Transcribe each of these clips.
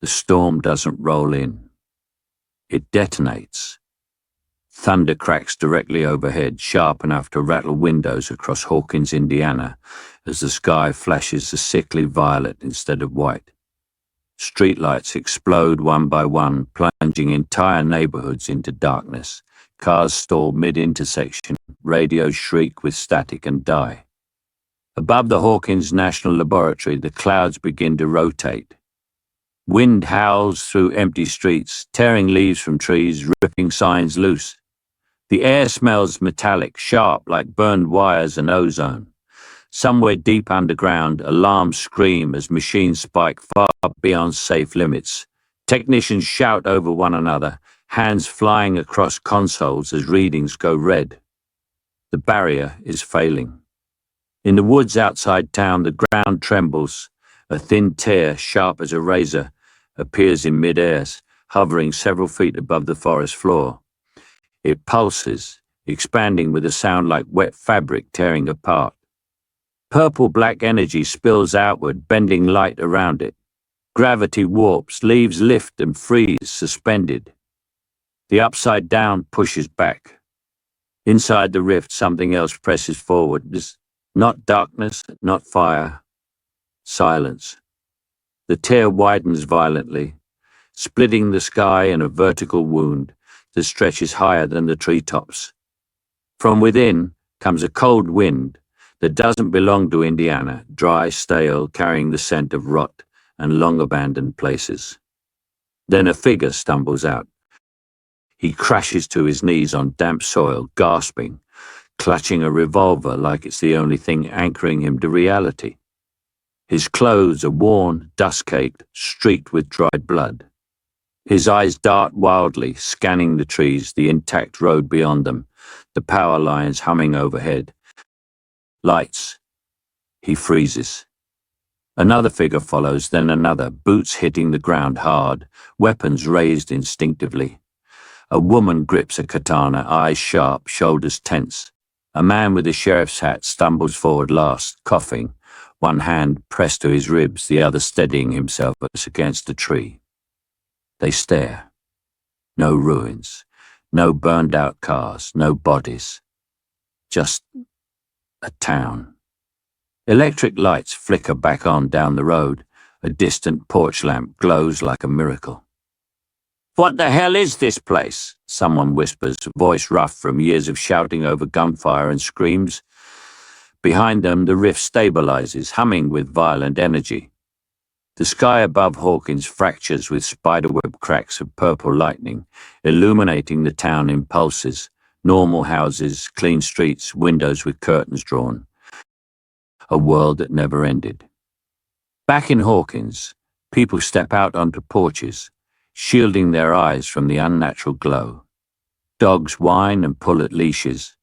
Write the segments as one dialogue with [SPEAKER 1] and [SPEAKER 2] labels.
[SPEAKER 1] The storm doesn't roll in. It detonates. Thunder cracks directly overhead, sharp enough to rattle windows across Hawkins, Indiana, as the sky flashes a sickly violet instead of white. Streetlights explode one by one, plunging entire neighborhoods into darkness. Cars stall mid-intersection, radios shriek with static and die. Above the Hawkins National Laboratory, the clouds begin to rotate. Wind howls through empty streets, tearing leaves from trees, ripping signs loose. The air smells metallic, sharp like burned wires and ozone. Somewhere deep underground, alarms scream as machines spike far beyond safe limits. Technicians shout over one another, hands flying across consoles as readings go red. The barrier is failing. In the woods outside town, the ground trembles. A thin tear, sharp as a razor, appears in mid-air, hovering several feet above the forest floor. It pulses, expanding with a sound like wet fabric tearing apart. Purple-black energy spills outward, bending light around it. Gravity warps, leaves lift and freeze, suspended. The upside down pushes back. Inside the rift, something else presses forward. This not darkness, not fire. Silence. The tear widens violently, splitting the sky in a vertical wound that stretches higher than the treetops. From within comes a cold wind that doesn't belong to Indiana, dry, stale, carrying the scent of rot and long-abandoned places. Then a figure stumbles out. He crashes to his knees on damp soil, gasping, clutching a revolver like it's the only thing anchoring him to reality. His clothes are worn, dust-caked, streaked with dried blood. His eyes dart wildly, scanning the trees, the intact road beyond them, the power lines humming overhead. Lights. He freezes. Another figure follows, then another, boots hitting the ground hard, weapons raised instinctively. A woman grips a katana, eyes sharp, shoulders tense. A man with a sheriff's hat stumbles forward last, coughing, one hand pressed to his ribs, the other steadying himself against a tree. They stare. No ruins, no burned-out cars, no bodies. Just a town. Electric lights flicker back on down the road. A distant porch lamp glows like a miracle. "What the hell is this place?" someone whispers, voice rough from years of shouting over gunfire and screams. Behind them, the rift stabilizes, humming with violent energy. The sky above Hawkins fractures with spiderweb cracks of purple lightning, illuminating the town in pulses. Normal houses, clean streets, windows with curtains drawn. A world that never ended. Back in Hawkins, people step out onto porches, shielding their eyes from the unnatural glow. Dogs whine and pull at leashes.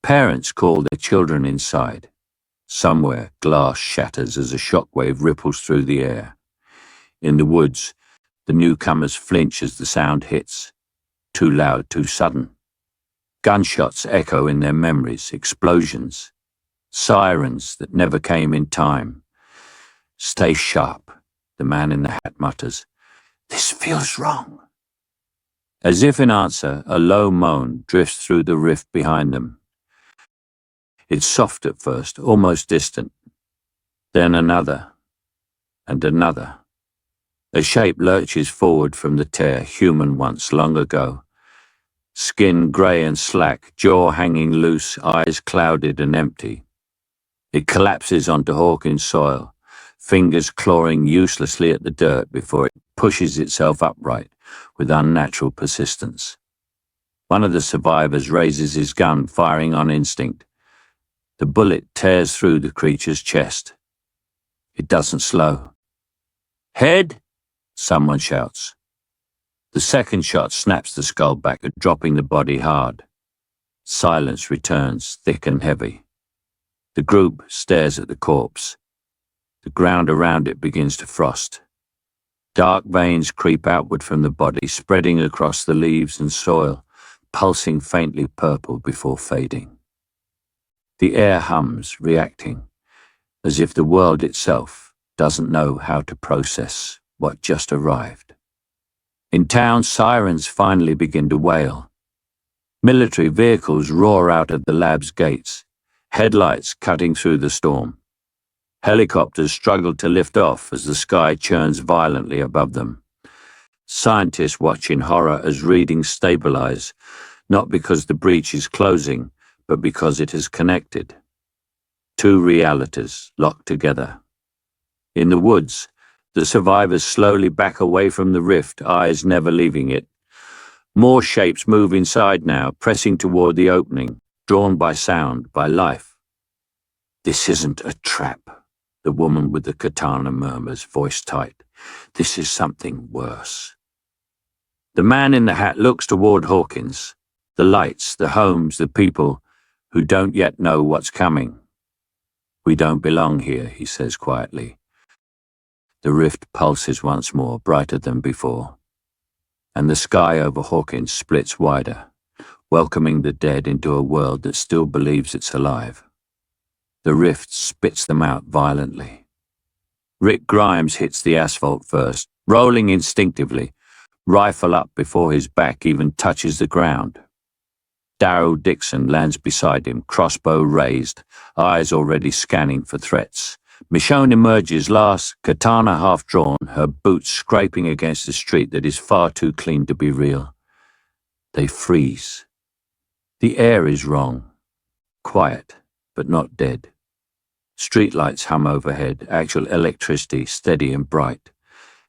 [SPEAKER 1] Parents call their children inside. Somewhere, glass shatters as a shockwave ripples through the air. In the woods, the newcomers flinch as the sound hits. Too loud, too sudden. Gunshots echo in their memories, explosions. Sirens that never came in time. "Stay sharp," the man in the hat mutters. "This feels wrong." As if in answer, a low moan drifts through the rift behind them. It's soft at first, almost distant. Then another, and another. A shape lurches forward from the tear, human once, long ago. Skin grey and slack, jaw hanging loose, eyes clouded and empty. It collapses onto Hawkins soil, fingers clawing uselessly at the dirt before it pushes itself upright with unnatural persistence. One of the survivors raises his gun, firing on instinct. The bullet tears through the creature's chest. It doesn't slow. "Head!" someone shouts. The second shot snaps the skull back, dropping the body hard. Silence returns, thick and heavy. The group stares at the corpse. The ground around it begins to frost. Dark veins creep outward from the body, spreading across the leaves and soil, pulsing faintly purple before fading. The air hums, reacting, as if the world itself doesn't know how to process what just arrived. In town, sirens finally begin to wail. Military vehicles roar out of the lab's gates, headlights cutting through the storm. Helicopters struggle to lift off as the sky churns violently above them. Scientists watch in horror as readings stabilize, not because the breach is closing, but because it has connected. Two realities locked together. In the woods, the survivors slowly back away from the rift, eyes never leaving it. More shapes move inside now, pressing toward the opening, drawn by sound, by life. "This isn't a trap," the woman with the katana murmurs, voice tight. "This is something worse." The man in the hat looks toward Hawkins, the lights, the homes, the people who don't yet know what's coming. "We don't belong here," he says quietly. The rift pulses once more, brighter than before, and the sky over Hawkins splits wider, welcoming the dead into a world that still believes it's alive. The rift spits them out violently. Rick Grimes hits the asphalt first, rolling instinctively, rifle up before his back even touches the ground. Daryl Dixon lands beside him, crossbow raised, eyes already scanning for threats. Michonne emerges last, katana half drawn, her boots scraping against the street that is far too clean to be real. They freeze. The air is wrong. Quiet, but not dead. Streetlights hum overhead, actual electricity steady and bright.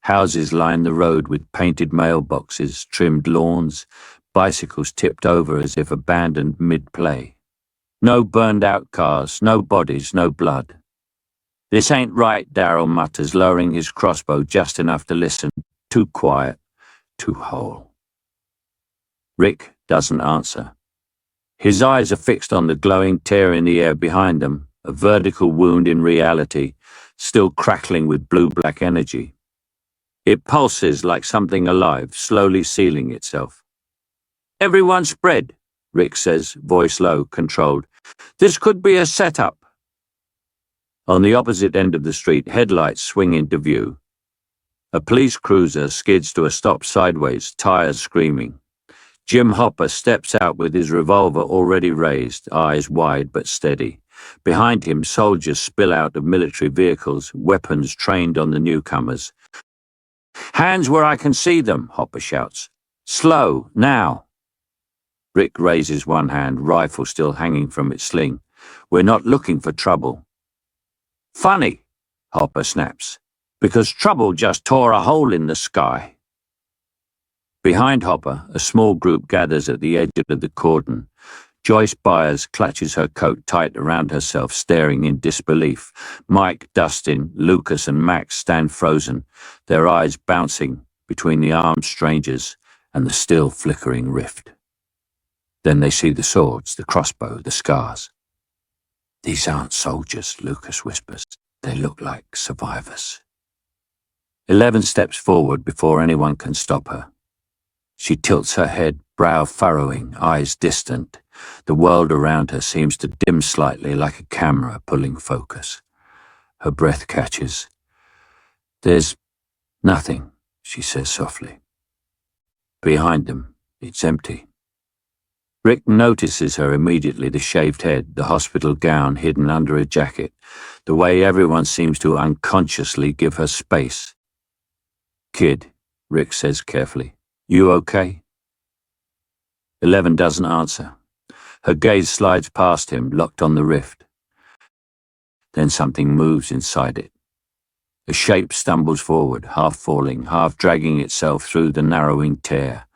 [SPEAKER 1] Houses line the road with painted mailboxes, trimmed lawns, bicycles tipped over as if abandoned mid-play. No burned-out cars, no bodies, no blood. "This ain't right," Daryl mutters, lowering his crossbow just enough to listen. Too quiet, too whole. Rick doesn't answer. His eyes are fixed on the glowing tear in the air behind them, a vertical wound in reality, still crackling with blue-black energy. It pulses like something alive, slowly sealing itself. "Everyone spread," Rick says, voice low, controlled. "This could be a setup." On the opposite end of the street, headlights swing into view. A police cruiser skids to a stop sideways, tires screaming. Jim Hopper steps out with his revolver already raised, eyes wide but steady. Behind him, soldiers spill out of military vehicles, weapons trained on the newcomers. "Hands where I can see them," Hopper shouts. "Slow, now." Rick raises one hand, rifle still hanging from its sling. "We're not looking for trouble." "Funny," Hopper snaps, "because trouble just tore a hole in the sky." Behind Hopper, a small group gathers at the edge of the cordon. Joyce Byers clutches her coat tight around herself, staring in disbelief. Mike, Dustin, Lucas, and Max stand frozen, their eyes bouncing between the armed strangers and the still flickering rift. Then they see the swords, the crossbow, the scars. "These aren't soldiers," Lucas whispers. "They look like survivors." 11 steps forward before anyone can stop her. She tilts her head, brow furrowing, eyes distant. The world around her seems to dim slightly, like a camera pulling focus. Her breath catches. "There's nothing," she says softly. Behind them, it's empty. Rick notices her immediately, the shaved head, the hospital gown hidden under a jacket, the way everyone seems to unconsciously give her space. "Kid," Rick says carefully, "you okay?" 11 doesn't answer. Her gaze slides past him, locked on the rift. Then something moves inside it. A shape stumbles forward, half falling, half dragging itself through the narrowing tear.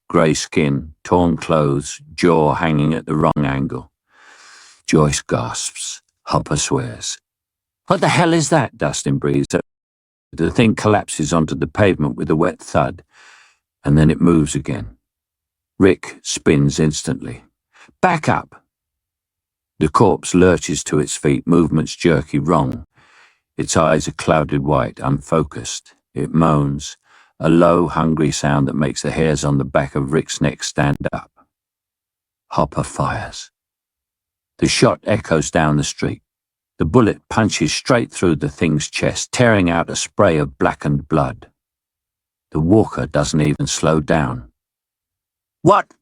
[SPEAKER 1] Grey skin, torn clothes, jaw hanging at the wrong angle. Joyce gasps. Hopper swears. "What the hell is that?" Dustin breathes. The thing collapses onto the pavement with a wet thud, and then it moves again. Rick spins instantly. "Back up!" The corpse lurches to its feet, movements jerky, wrong. Its eyes are clouded white, unfocused. It moans, a low, hungry sound that makes the hairs on the back of Rick's neck stand up. Hopper fires. The shot echoes down the street. The bullet punches straight through the thing's chest, tearing out a spray of blackened blood. The walker doesn't even slow down. What?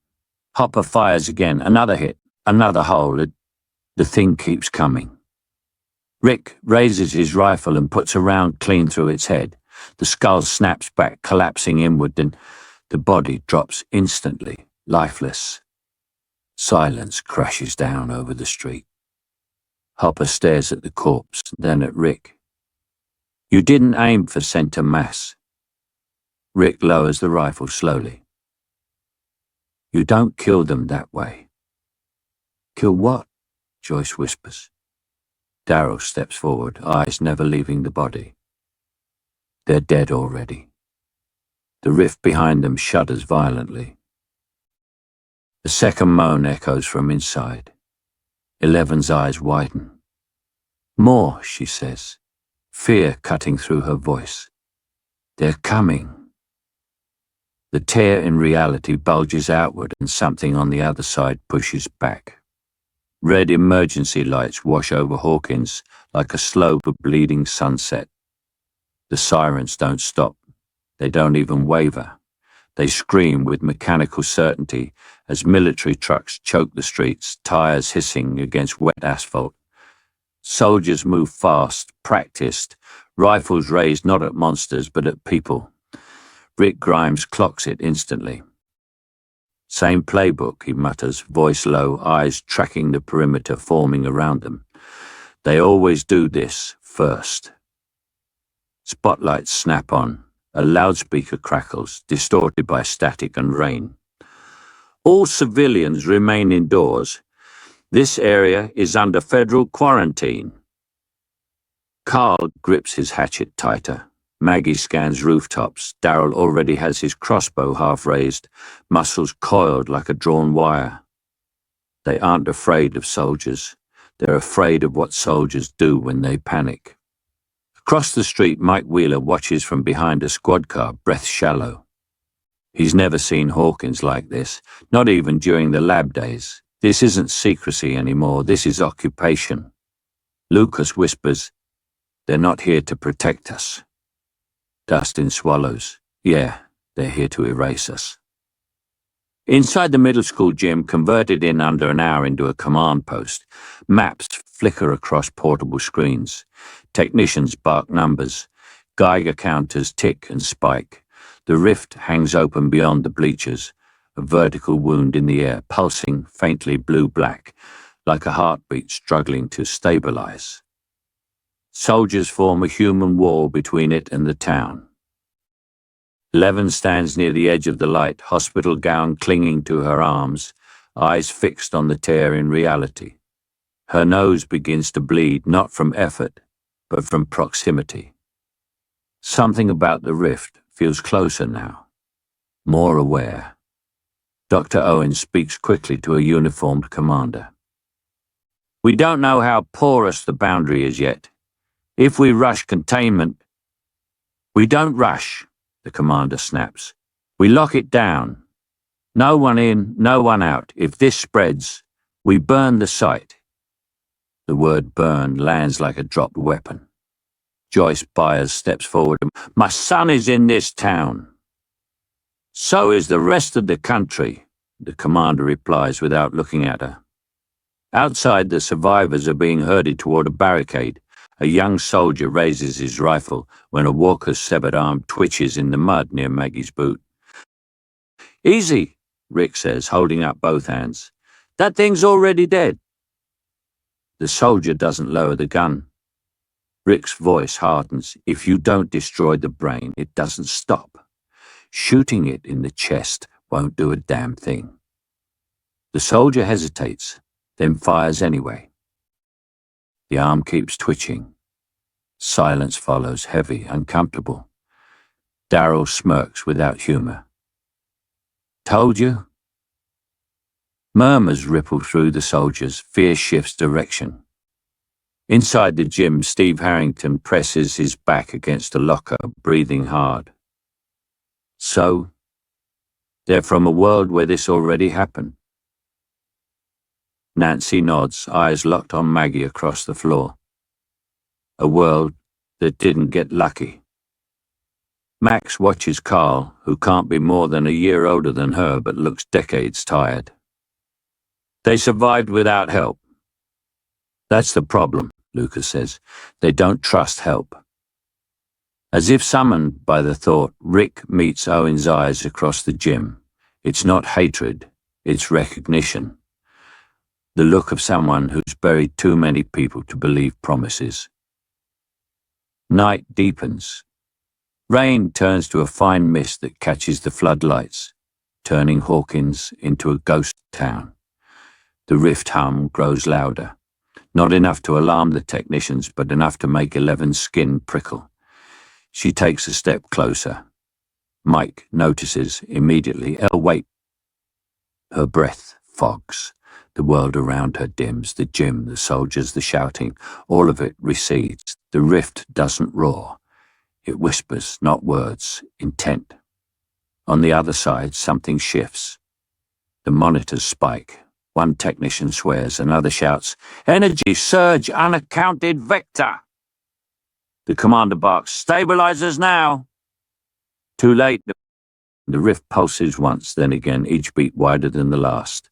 [SPEAKER 1] Hopper fires again. Another hit. Another hole. The thing keeps coming. Rick raises his rifle and puts a round clean through its head. The skull snaps back, collapsing inward, and the body drops instantly, lifeless. Silence crashes down over the street. Hopper stares at the corpse, then at Rick. You didn't aim for center mass. Rick lowers the rifle slowly. You don't kill them that way. Kill what? Joyce whispers. Daryl steps forward, eyes never leaving the body. They're dead already. The rift behind them shudders violently. The second moan echoes from inside. 11's eyes widen. More, she says, fear cutting through her voice. They're coming. The tear in reality bulges outward and something on the other side pushes back. Red emergency lights wash over Hawkins like a slow but bleeding sunset. The sirens don't stop. They don't even waver. They scream with mechanical certainty as military trucks choke the streets, tires hissing against wet asphalt. Soldiers move fast, practiced, rifles raised not at monsters but at people. Rick Grimes clocks it instantly. Same playbook, he mutters, voice low, eyes tracking the perimeter forming around them. They always do this first. Spotlights snap on. A loudspeaker crackles, distorted by static and rain. All civilians remain indoors. This area is under federal quarantine. Carl grips his hatchet tighter. Maggie scans rooftops. Daryl already has his crossbow half raised, muscles coiled like a drawn wire. They aren't afraid of soldiers. They're afraid of what soldiers do when they panic. Across the street, Mike Wheeler watches from behind a squad car, breath shallow. He's never seen Hawkins like this, not even during the lab days. This isn't secrecy anymore, this is occupation. Lucas whispers, "They're not here to protect us." Dustin swallows. Yeah, they're here to erase us. Inside the middle school gym, converted in under an hour into a command post, maps flicker across portable screens. Technicians bark numbers. Geiger counters tick and spike. The rift hangs open beyond the bleachers, a vertical wound in the air, pulsing faintly blue-black, like a heartbeat struggling to stabilize. Soldiers form a human wall between it and the town. 11 stands near the edge of the light, hospital gown clinging to her arms, eyes fixed on the tear in reality. Her nose begins to bleed, not from effort, but from proximity. Something about the rift feels closer now, more aware. Dr. Owen speaks quickly to a uniformed commander. We don't know how porous the boundary is yet. If we rush containment... We don't rush, the commander snaps. We lock it down. No one in, no one out. If this spreads, we burn the site. The word burn lands like a dropped weapon. Joyce Byers steps forward. My son is in this town. So is the rest of the country, the commander replies without looking at her. Outside, the survivors are being herded toward a barricade. A young soldier raises his rifle when a walker's severed arm twitches in the mud near Maggie's boot. Easy, Rick says, holding up both hands. That thing's already dead. The soldier doesn't lower the gun. Rick's voice hardens. If you don't destroy the brain, it doesn't stop. Shooting it in the chest won't do a damn thing. The soldier hesitates, then fires anyway. The arm keeps twitching. Silence follows, heavy, uncomfortable. Daryl smirks without humor. Told you? Murmurs ripple through the soldiers. Fear shifts direction. Inside the gym, Steve Harrington presses his back against a locker, breathing hard. So, they're from a world where this already happened. Nancy nods, eyes locked on Maggie across the floor. A world that didn't get lucky. Max watches Carl, who can't be more than a year older than her but looks decades tired. They survived without help. That's the problem, Lucas says. They don't trust help. As if summoned by the thought, Rick meets Owen's eyes across the gym. It's not hatred, it's recognition. The look of someone who's buried too many people to believe promises. Night deepens. Rain turns to a fine mist that catches the floodlights, turning Hawkins into a ghost town. The rift hum grows louder. Not enough to alarm the technicians, but enough to make Eleven's skin prickle. She takes a step closer. Mike notices immediately. "Elle, wait." Her breath fogs. The world around her dims. The gym, the soldiers, the shouting. All of it recedes. The rift doesn't roar. It whispers, not words, intent. On the other side, something shifts. The monitors spike. One technician swears, another shouts, "Energy surge, unaccounted vector." The commander barks, "Stabilizers now." Too late. The rift pulses once, then again, each beat wider than the last.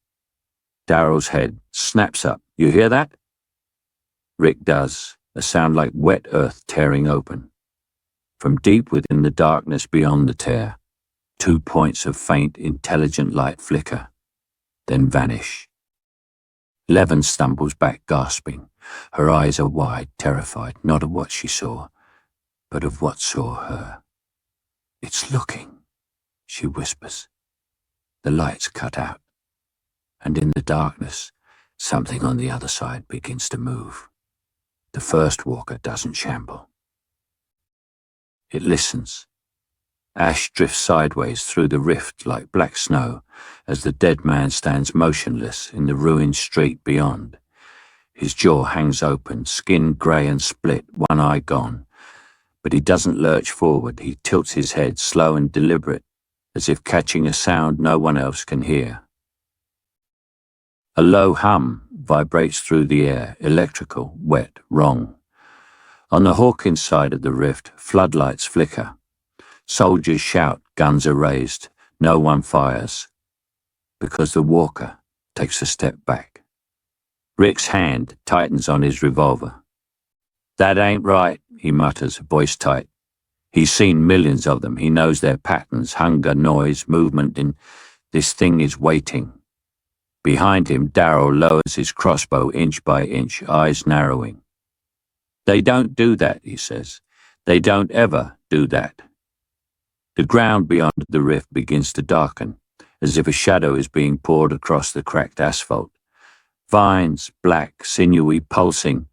[SPEAKER 1] Daryl's head snaps up. "You hear that?" Rick does, a sound like wet earth tearing open. From deep within the darkness beyond the tear, 2 points of faint, intelligent light flicker, then vanish. Eleven stumbles back, gasping. Her eyes are wide, terrified, not of what she saw, but of what saw her. "It's looking," she whispers. The lights cut out, and in the darkness, something on the other side begins to move. The first walker doesn't shamble. It listens. Ash drifts sideways through the rift like black snow as the dead man stands motionless in the ruined street beyond. His jaw hangs open, skin grey and split, one eye gone. But he doesn't lurch forward. He tilts his head, slow and deliberate, as if catching a sound no one else can hear. A low hum vibrates through the air, electrical, wet, wrong. On the Hawkins side of the rift, floodlights flicker. Soldiers shout, guns are raised. No one fires, because the walker takes a step back. Rick's hand tightens on his revolver. "That ain't right," he mutters, voice tight. He's seen millions of them. He knows their patterns, hunger, noise, movement, and this thing is waiting. Behind him, Daryl lowers his crossbow inch by inch, eyes narrowing. "They don't do that," he says. "They don't ever do that." The ground beyond the rift begins to darken, as if a shadow is being poured across the cracked asphalt. Vines, black, sinewy, pulsing,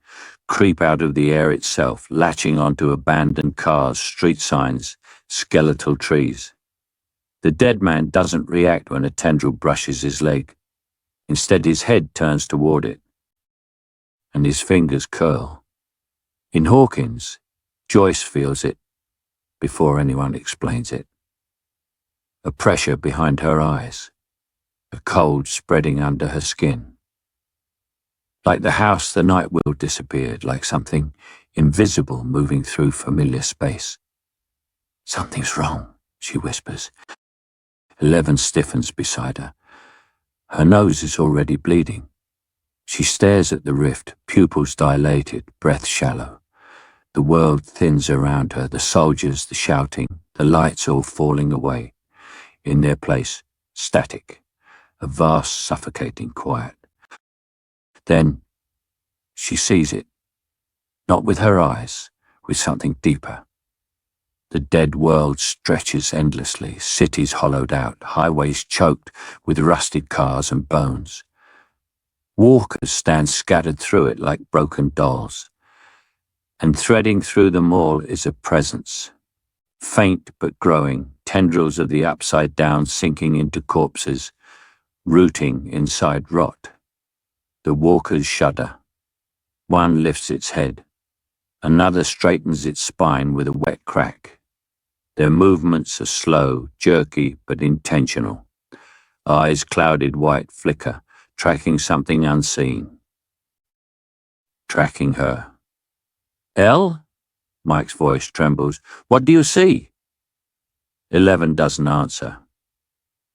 [SPEAKER 1] creep out of the air itself, latching onto abandoned cars, street signs, skeletal trees. The dead man doesn't react when a tendril brushes his leg. Instead, his head turns toward it, and his fingers curl. In Hawkins, Joyce feels it before anyone explains it. A pressure behind her eyes, a cold spreading under her skin. Like the house the night Will disappeared, like something invisible moving through familiar space. "Something's wrong," she whispers. 11 stiffens beside her. Her nose is already bleeding. She stares at the rift, pupils dilated, breath shallow. The world thins around her, the soldiers, the shouting, the lights all falling away. In their place, static, a vast suffocating quiet. Then she sees it, not with her eyes, with something deeper. The dead world stretches endlessly, cities hollowed out, highways choked with rusted cars and bones. Walkers stand scattered through it like broken dolls. And threading through them all is a presence, faint but growing, tendrils of the upside down sinking into corpses, rooting inside rot. The walkers shudder. One lifts its head. Another straightens its spine with a wet crack. Their movements are slow, jerky, but intentional. Eyes clouded white flicker, tracking something unseen. Tracking her. "Elle?" Mike's voice trembles. "What do you see?" 11 doesn't answer.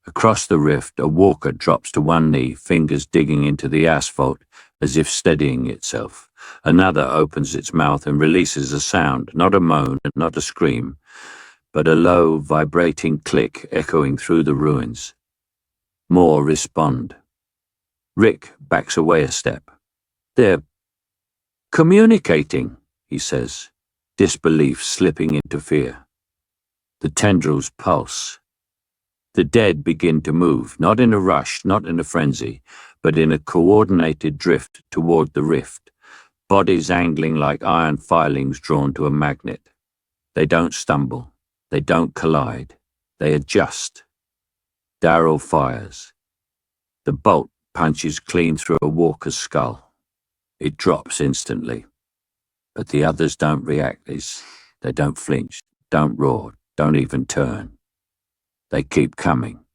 [SPEAKER 1] Across the rift, a walker drops to one knee, fingers digging into the asphalt as if steadying itself. Another opens its mouth and releases a sound, not a moan, not a scream, but a low, vibrating click echoing through the ruins. More respond. Rick backs away a step. "They're communicating," he says, disbelief slipping into fear. The tendrils pulse. The dead begin to move, not in a rush, not in a frenzy, but in a coordinated drift toward the rift, bodies angling like iron filings drawn to a magnet. They don't stumble. They don't collide. They adjust. Daryl fires. The bolt punches clean through a walker's skull. It drops instantly. But the others don't react. They don't flinch, don't roar, don't even turn. They keep coming.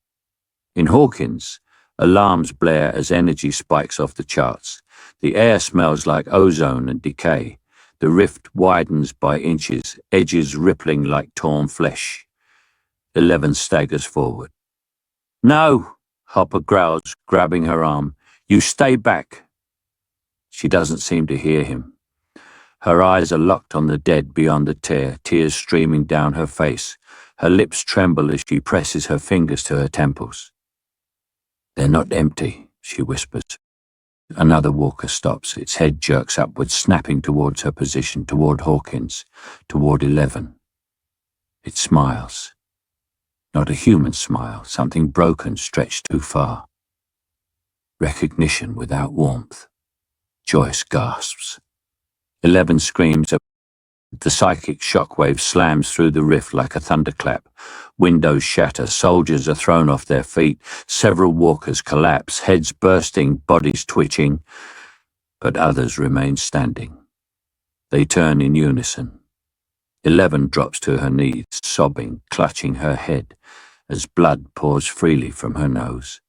[SPEAKER 1] In Hawkins, alarms blare as energy spikes off the charts. The air smells like ozone and decay. The rift widens by inches, edges rippling like torn flesh. 11 staggers forward. "No," Hopper growls, grabbing her arm. "You stay back." She doesn't seem to hear him. Her eyes are locked on the dead beyond the tear, tears streaming down her face. Her lips tremble as she presses her fingers to her temples. "They're not empty," she whispers. Another walker stops. Its head jerks upwards, snapping towards her position, toward Hawkins, toward 11. It smiles. Not a human smile, something broken, stretched too far. Recognition without warmth. Joyce gasps. 11 screams. The psychic shockwave slams through the rift like a thunderclap. Windows shatter, soldiers are thrown off their feet, several walkers collapse, heads bursting, bodies twitching, but others remain standing. They turn in unison. 11 drops to her knees, sobbing, clutching her head, as blood pours freely from her nose.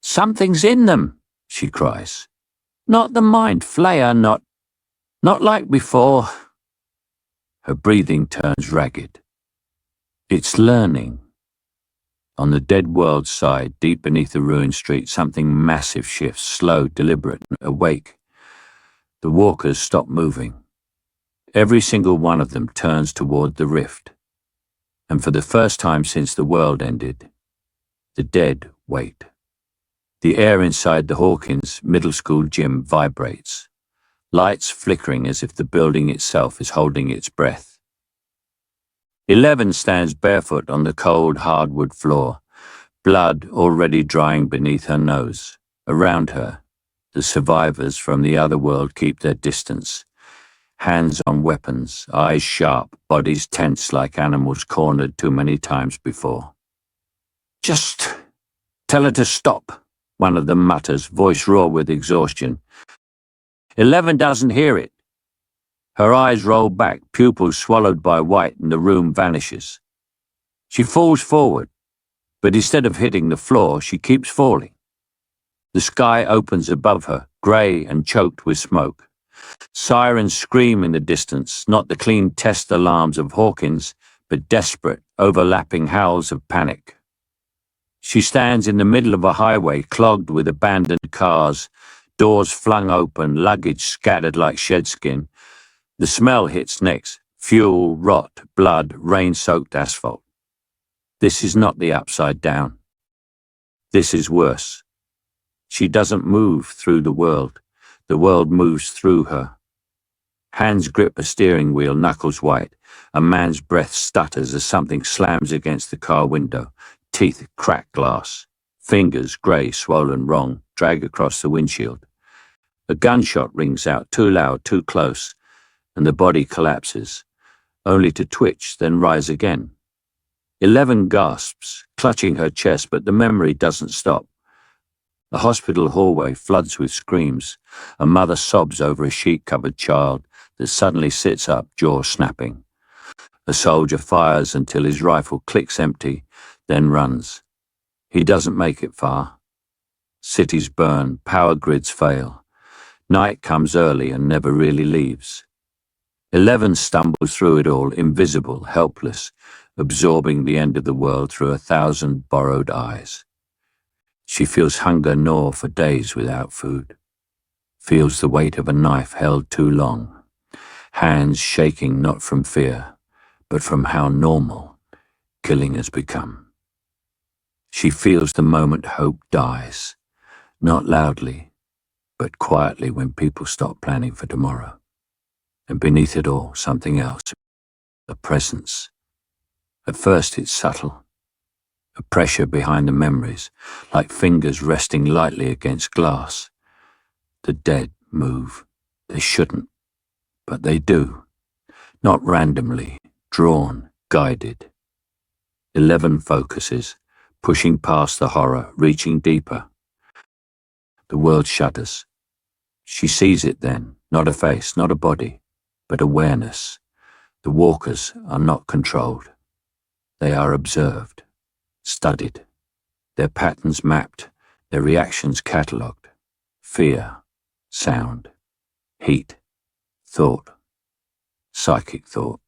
[SPEAKER 1] "Something's in them," she cries. "Not the mind flayer, not like before." Her breathing turns ragged. It's learning. On the dead world side, deep beneath the ruined street, something massive shifts, slow, deliberate, awake. The walkers stop moving. Every single one of them turns toward the rift. And for the first time since the world ended, the dead wait. The air inside the Hawkins middle school gym vibrates. Lights flickering as if the building itself is holding its breath. 11 stands barefoot on the cold hardwood floor, blood already drying beneath her nose. Around her, the survivors from the other world keep their distance, hands on weapons, eyes sharp, bodies tense like animals cornered too many times before. "Just tell her to stop," one of them mutters, voice raw with exhaustion. 11 doesn't hear it. Her eyes roll back, pupils swallowed by white, and the room vanishes. She falls forward, but instead of hitting the floor, she keeps falling. The sky opens above her, grey and choked with smoke. Sirens scream in the distance, not the clean test alarms of Hawkins, but desperate, overlapping howls of panic. She stands in the middle of a highway clogged with abandoned cars, doors flung open, luggage scattered like shedskin. The smell hits next: fuel, rot, blood, rain-soaked asphalt. This is not the upside down. This is worse. She doesn't move through the world moves through her. Hands grip a steering wheel, knuckles white. A man's breath stutters as something slams against the car window. Teeth crack glass. Fingers, grey, swollen wrong, drag across the windshield. A gunshot rings out, too loud, too close, and the body collapses, only to twitch, then rise again. 11 gasps, clutching her chest, but the memory doesn't stop. The hospital hallway floods with screams. A mother sobs over a sheet-covered child that suddenly sits up, jaw snapping. A soldier fires until his rifle clicks empty, then runs. He doesn't make it far. Cities burn, power grids fail. Night comes early and never really leaves. 11 stumbles through it all, invisible, helpless, absorbing the end of the world through 1,000 borrowed eyes. She feels hunger gnaw for days without food, feels the weight of a knife held too long, hands shaking not from fear, but from how normal killing has become. She feels the moment hope dies, not loudly, but quietly when people stop planning for tomorrow. And beneath it all, something else, a presence. At first it's subtle, a pressure behind the memories, like fingers resting lightly against glass. The dead move. They shouldn't, but they do. Not randomly, drawn, guided. 11 focuses, pushing past the horror, reaching deeper. The world shudders. She sees it then, not a face, not a body, but awareness. The walkers are not controlled. They are observed, studied, their patterns mapped, their reactions catalogued. Fear, sound, heat, thought, psychic thought.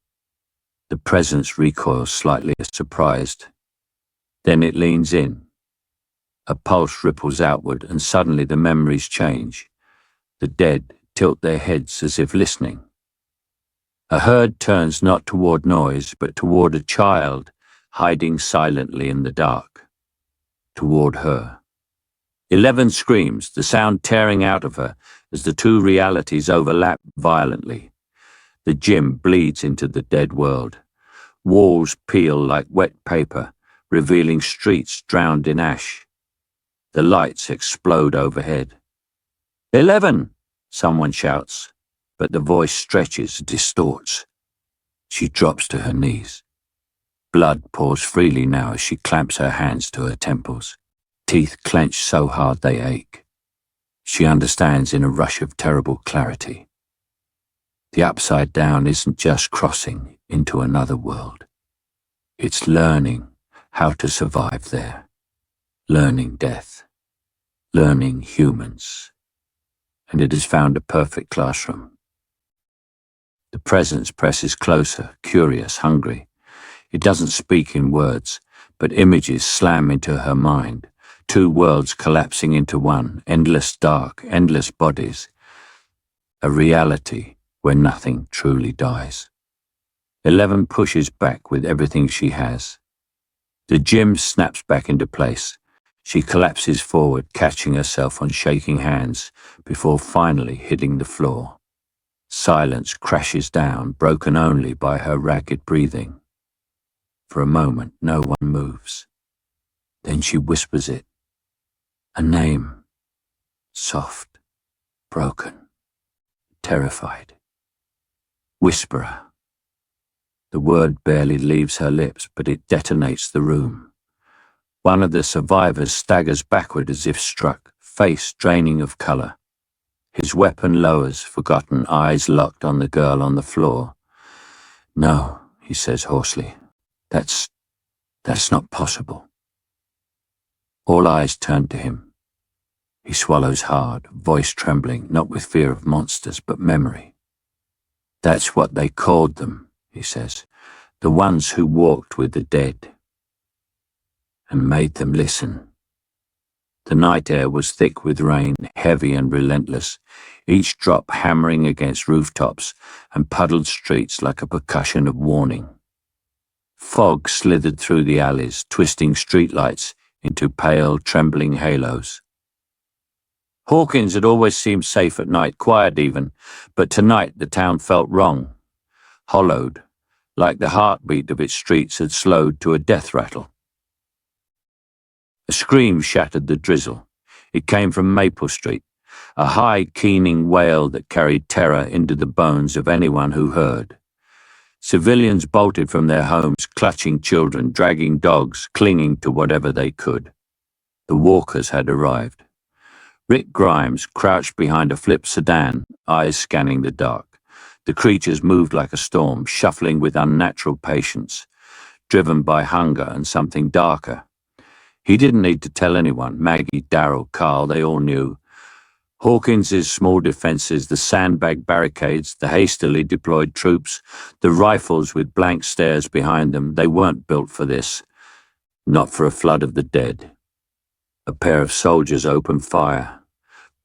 [SPEAKER 1] The presence recoils slightly, surprised. Then it leans in. A pulse ripples outward, and suddenly the memories change. The dead tilt their heads as if listening. A herd turns not toward noise, but toward a child hiding silently in the dark. Toward her. 11 screams, the sound tearing out of her as the two realities overlap violently. The gym bleeds into the dead world. Walls peel like wet paper, revealing streets drowned in ash. The lights explode overhead. 11! Someone shouts, but the voice stretches, distorts. She drops to her knees. Blood pours freely now as she clamps her hands to her temples, teeth clenched so hard they ache. She understands in a rush of terrible clarity. The upside down isn't just crossing into another world. It's learning how to survive there, learning death, learning humans. And it has found a perfect classroom. The presence presses closer, curious, hungry. It doesn't speak in words, but images slam into her mind, two worlds collapsing into one, endless dark, endless bodies. A reality where nothing truly dies. 11 pushes back with everything she has. The gym snaps back into place. She collapses forward, catching herself on shaking hands before finally hitting the floor. Silence crashes down, broken only by her ragged breathing. For a moment, no one moves. Then she whispers it. A name. Soft, broken, terrified. Whisperer. The word barely leaves her lips, but it detonates the room. One of the survivors staggers backward as if struck, face draining of color. His weapon lowers, forgotten, eyes locked on the girl on the floor. No, he says hoarsely. That's not possible. All eyes turn to him. He swallows hard, voice trembling, not with fear of monsters, but memory. That's what they called them, he says, the ones who walked with the dead and made them listen. The night air was thick with rain, heavy and relentless, each drop hammering against rooftops and puddled streets like a percussion of warning. Fog slithered through the alleys, twisting streetlights into pale, trembling halos. Hawkins had always seemed safe at night, quiet even, but tonight the town felt wrong, hollowed, like the heartbeat of its streets had slowed to a death rattle. A scream shattered the drizzle. It came from Maple Street, a high, keening wail that carried terror into the bones of anyone who heard. Civilians bolted from their homes, clutching children, dragging dogs, clinging to whatever they could. The walkers had arrived. Rick Grimes crouched behind a flipped sedan, eyes scanning the dark. The creatures moved like a storm, shuffling with unnatural patience, driven by hunger and something darker. He didn't need to tell anyone. Maggie, Daryl, Carl, they all knew. Hawkins's small defences, the sandbag barricades, the hastily deployed troops, the rifles with blank stares behind them, they weren't built for this. Not for a flood of the dead. A pair of soldiers opened fire.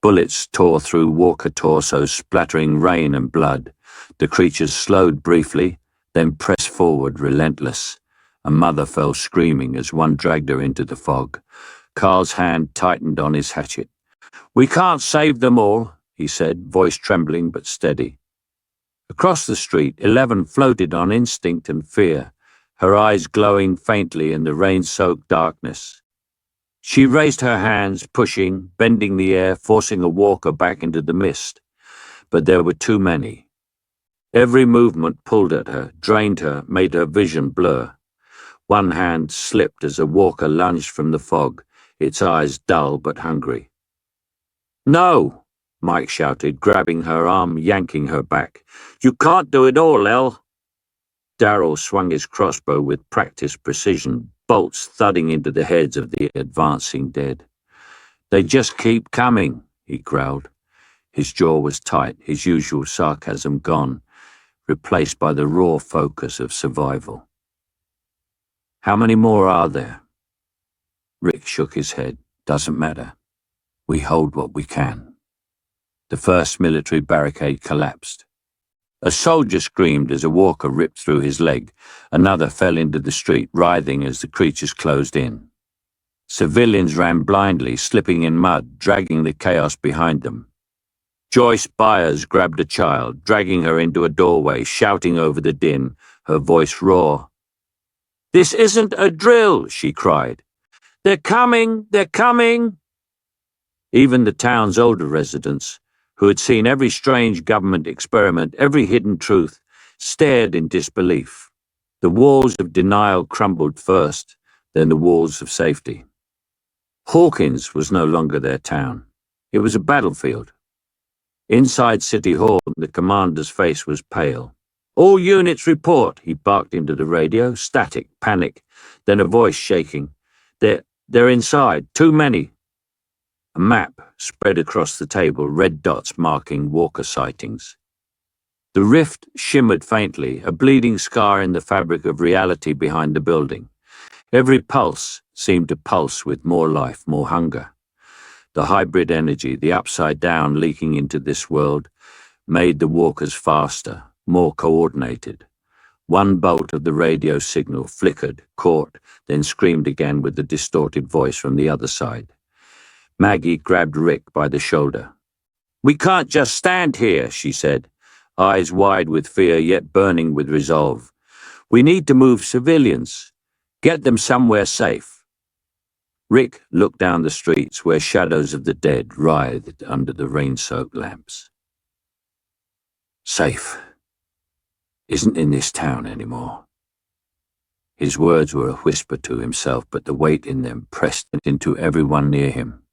[SPEAKER 1] Bullets tore through Walker torsos, splattering rain and blood. The creatures slowed briefly, then pressed forward, relentless. A mother fell screaming as one dragged her into the fog. Carl's hand tightened on his hatchet. "We can't save them all," he said, voice trembling but steady. Across the street, 11 floated on instinct and fear, her eyes glowing faintly in the rain-soaked darkness. She raised her hands, pushing, bending the air, forcing a walker back into the mist. But there were too many. Every movement pulled at her, drained her, made her vision blur. One hand slipped as a walker lunged from the fog, its eyes dull but hungry. "No!" Mike shouted, grabbing her arm, yanking her back. "You can't do it all, El." Daryl swung his crossbow with practiced precision, bolts thudding into the heads of the advancing dead. "They just keep coming," he growled. His jaw was tight, his usual sarcasm gone, replaced by the raw focus of survival. "How many more are there?" Rick shook his head. "Doesn't matter. We hold what we can." The first military barricade collapsed. A soldier screamed as a walker ripped through his leg. Another fell into the street, writhing as the creatures closed in. Civilians ran blindly, slipping in mud, dragging the chaos behind them. Joyce Byers grabbed a child, dragging her into a doorway, shouting over the din, her voice raw. "This isn't a drill," she cried. "They're coming! They're coming!" Even the town's older residents, who had seen every strange government experiment, every hidden truth, stared in disbelief. The walls of denial crumbled first, then the walls of safety. Hawkins was no longer their town. It was a battlefield. Inside City Hall, the commander's face was pale. "All units report," he barked into the radio, static, panic, then a voice shaking. They're inside, too many." A map spread across the table, red dots marking Walker sightings. The rift shimmered faintly, a bleeding scar in the fabric of reality behind the building. Every pulse seemed to pulse with more life, more hunger. The hybrid energy, the upside down leaking into this world, made the walkers faster, more coordinated. One bolt of the radio signal flickered, caught, then screamed again with the distorted voice from the other side. Maggie grabbed Rick by the shoulder. "We can't just stand here," she said, eyes wide with fear yet burning with resolve. "We need to move civilians. Get them somewhere safe." Rick looked down the streets where shadows of the dead writhed under the rain-soaked lamps. "Safe isn't in this town anymore." His words were a whisper to himself, but the weight in them pressed into everyone near him.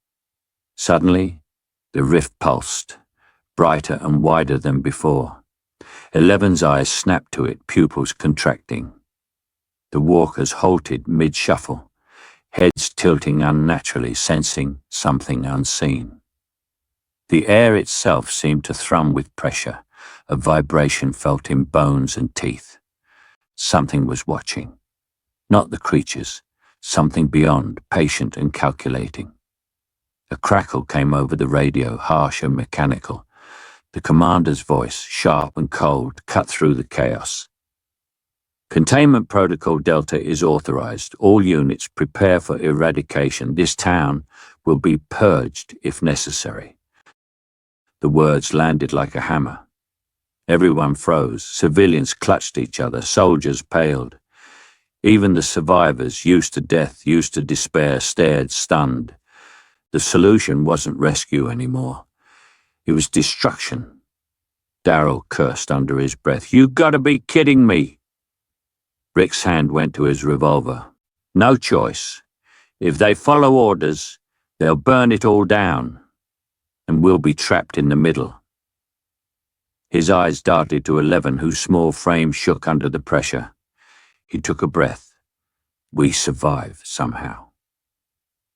[SPEAKER 1] Suddenly, the rift pulsed, brighter and wider than before. 11's eyes snapped to it, pupils contracting. The walkers halted mid-shuffle, heads tilting unnaturally, sensing something unseen. The air itself seemed to thrum with pressure, a vibration felt in bones and teeth. Something was watching. Not the creatures, something beyond, patient and calculating. A crackle came over the radio, harsh and mechanical. The commander's voice, sharp and cold, cut through the chaos. "Containment Protocol Delta is authorized. All units prepare for eradication. This town will be purged if necessary." The words landed like a hammer. Everyone froze. Civilians clutched each other. Soldiers paled. Even the survivors, used to death, used to despair, stared stunned. The solution wasn't rescue anymore. It was destruction. Daryl cursed under his breath. "You gotta be kidding me!" Rick's hand went to his revolver. "No choice. If they follow orders, they'll burn it all down, and we'll be trapped in the middle." His eyes darted to 11, whose small frame shook under the pressure. He took a breath. "We survive somehow."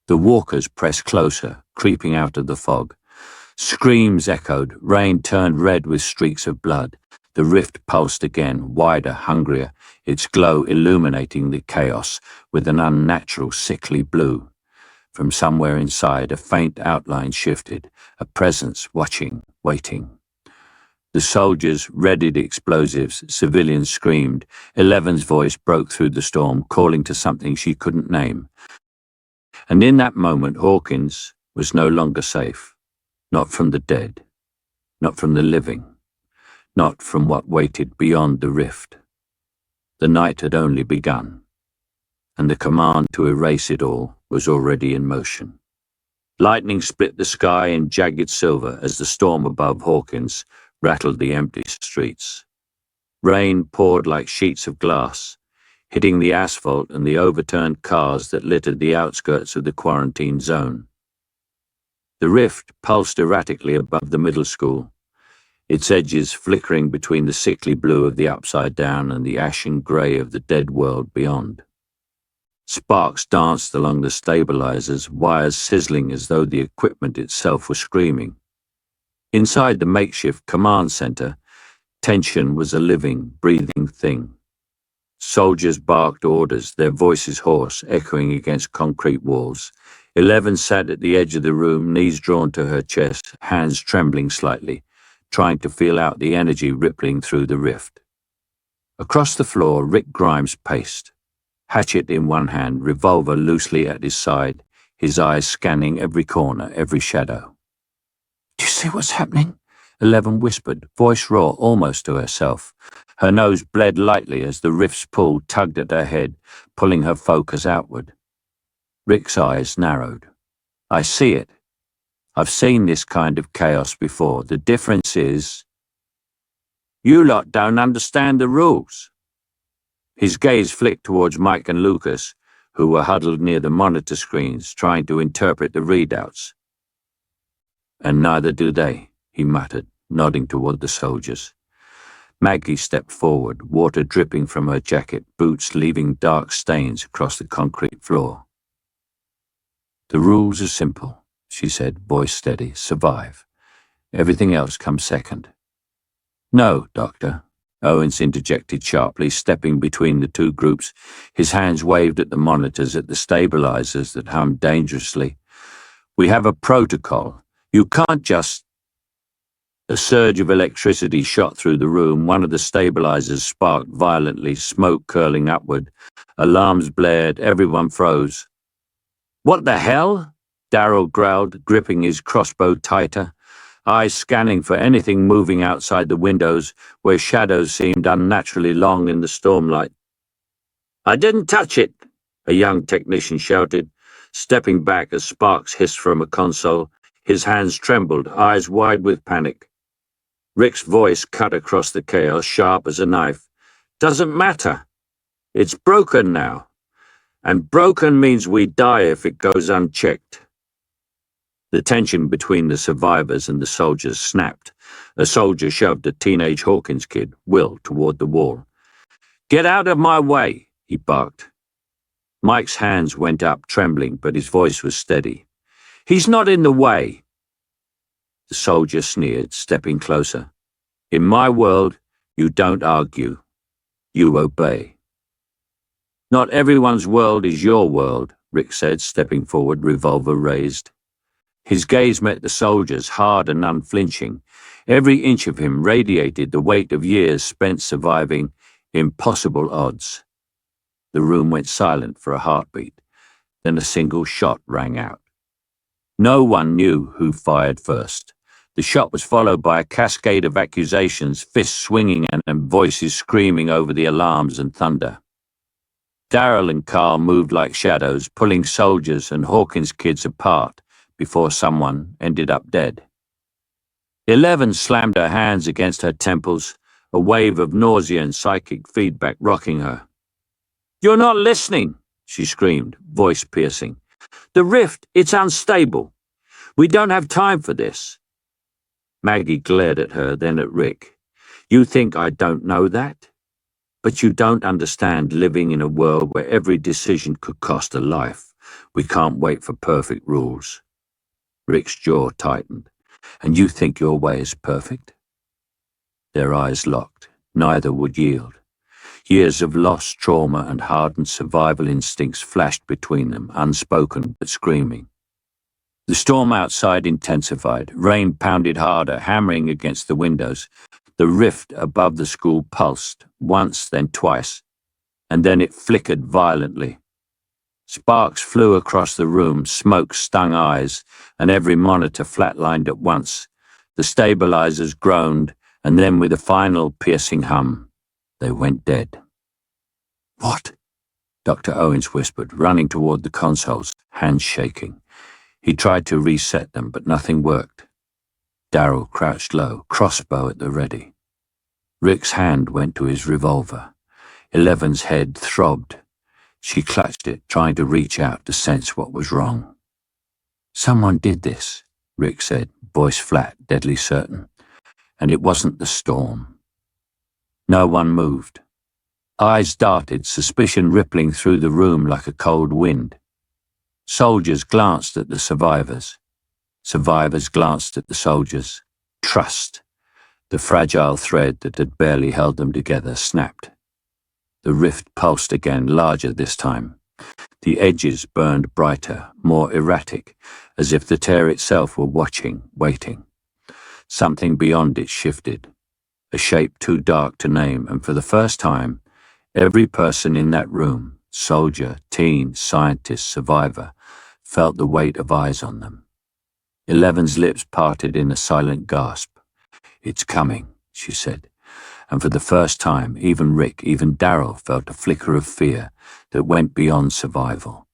[SPEAKER 1] The walkers pressed closer, creeping out of the fog. Screams echoed. Rain turned red with streaks of blood. The rift pulsed again, wider, hungrier, its glow illuminating the chaos with an unnatural, sickly blue. From somewhere inside, a faint outline shifted, a presence watching, waiting. The soldiers readied explosives, civilians screamed. Eleven's voice broke through the storm, calling to something she couldn't name. And in that moment, Hawkins was no longer safe. Not from the dead, not from the living, not from what waited beyond the rift. The night had only begun, and the command to erase it all was already in motion. Lightning split the sky in jagged silver as the storm above Hawkins rattled the empty streets. Rain poured like sheets of glass, hitting the asphalt and the overturned cars that littered the outskirts of the quarantine zone. The rift pulsed erratically above the middle school, its edges flickering between the sickly blue of the upside down and the ashen grey of the dead world beyond. Sparks danced along the stabilizers, wires sizzling as though the equipment itself was screaming. Inside the makeshift command center, tension was a living, breathing thing. Soldiers barked orders, their voices hoarse, echoing against concrete walls. 11 sat at the edge of the room, knees drawn to her chest, hands trembling slightly, trying to feel out the energy rippling through the rift. Across the floor, Rick Grimes paced, hatchet in one hand, revolver loosely at his side, his eyes scanning every corner, every shadow. "Do you see what's happening?" 11 whispered, voice raw almost to herself. Her nose bled lightly as the rift's pull tugged at her head, pulling her focus outward. Rick's eyes narrowed. "I see it. I've seen this kind of chaos before. The difference is, you lot don't understand the rules." His gaze flicked towards Mike and Lucas, who were huddled near the monitor screens, trying to interpret the readouts. "And neither do they," he muttered, nodding toward the soldiers. Maggie stepped forward, water dripping from her jacket, boots leaving dark stains across the concrete floor. "The rules are simple," she said, voice steady. "Survive. Everything else comes second." "No, Doctor," Owens interjected sharply, stepping between the two groups. His hands waved at the monitors, at the stabilizers that hummed dangerously. "We have a protocol. You can't just—" A surge of electricity shot through the room. One of the stabilizers sparked violently, smoke curling upward. Alarms blared. Everyone froze. "What the hell?" Daryl growled, gripping his crossbow tighter, eyes scanning for anything moving outside the windows where shadows seemed unnaturally long in the stormlight. "I didn't touch it," a young technician shouted, stepping back as sparks hissed from a console. His hands trembled, eyes wide with panic. Rick's voice cut across the chaos, sharp as a knife. "Doesn't matter. It's broken now. And broken means we die if it goes unchecked." The tension between the survivors and the soldiers snapped. A soldier shoved a teenage Hawkins kid, Will, toward the wall. "Get out of my way," he barked. Mike's hands went up, trembling, but his voice was steady. "He's not in the way." The soldier sneered, stepping closer. "In my world, you don't argue. You obey." "Not everyone's world is your world," Rick said, stepping forward, revolver raised. His gaze met the soldier's, hard and unflinching. Every inch of him radiated the weight of years spent surviving impossible odds. The room went silent for a heartbeat. Then a single shot rang out. No one knew who fired first. The shot was followed by a cascade of accusations, fists swinging and voices screaming over the alarms and thunder. Daryl and Carl moved like shadows, pulling soldiers and Hawkins kids apart before someone ended up dead. 11 slammed her hands against her temples, a wave of nausea and psychic feedback rocking her. "You're not listening," she screamed, voice piercing. "The rift, it's unstable. We don't have time for this." Maggie glared at her, then at Rick. "You think I don't know that? But you don't understand living in a world where every decision could cost a life. We can't wait for perfect rules." Rick's jaw tightened. And you think your way is perfect? Their eyes locked. Neither would yield. Years of lost trauma and hardened survival instincts flashed between them, unspoken but screaming. The storm outside intensified. Rain pounded harder, hammering against the windows. The rift above the school pulsed, once, then twice, and then it flickered violently. Sparks flew across the room, smoke stung eyes, and every monitor flatlined at once. The stabilizers groaned, and then with a final piercing hum, they went dead. "What?" Dr. Owens whispered, running toward the consoles, hands shaking. He tried to reset them, but nothing worked. Daryl crouched low, crossbow at the ready. Rick's hand went to his revolver. Eleven's head throbbed. She clutched it, trying to reach out to sense what was wrong. "Someone did this," Rick said, voice flat, deadly certain. "And it wasn't the storm." No one moved. Eyes darted, suspicion rippling through the room like a cold wind. Soldiers glanced at the survivors. Survivors glanced at the soldiers. Trust, the fragile thread that had barely held them together, snapped. The rift pulsed again, larger this time. The edges burned brighter, more erratic, as if the tear itself were watching, waiting. Something beyond it shifted, a shape too dark to name, and for the first time, every person in that room, soldier, teen, scientist, survivor, felt the weight of eyes on them. Eleven's lips parted in a silent gasp. "It's coming," she said. And for the first time, even Rick, even Daryl felt a flicker of fear that went beyond survival.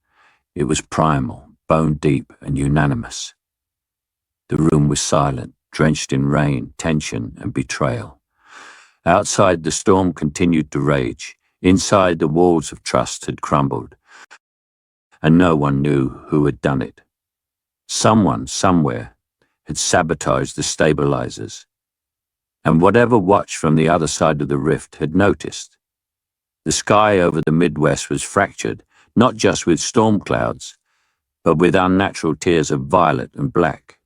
[SPEAKER 1] It was primal, bone-deep, and unanimous. The room was silent, drenched in rain, tension, and betrayal. Outside, the storm continued to rage. Inside, the walls of trust had crumbled, and no one knew who had done it. Someone, somewhere, had sabotaged the stabilizers. And whatever watched from the other side of the rift had noticed. The sky over the Midwest was fractured, not just with storm clouds, but with unnatural tiers of violet and black.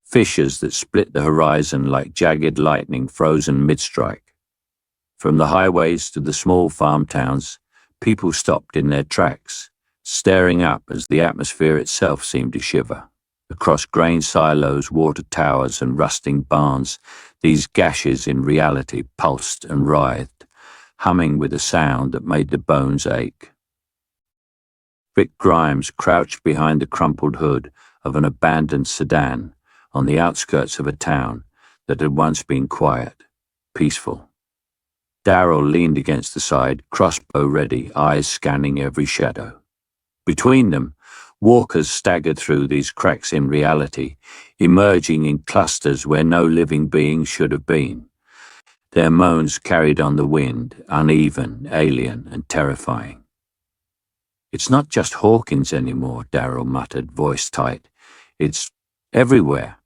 [SPEAKER 1] Fissures that split the horizon like jagged lightning frozen mid-strike. From the highways to the small farm towns, people stopped in their tracks, staring up as the atmosphere itself seemed to shiver. Across grain silos, water towers, and rusting barns, these gashes in reality pulsed and writhed, humming with a sound that made the bones ache. Rick Grimes crouched behind the crumpled hood of an abandoned sedan on the outskirts of a town that had once been quiet, peaceful. Daryl leaned against the side, crossbow ready, eyes scanning every shadow. Between them, walkers staggered through these cracks in reality, emerging in clusters where no living being should have been. Their moans carried on the wind, uneven, alien, and terrifying. "It's not just Hawkins anymore," Daryl muttered, voice tight. "It's everywhere."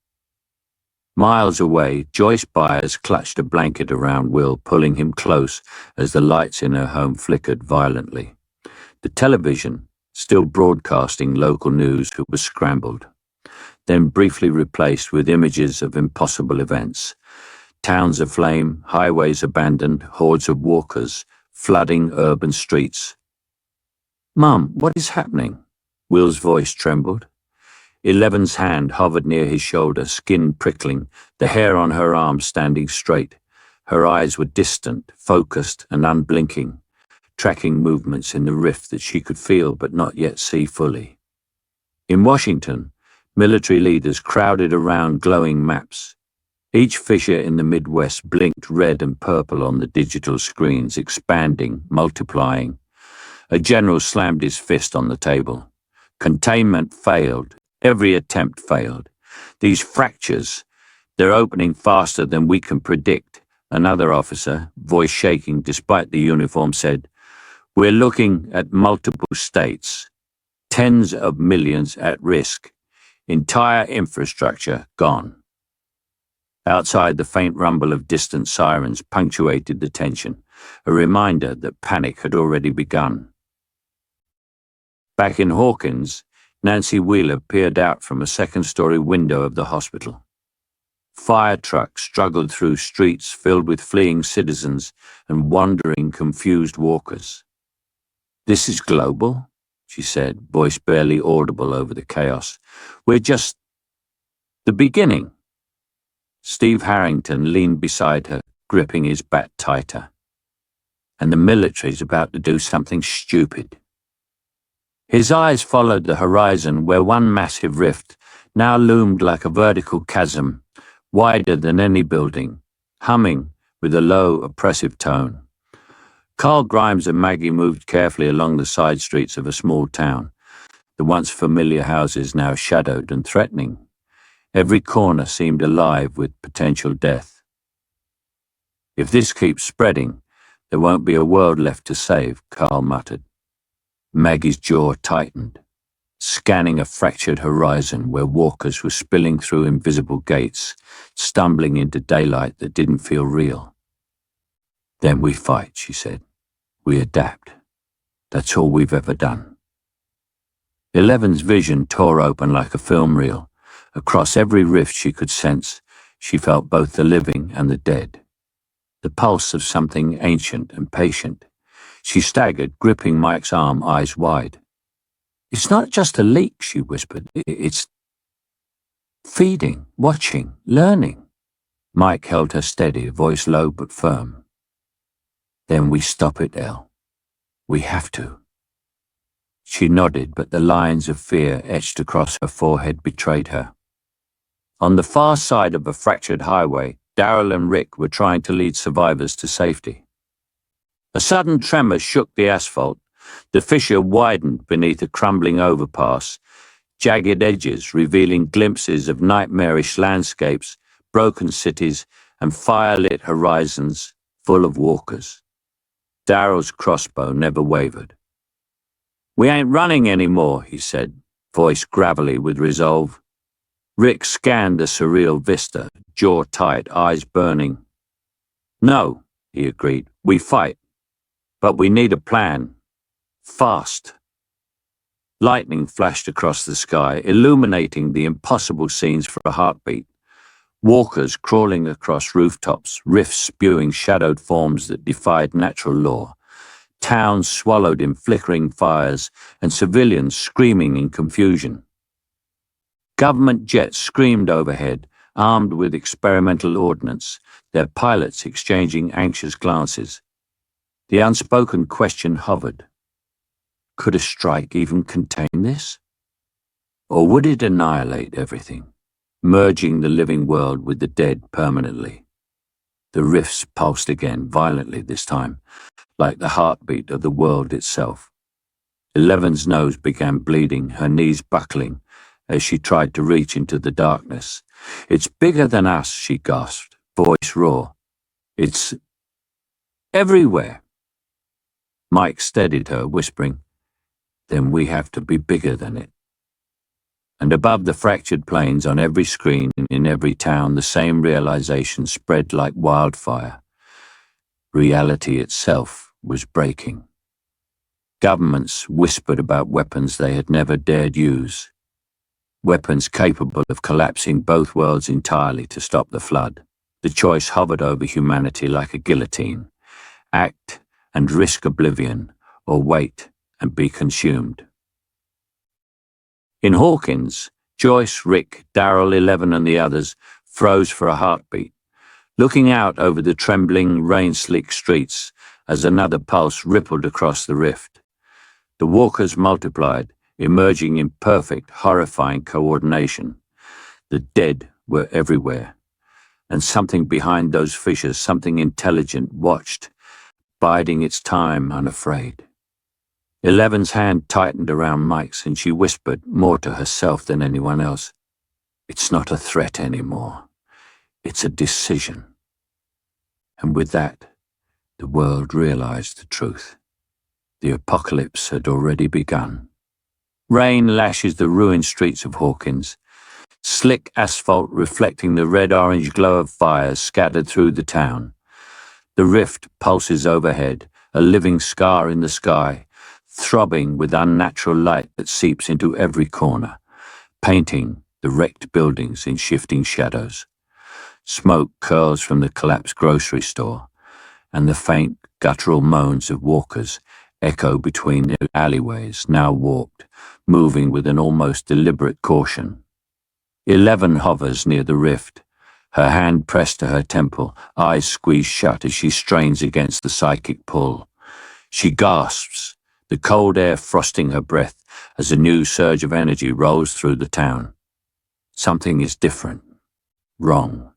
[SPEAKER 1] Miles away, Joyce Byers clutched a blanket around Will, pulling him close as the lights in her home flickered violently. The television, still broadcasting local news, was scrambled, then briefly replaced with images of impossible events. Towns aflame, highways abandoned, hordes of walkers flooding urban streets. "Mum, what is happening?" Will's voice trembled. 11's hand hovered near his shoulder, skin prickling, the hair on her arm standing straight. Her eyes were distant, focused, and unblinking, tracking movements in the rift that she could feel but not yet see fully. In Washington, military leaders crowded around glowing maps. Each fissure in the Midwest blinked red and purple on the digital screens, expanding, multiplying. A general slammed his fist on the table. Containment failed. Every attempt failed. "These fractures, they're opening faster than we can predict," another officer, voice shaking despite the uniform, said. "We're looking at multiple states, tens of millions at risk, entire infrastructure gone." Outside, the faint rumble of distant sirens punctuated the tension, a reminder that panic had already begun. Back in Hawkins, Nancy Wheeler peered out from a second-story window of the hospital. Fire trucks struggled through streets filled with fleeing citizens and wandering, confused walkers. "This is global," she said, voice barely audible over the chaos. "We're just the beginning." Steve Harrington leaned beside her, gripping his bat tighter. "And the military's about to do something stupid." His eyes followed the horizon where one massive rift now loomed like a vertical chasm, wider than any building, humming with a low, oppressive tone. Carl Grimes and Maggie moved carefully along the side streets of a small town, the once familiar houses now shadowed and threatening. Every corner seemed alive with potential death. "If this keeps spreading, there won't be a world left to save," Carl muttered. Maggie's jaw tightened, scanning a fractured horizon where walkers were spilling through invisible gates, stumbling into daylight that didn't feel real. "Then we fight," she said. "We adapt. That's all we've ever done." 11's vision tore open like a film reel. Across every rift she could sense, she felt both the living and the dead, the pulse of something ancient and patient. She staggered, gripping Mike's arm, eyes wide. "It's not just a leak," she whispered. "It's feeding, watching, learning." Mike held her steady, voice low but firm. "Then we stop it, Elle. We have to." She nodded, but the lines of fear etched across her forehead betrayed her. On the far side of a fractured highway, Daryl and Rick were trying to lead survivors to safety. A sudden tremor shook the asphalt. The fissure widened beneath a crumbling overpass, jagged edges revealing glimpses of nightmarish landscapes, broken cities, and fire-lit horizons full of walkers. Daryl's crossbow never wavered. "We ain't running anymore," he said, voice gravelly with resolve. Rick scanned the surreal vista, jaw tight, eyes burning. "No," he agreed, "we fight. But we need a plan. Fast." Lightning flashed across the sky, illuminating the impossible scenes for a heartbeat. Walkers crawling across rooftops, rifts spewing shadowed forms that defied natural law. Towns swallowed in flickering fires, and civilians screaming in confusion. Government jets screamed overhead, armed with experimental ordnance, their pilots exchanging anxious glances. The unspoken question hovered. Could a strike even contain this? Or would it annihilate everything, merging the living world with the dead permanently? The rifts pulsed again, violently this time, like the heartbeat of the world itself. 11's nose began bleeding, her knees buckling, as she tried to reach into the darkness. "It's bigger than us," she gasped, voice raw. "It's everywhere." Mike steadied her, whispering, "Then we have to be bigger than it." And above the fractured plains, on every screen, in every town, the same realization spread like wildfire. Reality itself was breaking. Governments whispered about weapons they had never dared use. Weapons capable of collapsing both worlds entirely to stop the flood. The choice hovered over humanity like a guillotine. Act and risk oblivion, or wait and be consumed. In Hawkins, Joyce, Rick, Daryl, 11 and the others froze for a heartbeat, looking out over the trembling, rain-slick streets as another pulse rippled across the rift. The walkers multiplied, emerging in perfect, horrifying coordination. The dead were everywhere, and something behind those fissures, something intelligent, watched, biding its time, unafraid. 11's hand tightened around Mike's, and she whispered, more to herself than anyone else, "It's not a threat anymore. It's a decision." And with that, the world realized the truth. The apocalypse had already begun. Rain lashes the ruined streets of Hawkins, slick asphalt reflecting the red-orange glow of fires scattered through the town. The rift pulses overhead, a living scar in the sky, throbbing with unnatural light that seeps into every corner, painting the wrecked buildings in shifting shadows. Smoke curls from the collapsed grocery store, and the faint, guttural moans of walkers echo between the alleyways, now walked, moving with an almost deliberate caution. 11 hovers near the rift, her hand pressed to her temple, eyes squeezed shut as she strains against the psychic pull. She gasps, the cold air frosting her breath as a new surge of energy rolls through the town. Something is different. Wrong.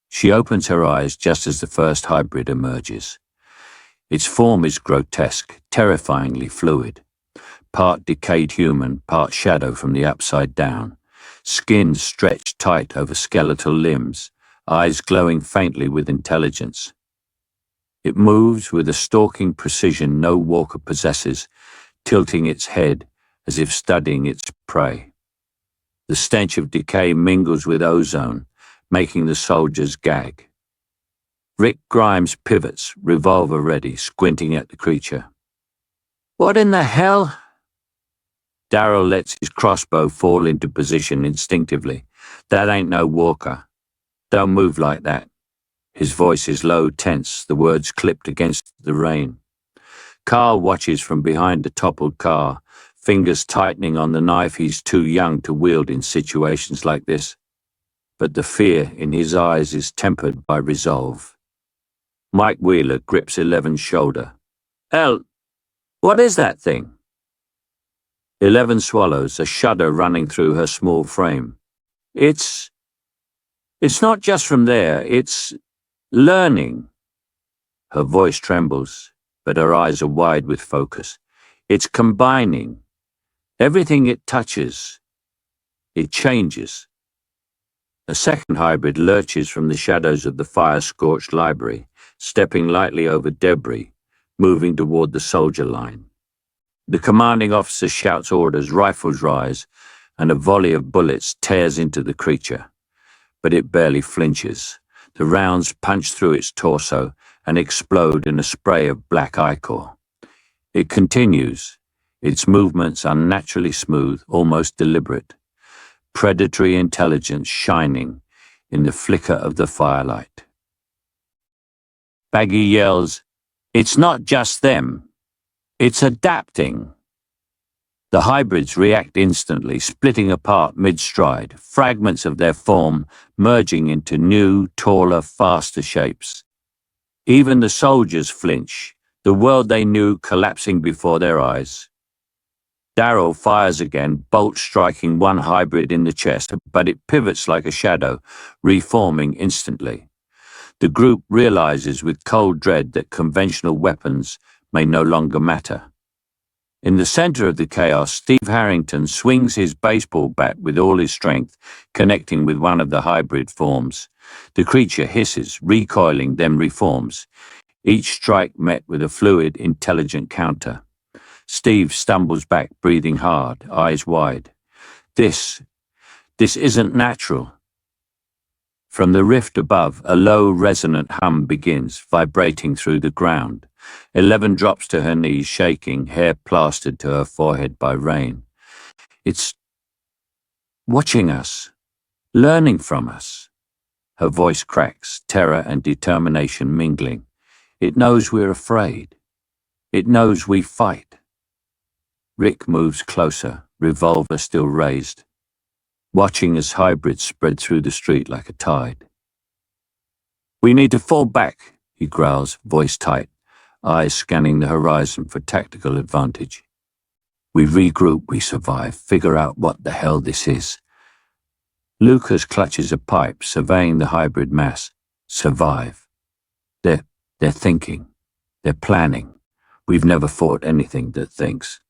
[SPEAKER 1] She opens her eyes just as the first hybrid emerges. Its form is grotesque, terrifyingly fluid. Part decayed human, part shadow from the upside down. Skin stretched tight over skeletal limbs, eyes glowing faintly with intelligence. It moves with a stalking precision no walker possesses, tilting its head as if studying its prey. The stench of decay mingles with ozone, making the soldiers gag. Rick Grimes pivots, revolver ready, squinting at the creature. "What in the hell?" Daryl lets his crossbow fall into position instinctively. "That ain't no walker. Don't move like that." His voice is low, tense, the words clipped against the rain. Carl watches from behind the toppled car, fingers tightening on the knife he's too young to wield in situations like this. But the fear in his eyes is tempered by resolve. Mike Wheeler grips 11's shoulder. "El, what is that thing?" 11 swallows, a shudder running through her small frame. It's not just from there, it's learning." Her voice trembles, but her eyes are wide with focus. "It's combining. Everything it touches, it changes." A second hybrid lurches from the shadows of the fire-scorched library, stepping lightly over debris, moving toward the soldier line. The commanding officer shouts orders, rifles rise, and a volley of bullets tears into the creature. But it barely flinches. The rounds punch through its torso and explode in a spray of black ichor. It continues, its movements unnaturally smooth, almost deliberate. Predatory intelligence shining in the flicker of the firelight. Baggy yells, "It's not just them. It's adapting." The hybrids react instantly, splitting apart mid-stride, fragments of their form merging into new, taller, faster shapes. Even the soldiers flinch, the world they knew collapsing before their eyes. Daryl fires again, bolt striking one hybrid in the chest, but it pivots like a shadow, reforming instantly. The group realizes with cold dread that conventional weapons may no longer matter. In the center of the chaos, Steve Harrington swings his baseball bat with all his strength, connecting with one of the hybrid forms. The creature hisses, recoiling, then reforms. Each strike met with a fluid, intelligent counter. Steve stumbles back, breathing hard, eyes wide. This isn't natural. From the rift above, a low, resonant hum begins, vibrating through the ground. 11 drops to her knees, shaking, hair plastered to her forehead by rain. It's watching us, learning from us. Her voice cracks, terror and determination mingling. It knows we're afraid. It knows we fight. Rick moves closer, revolver still raised, watching as hybrids spread through the street like a tide. "We need to fall back," he growls, voice tight, eyes scanning the horizon for tactical advantage. "We regroup, we survive, figure out what the hell this is." Lucas clutches a pipe, surveying the hybrid mass. Survive. They're thinking. They're planning. We've never fought anything that thinks.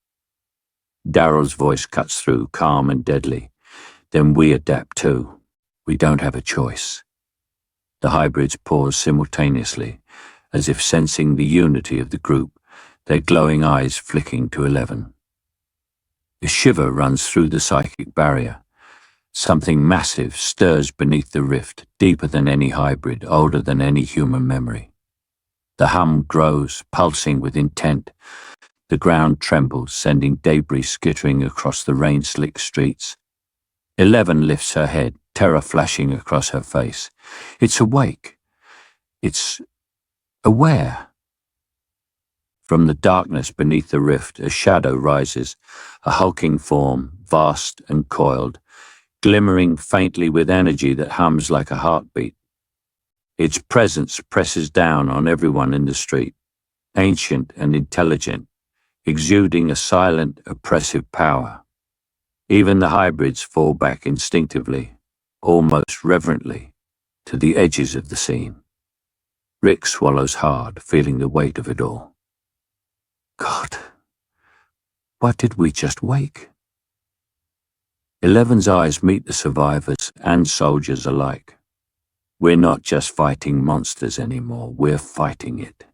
[SPEAKER 1] Daryl's voice cuts through, calm and deadly. "Then we adapt too. We don't have a choice." The hybrids pause simultaneously, as if sensing the unity of the group, their glowing eyes flicking to 11. A shiver runs through the psychic barrier. Something massive stirs beneath the rift, deeper than any hybrid, older than any human memory. The hum grows, pulsing with intent. The ground trembles, sending debris skittering across the rain-slicked streets. 11 lifts her head, terror flashing across her face. It's awake. It's aware. From the darkness beneath the rift, a shadow rises, a hulking form, vast and coiled, glimmering faintly with energy that hums like a heartbeat. Its presence presses down on everyone in the street, ancient and intelligent, exuding a silent, oppressive power. Even the hybrids fall back instinctively, almost reverently, to the edges of the scene. Rick swallows hard, feeling the weight of it all. God, what did we just wake? 11's eyes meet the survivors and soldiers alike. We're not just fighting monsters anymore, we're fighting it.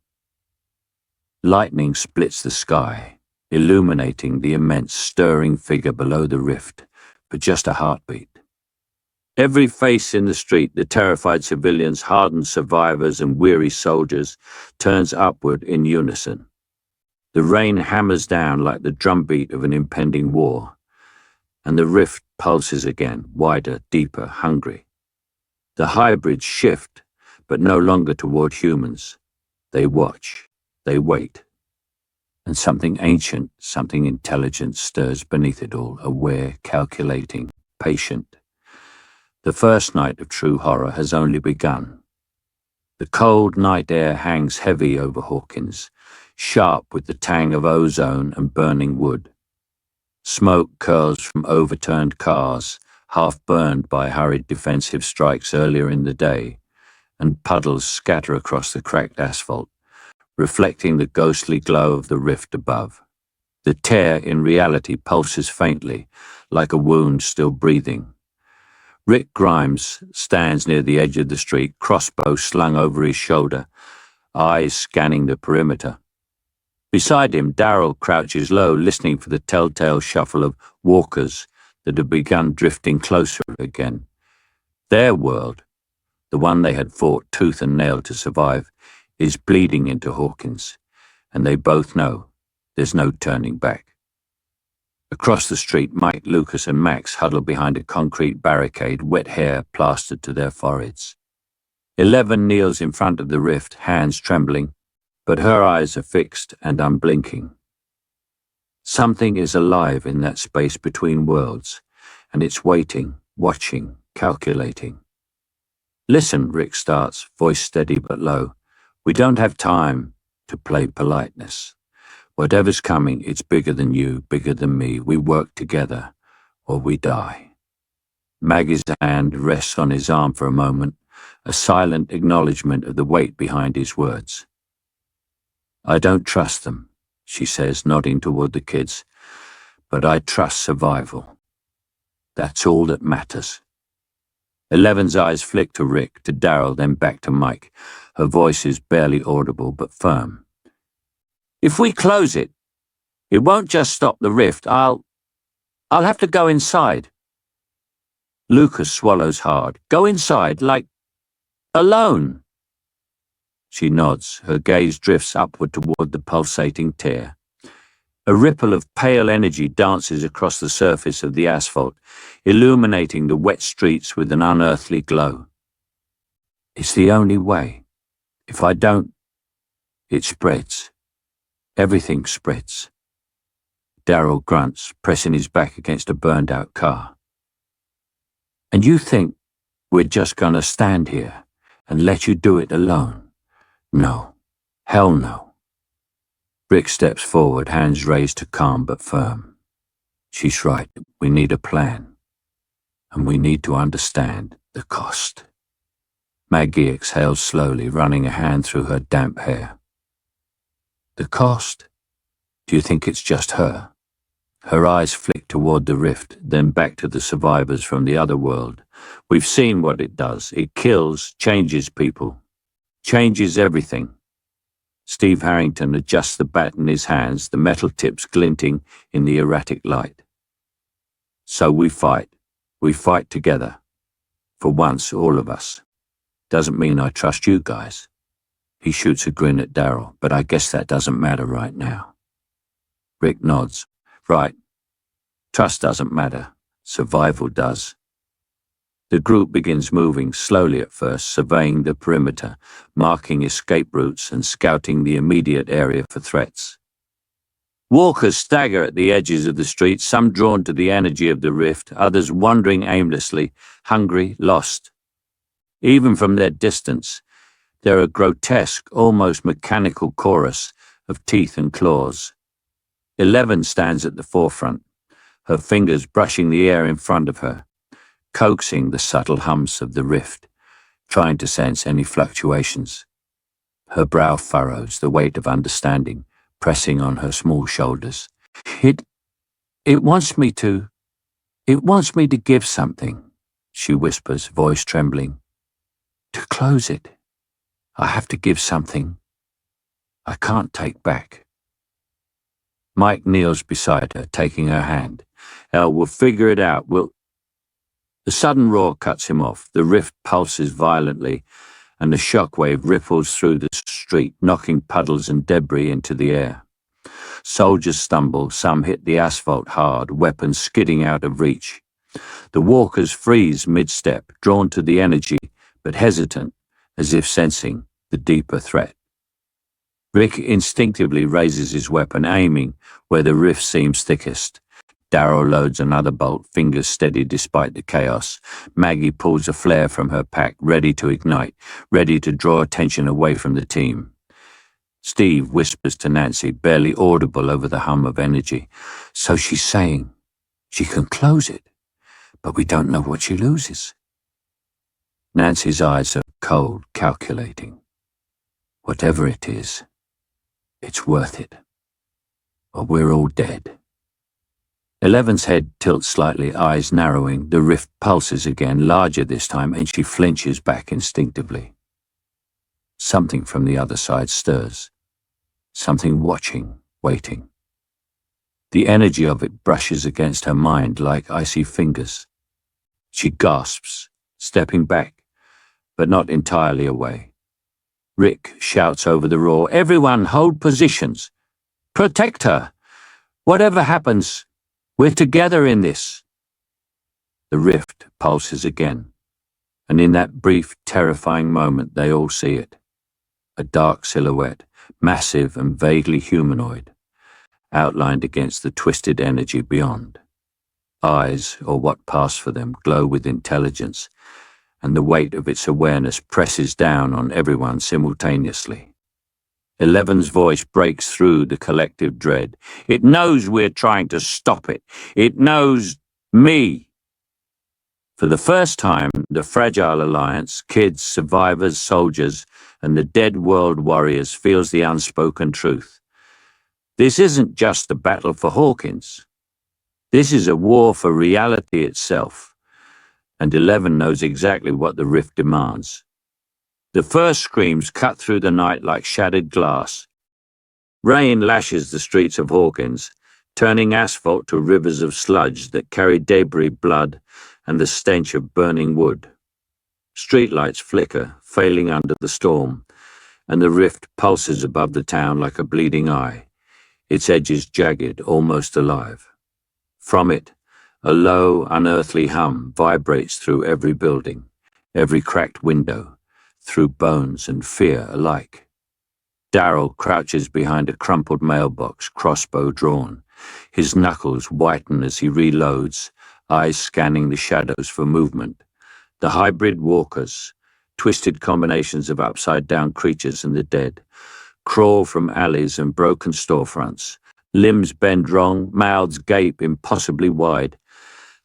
[SPEAKER 1] Lightning splits the sky, illuminating the immense stirring figure below the rift for just a heartbeat. Every face in the street, the terrified civilians, hardened survivors and weary soldiers, turns upward in unison. The rain hammers down like the drumbeat of an impending war, and the rift pulses again, wider, deeper, hungry. The hybrids shift, but no longer toward humans. They watch, they wait. And something ancient, something intelligent stirs beneath it all, aware, calculating, patient. The first night of true horror has only begun. The cold night air hangs heavy over Hawkins, sharp with the tang of ozone and burning wood. Smoke curls from overturned cars, half burned by hurried defensive strikes earlier in the day, and puddles scatter across the cracked asphalt, reflecting the ghostly glow of the rift above. The tear in reality pulses faintly, like a wound still breathing. Rick Grimes stands near the edge of the street, crossbow slung over his shoulder, eyes scanning the perimeter. Beside him, Daryl crouches low, listening for the telltale shuffle of walkers that have begun drifting closer again. Their world, the one they had fought tooth and nail to survive, is bleeding into Hawkins, and they both know there's no turning back. Across the street, Mike, Lucas, and Max huddle behind a concrete barricade, wet hair plastered to their foreheads. 11 kneels in front of the rift, hands trembling, but her eyes are fixed and unblinking. Something is alive in that space between worlds, and it's waiting, watching, calculating. Listen, Rick starts, voice steady but low. We don't have time to play politeness. Whatever's coming, it's bigger than you, bigger than me. We work together, or we die. Maggie's hand rests on his arm for a moment, a silent acknowledgement of the weight behind his words. I don't trust them, she says, nodding toward the kids, but I trust survival. That's all that matters. 11's eyes flick to Rick, to Daryl, then back to Mike. Her voice is barely audible, but firm. If we close it, it won't just stop the rift. I'll have to go inside. Lucas swallows hard. Go inside, like, alone. She nods, her gaze drifts upward toward the pulsating tear. A ripple of pale energy dances across the surface of the asphalt, illuminating the wet streets with an unearthly glow. It's the only way. If I don't, it spreads. Everything spreads. Daryl grunts, pressing his back against a burned-out car. And you think we're just gonna stand here and let you do it alone? No. Hell no. Rick steps forward, hands raised to calm but firm. She's right. We need a plan. And we need to understand the cost. Maggie exhales slowly, running a hand through her damp hair. The cost? Do you think it's just her? Her eyes flick toward the rift, then back to the survivors from the other world. We've seen what it does. It kills, changes people. Changes everything. Steve Harrington adjusts the bat in his hands, the metal tips glinting in the erratic light. So we fight. We fight together. For once, all of us. Doesn't mean I trust you guys. He shoots a grin at Daryl, but I guess that doesn't matter right now. Rick nods. Right. Trust doesn't matter. Survival does. The group begins moving, slowly at first, surveying the perimeter, marking escape routes and scouting the immediate area for threats. Walkers stagger at the edges of the street, some drawn to the energy of the rift, others wandering aimlessly, hungry, lost. Even from their distance, there are grotesque, almost mechanical chorus of teeth and claws. 11 stands at the forefront, her fingers brushing the air in front of her, coaxing the subtle hums of the rift, trying to sense any fluctuations. Her brow furrows, the weight of understanding pressing on her small shoulders. It wants me to give something, she whispers, voice trembling. To close it. I have to give something I can't take back. Mike kneels beside her, taking her hand. Elle, we'll figure it out. The sudden roar cuts him off. The rift pulses violently, and the shockwave ripples through the street, knocking puddles and debris into the air. Soldiers stumble, some hit the asphalt hard, weapons skidding out of reach. The walkers freeze mid-step, drawn to the energy, but hesitant, as if sensing the deeper threat. Rick instinctively raises his weapon, aiming where the rift seems thickest. Daryl loads another bolt, fingers steady despite the chaos. Maggie pulls a flare from her pack, ready to ignite, ready to draw attention away from the team. Steve whispers to Nancy, barely audible over the hum of energy. So she's saying she can close it, but we don't know what she loses. Nancy's eyes are cold, calculating. Whatever it is, it's worth it, or we're all dead. 11's head tilts slightly, eyes narrowing. The rift pulses again, larger this time, and she flinches back instinctively. Something from the other side stirs. Something watching, waiting. The energy of it brushes against her mind like icy fingers. She gasps, stepping back, but not entirely away. Rick shouts over the roar, "Everyone hold positions! Protect her! Whatever happens, we're together in this!" The rift pulses again, and in that brief, terrifying moment they all see it. A dark silhouette, massive and vaguely humanoid, outlined against the twisted energy beyond. Eyes, or what pass for them, glow with intelligence, and the weight of its awareness presses down on everyone simultaneously. 11's voice breaks through the collective dread. It knows we're trying to stop it. It knows me. For the first time, the fragile alliance, kids, survivors, soldiers, and the dead world warriors feels the unspoken truth. This isn't just a battle for Hawkins. This is a war for reality itself. And 11 knows exactly what the rift demands. The first screams cut through the night like shattered glass. Rain lashes the streets of Hawkins, turning asphalt to rivers of sludge that carry debris, blood, and the stench of burning wood. Streetlights flicker, failing under the storm, and the rift pulses above the town like a bleeding eye, its edges jagged, almost alive. From it, a low, unearthly hum vibrates through every building, every cracked window, through bones and fear alike. Daryl crouches behind a crumpled mailbox, crossbow drawn. His knuckles whiten as he reloads, eyes scanning the shadows for movement. The hybrid walkers, twisted combinations of upside-down creatures and the dead, crawl from alleys and broken storefronts. Limbs bend wrong, mouths gape impossibly wide.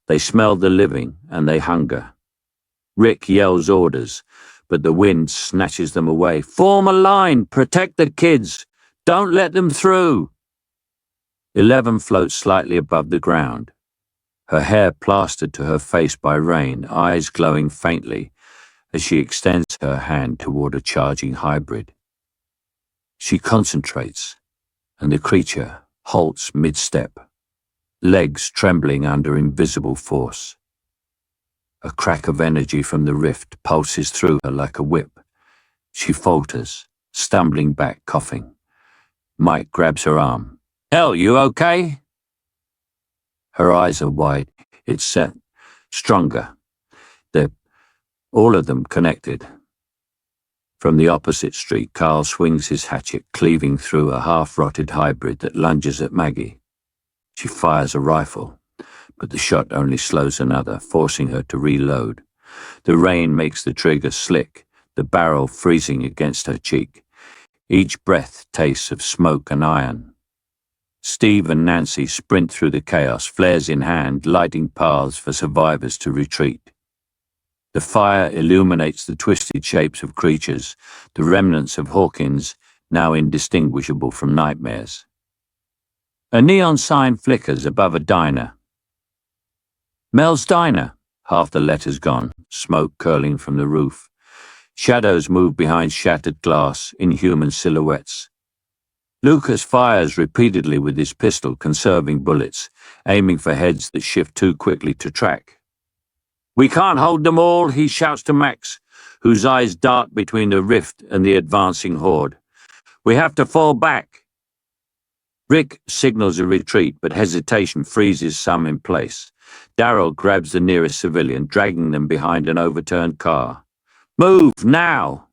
[SPEAKER 1] They smell the living and they hunger. Rick yells orders, but the wind snatches them away. Form a line, protect the kids, don't let them through. 11 floats slightly above the ground, her hair plastered to her face by rain, eyes glowing faintly as she extends her hand toward a charging hybrid. She concentrates, and the creature halts mid-step, legs trembling under invisible force. A crack of energy from the rift pulses through her like a whip. She falters, stumbling back, coughing. Mike grabs her arm. "Elle, you okay?" Her eyes are wide. It's set, stronger. They're all of them connected. From the opposite street, Carl swings his hatchet, cleaving through a half-rotted hybrid that lunges at Maggie. She fires a rifle, but the shot only slows another, forcing her to reload. The rain makes the trigger slick, the barrel freezing against her cheek. Each breath tastes of smoke and iron. Steve and Nancy sprint through the chaos, flares in hand, lighting paths for survivors to retreat. The fire illuminates the twisted shapes of creatures, the remnants of Hawkins, now indistinguishable from nightmares. A neon sign flickers above a diner. Mel's Diner. Half the letters gone, smoke curling from the roof. Shadows move behind shattered glass, inhuman silhouettes. Lucas fires repeatedly with his pistol, conserving bullets, aiming for heads that shift too quickly to track. "We can't hold them all," he shouts to Max, whose eyes dart between the rift and the advancing horde. "We have to fall back." Rick signals a retreat, but hesitation freezes some in place. Daryl grabs the nearest civilian, dragging them behind an overturned car. "Move, now!"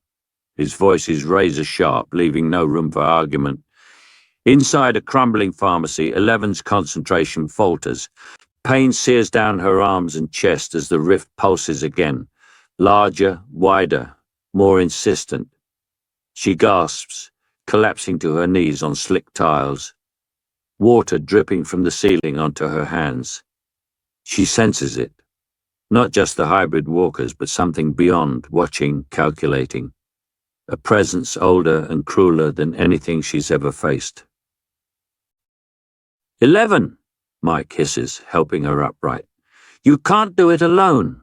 [SPEAKER 1] His voice is razor-sharp, leaving no room for argument. Inside a crumbling pharmacy, Eleven's concentration falters. Pain sears down her arms and chest as the rift pulses again. Larger, wider, more insistent. She gasps, collapsing to her knees on slick tiles. Water dripping from the ceiling onto her hands. She senses it. Not just the hybrid walkers, but something beyond, watching, calculating. A presence older and crueler than anything she's ever faced. 11, Mike hisses, helping her upright. "You can't do it alone."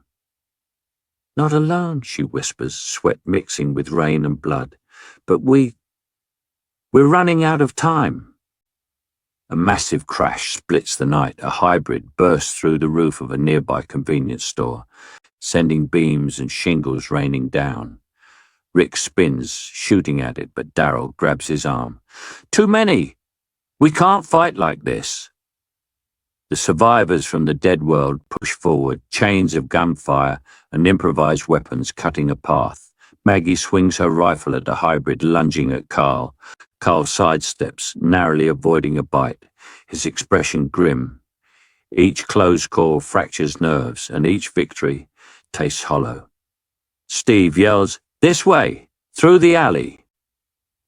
[SPEAKER 1] "Not alone," she whispers, sweat mixing with rain and blood. "But we're running out of time." A massive crash splits the night. A hybrid bursts through the roof of a nearby convenience store, sending beams and shingles raining down. Rick spins, shooting at it, but Daryl grabs his arm. "Too many! We can't fight like this." The survivors from the dead world push forward, chains of gunfire and improvised weapons cutting a path. Maggie swings her rifle at a hybrid, lunging at Carl. Carl sidesteps, narrowly avoiding a bite, his expression grim. Each close call fractures nerves, and each victory tastes hollow. Steve yells, "This way! Through the alley!"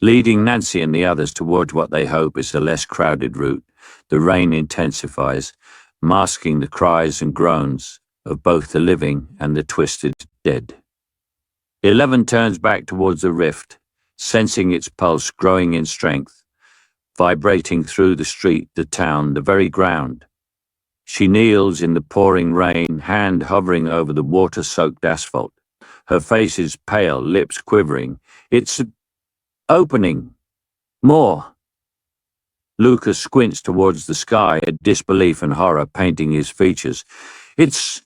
[SPEAKER 1] Leading Nancy and the others towards what they hope is a less crowded route. The rain intensifies, masking the cries and groans of both the living and the twisted dead. 11 turns back towards the rift, sensing its pulse growing in strength, vibrating through the street, the town, the very ground. She kneels in the pouring rain, hand hovering over the water-soaked asphalt. Her face is pale, lips quivering. "It's opening. More." Lucas squints towards the sky, a disbelief and horror painting his features. It's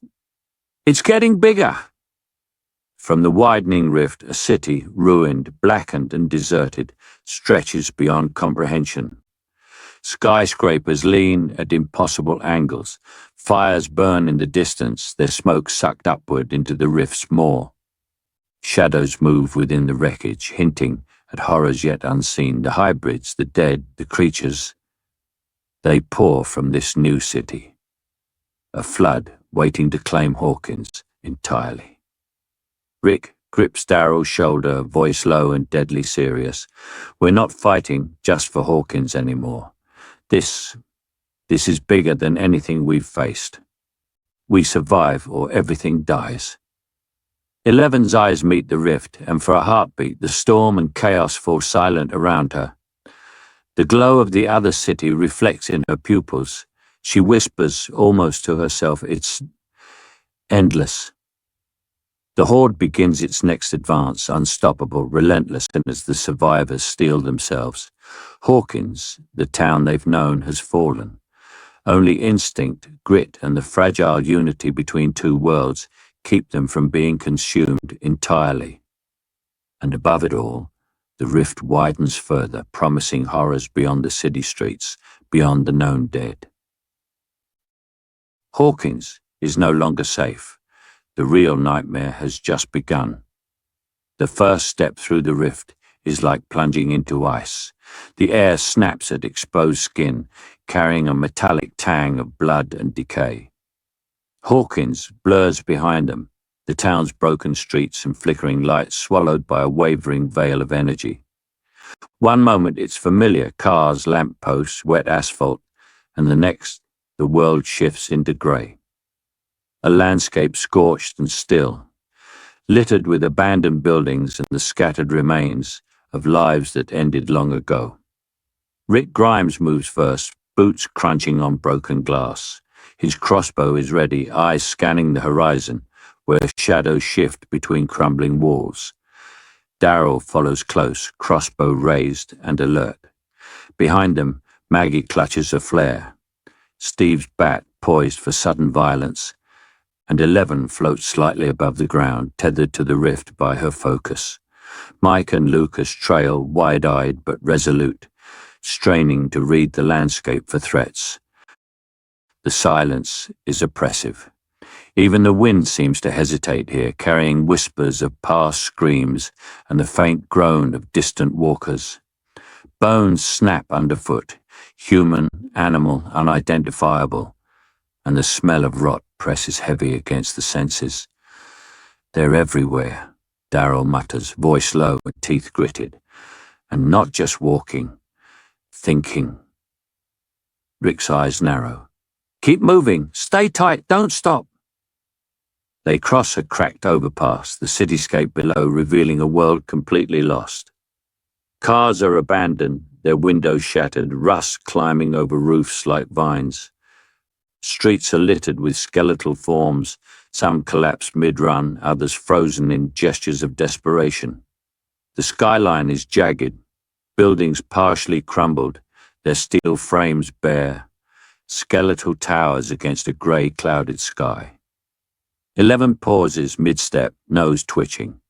[SPEAKER 1] getting bigger." From the widening rift, a city, ruined, blackened and deserted, stretches beyond comprehension. Skyscrapers lean at impossible angles. Fires burn in the distance, their smoke sucked upward into the rift's maw. Shadows move within the wreckage, hinting at horrors yet unseen. The hybrids, the dead, the creatures, they pour from this new city. A flood waiting to claim Hawkins entirely. Rick grips Daryl's shoulder, voice low and deadly serious. "We're not fighting just for Hawkins anymore. This is bigger than anything we've faced. We survive or everything dies." 11's eyes meet the rift, and for a heartbeat, the storm and chaos fall silent around her. The glow of the other city reflects in her pupils. She whispers, almost to herself, "It's endless." The horde begins its next advance, unstoppable, relentless, and as the survivors steel themselves. Hawkins, the town they've known, has fallen. Only instinct, grit, and the fragile unity between two worlds keep them from being consumed entirely. And above it all, the rift widens further, promising horrors beyond the city streets, beyond the known dead. Hawkins is no longer safe. The real nightmare has just begun. The first step through the rift is like plunging into ice. The air snaps at exposed skin, carrying a metallic tang of blood and decay. Hawkins blurs behind them, the town's broken streets and flickering lights swallowed by a wavering veil of energy. One moment it's familiar, cars, lampposts, wet asphalt, and the next, the world shifts into grey. A landscape scorched and still, littered with abandoned buildings and the scattered remains of lives that ended long ago. Rick Grimes moves first, boots crunching on broken glass. His crossbow is ready, eyes scanning the horizon, where shadows shift between crumbling walls. Daryl follows close, crossbow raised and alert. Behind them, Maggie clutches a flare. Steve's bat poised for sudden violence, and 11 floats slightly above the ground, tethered to the rift by her focus. Mike and Lucas trail, wide-eyed but resolute, straining to read the landscape for threats. The silence is oppressive. Even the wind seems to hesitate here, carrying whispers of past screams and the faint groan of distant walkers. Bones snap underfoot, human, animal, unidentifiable, and the smell of rot presses heavy against the senses. They're everywhere, Daryl mutters, voice low and teeth gritted. And not just walking, thinking. Rick's eyes narrow. Keep moving, stay tight, don't stop. They cross a cracked overpass, the cityscape below revealing a world completely lost. Cars are abandoned, their windows shattered, rust climbing over roofs like vines. Streets are littered with skeletal forms, some collapsed mid-run, others frozen in gestures of desperation. The skyline is jagged, buildings partially crumbled, their steel frames bare, skeletal towers against a grey, clouded sky. 11 pauses mid-step, nose twitching.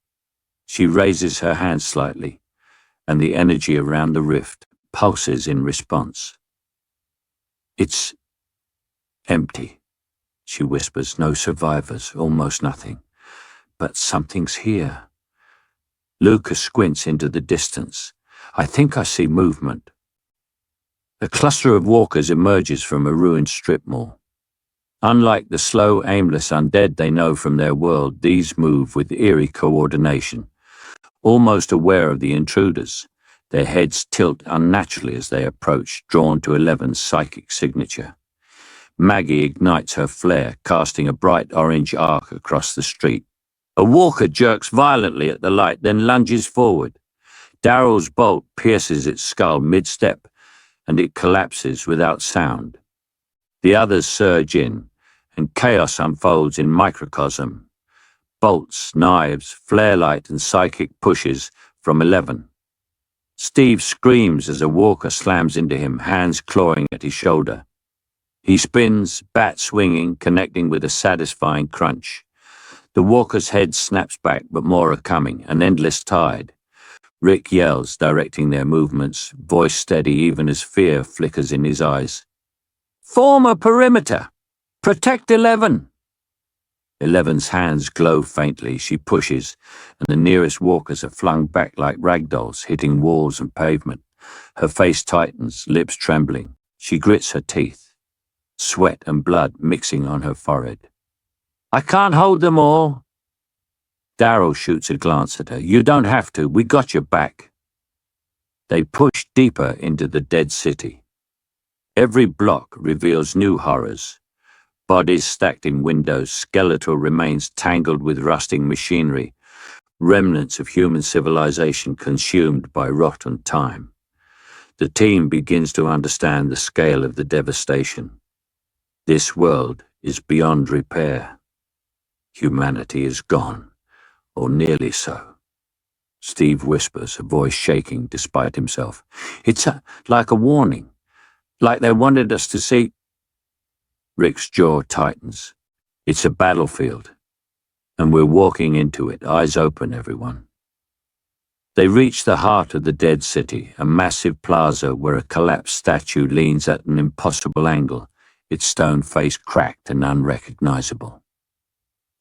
[SPEAKER 1] She raises her hand slightly, and the energy around the rift pulses in response. It's empty, she whispers. No survivors, almost nothing. But something's here. Lucas squints into the distance. I think I see movement. A cluster of walkers emerges from a ruined strip mall. Unlike the slow, aimless undead they know from their world, these move with eerie coordination, almost aware of the intruders. Their heads tilt unnaturally as they approach, drawn to 11's psychic signature. Maggie ignites her flare, casting a bright orange arc across the street. A walker jerks violently at the light, then lunges forward. Daryl's bolt pierces its skull mid-step, and it collapses without sound. The others surge in, and chaos unfolds in microcosm. Bolts, knives, flare light, and psychic pushes from 11. Steve screams as a walker slams into him, hands clawing at his shoulder. He spins, bat swinging, connecting with a satisfying crunch. The walker's head snaps back, but more are coming, an endless tide. Rick yells, directing their movements, voice steady even as fear flickers in his eyes. Form a perimeter! Protect 11! 11's hands glow faintly. She pushes, and the nearest walkers are flung back like ragdolls, hitting walls and pavement. Her face tightens, lips trembling. She grits her teeth, sweat and blood mixing on her forehead. I can't hold them all. Daryl shoots a glance at her. You don't have to. We got your back. They push deeper into the dead city. Every block reveals new horrors. Bodies stacked in windows, skeletal remains tangled with rusting machinery, remnants of human civilization consumed by rot and time. The team begins to understand the scale of the devastation. This world is beyond repair. Humanity is gone. Or nearly so. Steve whispers, a voice shaking despite himself. It's like a warning, like they wanted us to see. Rick's jaw tightens. It's a battlefield, and we're walking into it, eyes open, everyone. They reach the heart of the dead city, a massive plaza where a collapsed statue leans at an impossible angle, its stone face cracked and unrecognizable.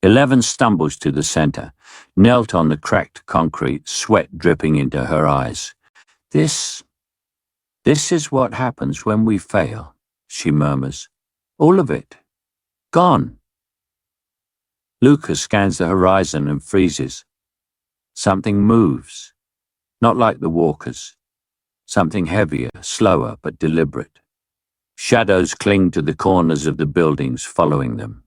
[SPEAKER 1] 11 stumbles to the center, knelt on the cracked concrete, sweat dripping into her eyes. This is what happens when we fail, she murmurs. All of it. Gone. Lucas scans the horizon and freezes. Something moves. Not like the walkers. Something heavier, slower, but deliberate. Shadows cling to the corners of the buildings, following them.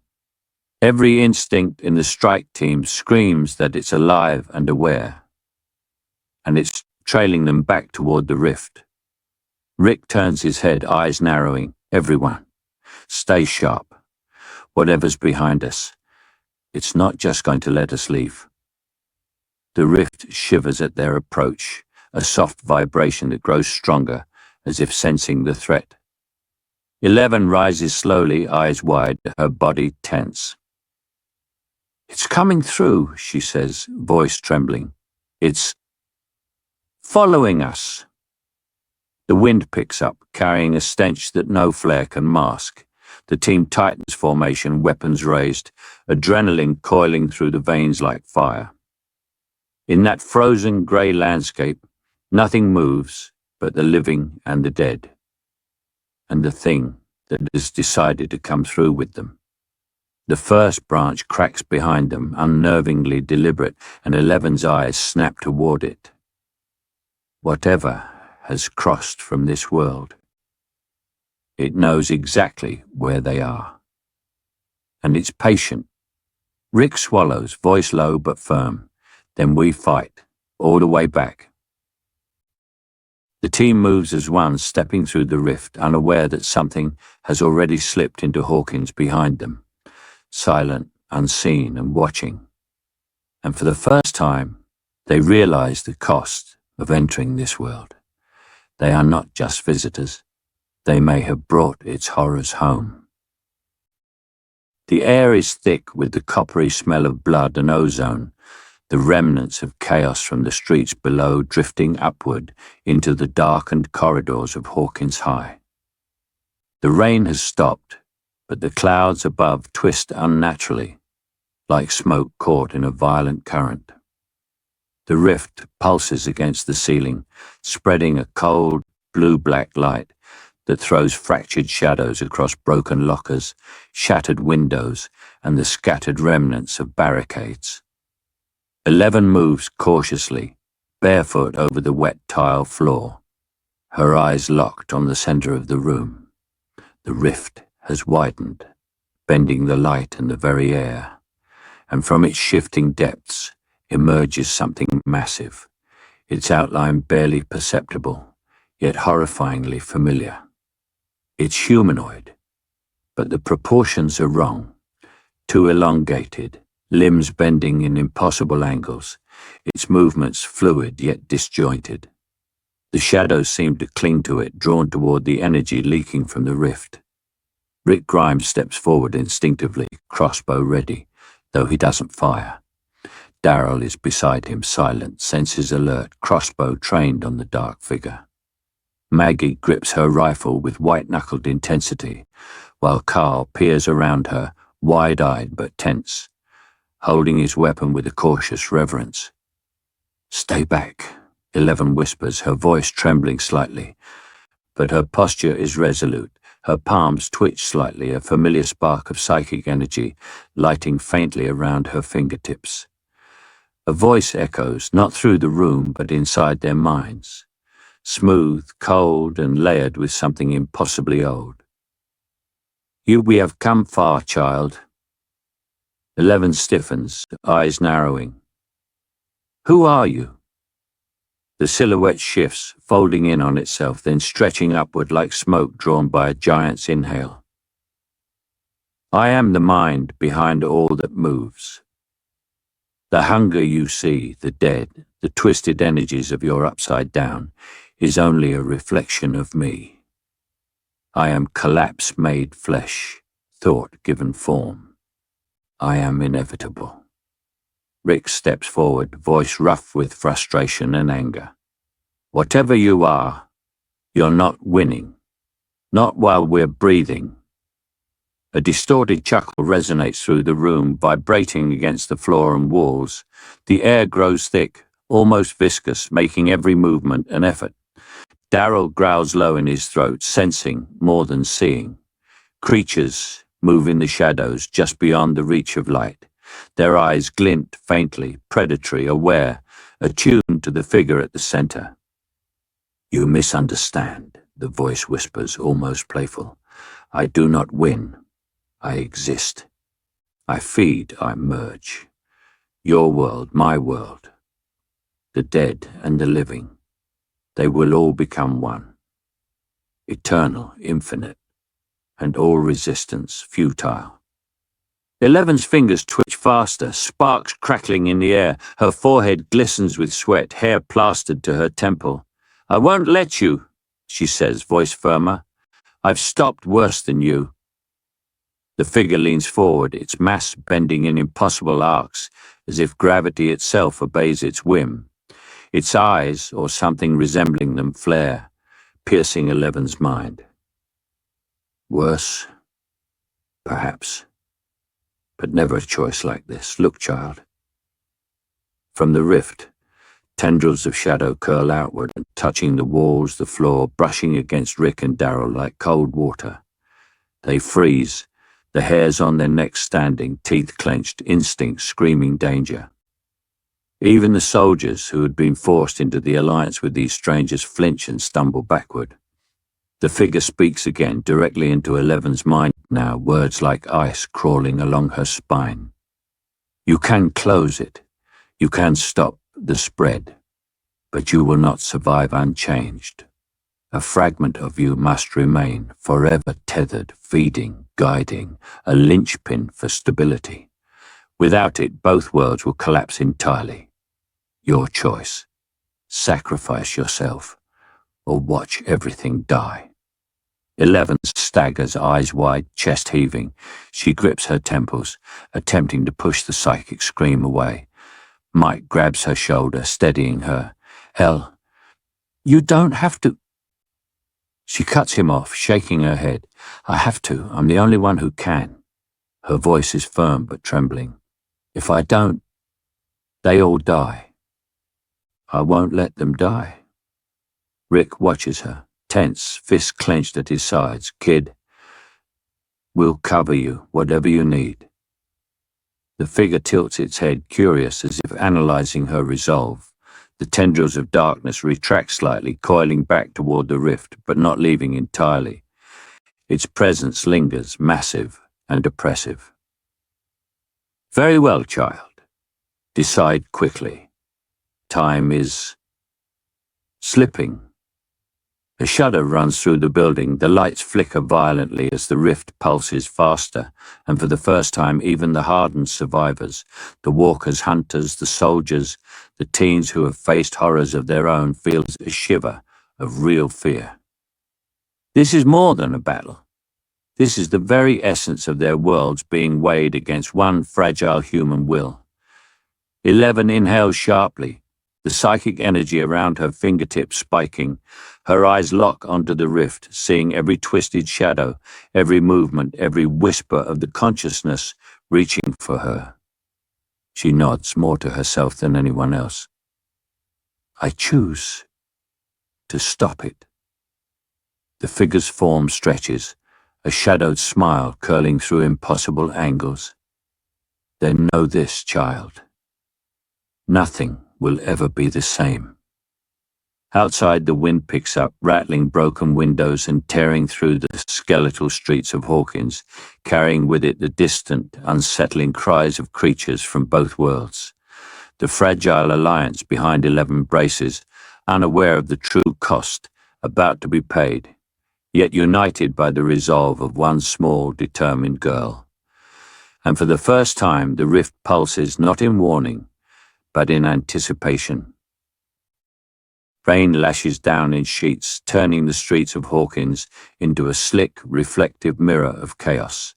[SPEAKER 1] Every instinct in the strike team screams that it's alive and aware. And it's trailing them back toward the rift. Rick turns his head, eyes narrowing. Everyone, stay sharp. Whatever's behind us, it's not just going to let us leave. The rift shivers at their approach, a soft vibration that grows stronger, as if sensing the threat. 11 rises slowly, eyes wide, her body tense. It's coming through, she says, voice trembling. It's following us. The wind picks up, carrying a stench that no flare can mask. The team tightens formation, weapons raised, adrenaline coiling through the veins like fire. In that frozen grey landscape, nothing moves but the living and the dead. And the thing that has decided to come through with them. The first branch cracks behind them, unnervingly deliberate, and 11's eyes snap toward it. Whatever has crossed from this world. It knows exactly where they are. And it's patient. Rick swallows, voice low but firm. Then we fight, all the way back. The team moves as one, stepping through the rift, unaware that something has already slipped into Hawkins behind them. Silent, unseen, and watching. And for the first time, they realize the cost of entering this world. They are not just visitors. They may have brought its horrors home. The air is thick with the coppery smell of blood and ozone, the remnants of chaos from the streets below drifting upward into the darkened corridors of Hawkins High. The rain has stopped, but the clouds above twist unnaturally, like smoke caught in a violent current. The rift pulses against the ceiling, spreading a cold, blue-black light that throws fractured shadows across broken lockers, shattered windows, and the scattered remnants of barricades. 11 moves cautiously, barefoot over the wet tile floor, her eyes locked on the center of the room. The rift has widened, bending the light and the very air, and from its shifting depths emerges something massive, its outline barely perceptible, yet horrifyingly familiar. It's humanoid, but the proportions are wrong, too elongated, limbs bending in impossible angles, its movements fluid yet disjointed. The shadows seem to cling to it, drawn toward the energy leaking from the rift. Rick Grimes steps forward instinctively, crossbow ready, though he doesn't fire. Daryl is beside him, silent, senses alert, crossbow trained on the dark figure. Maggie grips her rifle with white-knuckled intensity, while Carl peers around her, wide-eyed but tense, holding his weapon with a cautious reverence. "Stay back," 11 whispers, her voice trembling slightly, but her posture is resolute. Her palms twitch slightly, a familiar spark of psychic energy lighting faintly around her fingertips. A voice echoes, not through the room, but inside their minds, smooth, cold, and layered with something impossibly old. We have come far, child." 11 stiffens, eyes narrowing. "Who are you?" The silhouette shifts, folding in on itself, then stretching upward like smoke drawn by a giant's inhale. "I am the mind behind all that moves. The hunger you see, the dead, the twisted energies of your upside down, is only a reflection of me. I am collapse made flesh, thought given form. I am inevitable." Rick steps forward, voice rough with frustration and anger. "Whatever you are, you're not winning. Not while we're breathing." A distorted chuckle resonates through the room, vibrating against the floor and walls. The air grows thick, almost viscous, making every movement an effort. Daryl growls low in his throat, sensing more than seeing. Creatures move in the shadows just beyond the reach of light. Their eyes glint faintly, predatory, aware, attuned to the figure at the center. "You misunderstand," the voice whispers, almost playful. "I do not win. I exist. I feed, I merge. Your world, my world. The dead and the living. They will all become one. Eternal, infinite, and all resistance futile." Eleven's fingers twitch faster, sparks crackling in the air. Her forehead glistens with sweat, hair plastered to her temple. "I won't let you," she says, voice firmer. "I've stopped worse than you." The figure leans forward, its mass bending in impossible arcs, as if gravity itself obeys its whim. Its eyes, or something resembling them, flare, piercing Eleven's mind. Worse, perhaps, but never a choice like this. Look, child. From the rift, tendrils of shadow curl outward, touching the walls, the floor, brushing against Rick and Daryl like cold water. They freeze, the hairs on their necks standing, teeth clenched, instinct screaming danger. Even the soldiers who had been forced into the alliance with these strangers flinch and stumble backward. The figure speaks again, directly into Eleven's mind now, words like ice crawling along her spine. "You can close it. You can stop the spread, but you will not survive unchanged. A fragment of you must remain, forever tethered, feeding, guiding, a linchpin for stability. Without it, both worlds will collapse entirely. Your choice. Sacrifice yourself, or watch everything die." 11 staggers, eyes wide, chest heaving. She grips her temples, attempting to push the psychic scream away. Mike grabs her shoulder, steadying her. "Elle, you don't have to." She cuts him off, shaking her head. "I have to. I'm the only one who can." Her voice is firm but trembling. "If I don't, they all die." "I won't let them die." Rick watches her, tense, fists clenched at his sides. "Kid, we'll cover you, whatever you need." The figure tilts its head, curious, as if analyzing her resolve. The tendrils of darkness retract slightly, coiling back toward the rift, but not leaving entirely. Its presence lingers, massive and oppressive. "Very well, child. Decide quickly. Time is slipping." A shudder runs through the building. The lights flicker violently as the rift pulses faster, and for the first time even the hardened survivors, the walkers, hunters, the soldiers, the teens who have faced horrors of their own, feel a shiver of real fear. This is more than a battle. This is the very essence of their worlds being weighed against one fragile human will. 11 inhales sharply, the psychic energy around her fingertips spiking. Her eyes lock onto the rift, seeing every twisted shadow, every movement, every whisper of the consciousness reaching for her. She nods, more to herself than anyone else. "I choose to stop it." The figure's form stretches, a shadowed smile curling through impossible angles. "Then know this, child. Nothing will ever be the same." Outside, the wind picks up, rattling broken windows and tearing through the skeletal streets of Hawkins, carrying with it the distant, unsettling cries of creatures from both worlds. The fragile alliance behind 11 braces, unaware of the true cost, about to be paid, yet united by the resolve of one small, determined girl. And for the first time, the rift pulses not in warning, but in anticipation. Rain lashes down in sheets, turning the streets of Hawkins into a slick, reflective mirror of chaos.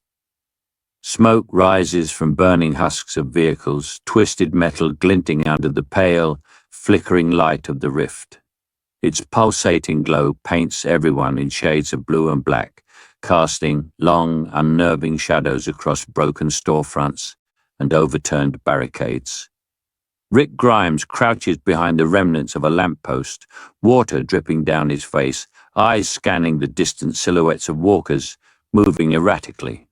[SPEAKER 1] Smoke rises from burning husks of vehicles, twisted metal glinting under the pale, flickering light of the rift. Its pulsating glow paints everyone in shades of blue and black, casting long, unnerving shadows across broken storefronts and overturned barricades. Rick Grimes crouches behind the remnants of a lamppost, water dripping down his face, eyes scanning the distant silhouettes of walkers, moving erratically.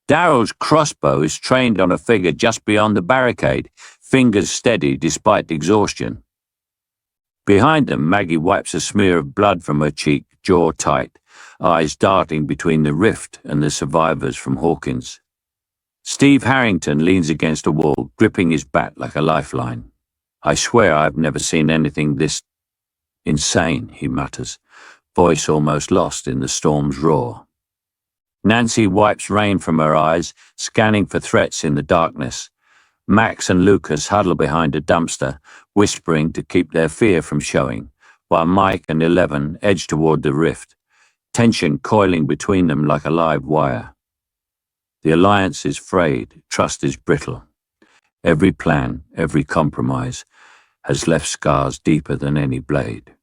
[SPEAKER 1] Daryl's crossbow is trained on a figure just beyond the barricade, fingers steady despite exhaustion. Behind them, Maggie wipes a smear of blood from her cheek, jaw tight, eyes darting between the rift and the survivors from Hawkins. Steve Harrington leans against a wall, gripping his bat like a lifeline. "I swear I've never seen anything this insane," he mutters, voice almost lost in the storm's roar. Nancy wipes rain from her eyes, scanning for threats in the darkness. Max and Lucas huddle behind a dumpster, whispering to keep their fear from showing, while Mike and 11 edge toward the rift, tension coiling between them like a live wire. The alliance is frayed, trust is brittle. Every plan, every compromise, has left scars deeper than any blade.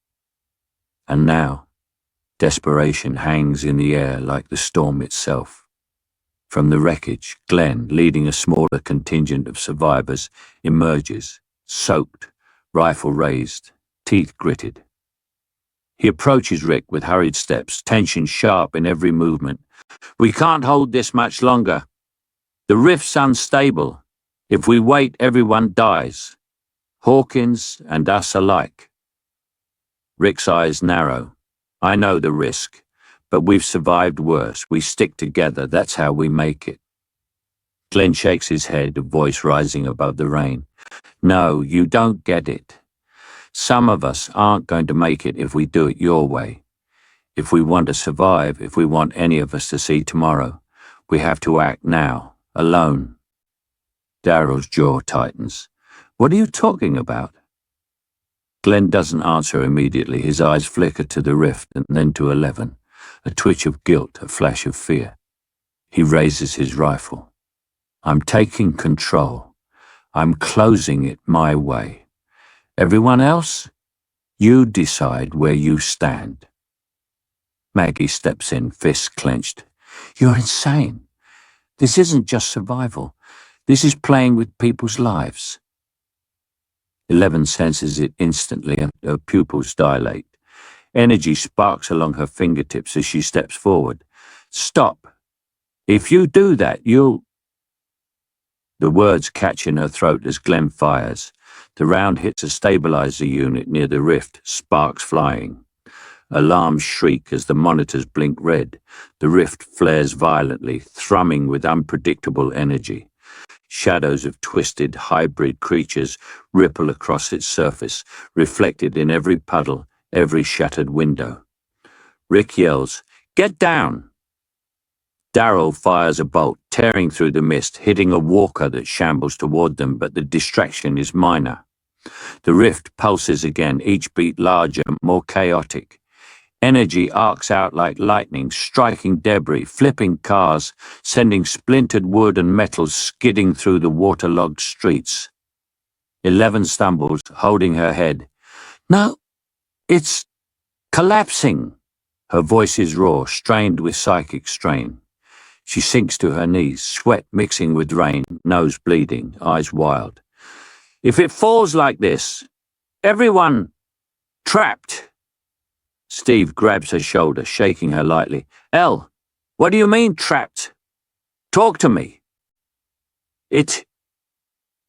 [SPEAKER 1] And now, desperation hangs in the air like the storm itself. From the wreckage, Glenn, leading a smaller contingent of survivors, emerges, soaked, rifle raised, teeth gritted. He approaches Rick with hurried steps, tension sharp in every movement. "We can't hold this much longer. The rift's unstable. If we wait, everyone dies. Hawkins and us alike." Rick's eyes narrow. "I know the risk, but we've survived worse. We stick together. That's how we make it." Glenn shakes his head, a voice rising above the rain. "No, you don't get it. Some of us aren't going to make it if we do it your way. If we want to survive, if we want any of us to see tomorrow, we have to act now, alone." Daryl's jaw tightens. "What are you talking about?" Glenn doesn't answer immediately. His eyes flicker to the rift and then to 11, a twitch of guilt, a flash of fear. He raises his rifle. "I'm taking control. I'm closing it my way. Everyone else, you decide where you stand." Maggie steps in, fists clenched. "You're insane. This isn't just survival. This is playing with people's lives." 11 senses it instantly, and her pupils dilate. Energy sparks along her fingertips as she steps forward. "Stop. If you do that, you'll—" The words catch in her throat as Glenn fires. The round hits a stabilizer unit near the rift, sparks flying. Alarms shriek as the monitors blink red. The rift flares violently, thrumming with unpredictable energy. Shadows of twisted, hybrid creatures ripple across its surface, reflected in every puddle, every shattered window. Rick yells, "Get down!" Daryl fires a bolt, tearing through the mist, hitting a walker that shambles toward them, but the distraction is minor. The rift pulses again, each beat larger, more chaotic. Energy arcs out like lightning, striking debris, flipping cars, sending splintered wood and metal skidding through the waterlogged streets. 11 stumbles, holding her head. "No, it's collapsing." Her voice is raw, strained with psychic strain. She sinks to her knees, sweat mixing with rain, nose bleeding, eyes wild. "If it falls like this, everyone trapped." Steve grabs her shoulder, shaking her lightly. "Elle, what do you mean trapped? Talk to me." "It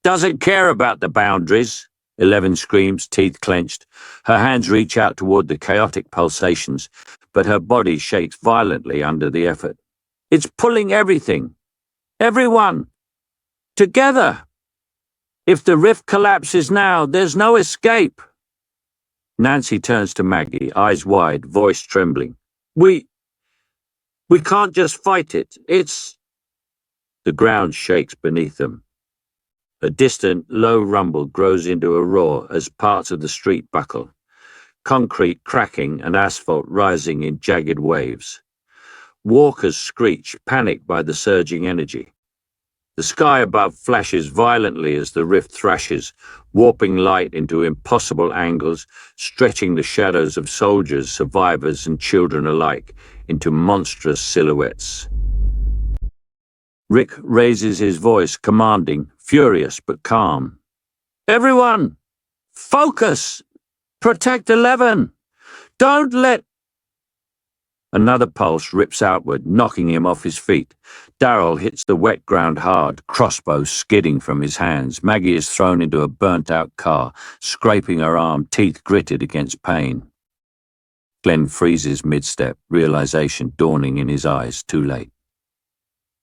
[SPEAKER 1] doesn't care about the boundaries," 11 screams, teeth clenched. Her hands reach out toward the chaotic pulsations, but her body shakes violently under the effort. "It's pulling everything. Everyone. Together. If the rift collapses now, there's no escape." Nancy turns to Maggie, eyes wide, voice trembling. We can't just fight it. It's..." The ground shakes beneath them. A distant, low rumble grows into a roar as parts of the street buckle, concrete cracking and asphalt rising in jagged waves. Walkers screech, panicked by the surging energy. The sky above flashes violently as the rift thrashes, warping light into impossible angles, stretching the shadows of soldiers, survivors, and children alike, into monstrous silhouettes. Rick raises his voice, commanding, furious but calm. "Everyone! Focus! Protect 11! Don't let—" Another pulse rips outward, knocking him off his feet. Daryl hits the wet ground hard, crossbow skidding from his hands. Maggie is thrown into a burnt-out car, scraping her arm, teeth gritted against pain. Glenn freezes mid-step, realization dawning in his eyes too late.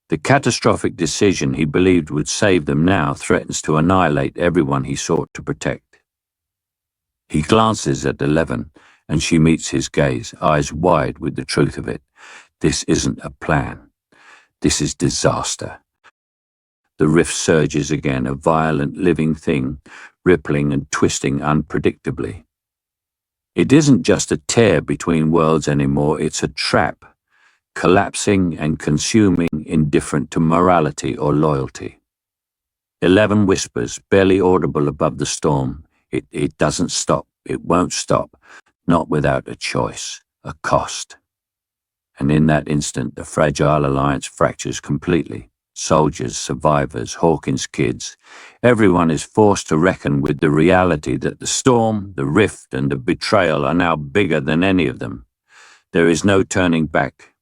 [SPEAKER 1] The catastrophic decision he believed would save them now threatens to annihilate everyone he sought to protect. He glances at 11, and she meets his gaze, eyes wide with the truth of it. This isn't a plan. This is disaster. The rift surges again, a violent living thing, rippling and twisting unpredictably. It isn't just a tear between worlds anymore, it's a trap, collapsing and consuming, indifferent to morality or loyalty. 11 whispers, barely audible above the storm. It doesn't stop. It won't stop. Not without a choice, a cost. And in that instant, the fragile alliance fractures completely. Soldiers, survivors, Hawkins kids, everyone is forced to reckon with the reality that the storm, the rift, and the betrayal are now bigger than any of them. There is no turning back.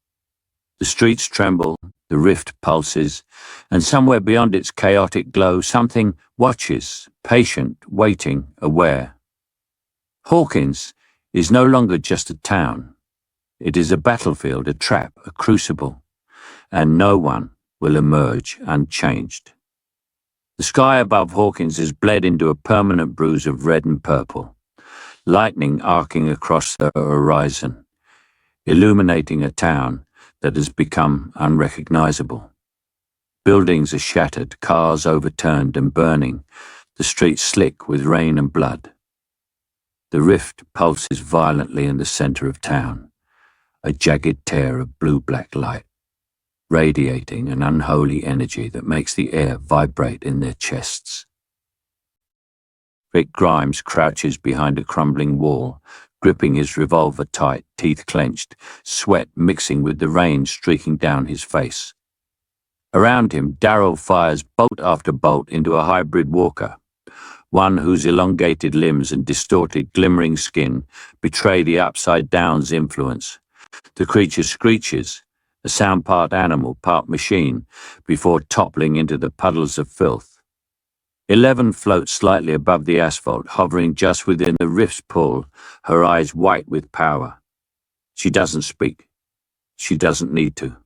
[SPEAKER 1] The streets tremble, the rift pulses, and somewhere beyond its chaotic glow, something watches, patient, waiting, aware. Hawkins is no longer just a town. It is a battlefield, a trap, a crucible, and no one will emerge unchanged. The sky above Hawkins is bled into a permanent bruise of red and purple, lightning arcing across the horizon, illuminating a town that has become unrecognizable. Buildings are shattered, cars overturned and burning, the streets slick with rain and blood. The rift pulses violently in the center of town, a jagged tear of blue-black light, radiating an unholy energy that makes the air vibrate in their chests. Rick Grimes crouches behind a crumbling wall, gripping his revolver tight, teeth clenched, sweat mixing with the rain streaking down his face. Around him, Daryl fires bolt after bolt into a hybrid walker, one whose elongated limbs and distorted, glimmering skin betray the Upside Down's influence. The creature screeches, a sound part animal, part machine, before toppling into the puddles of filth. 11 floats slightly above the asphalt, hovering just within the rift's pull, her eyes white with power. She doesn't speak. She doesn't need to.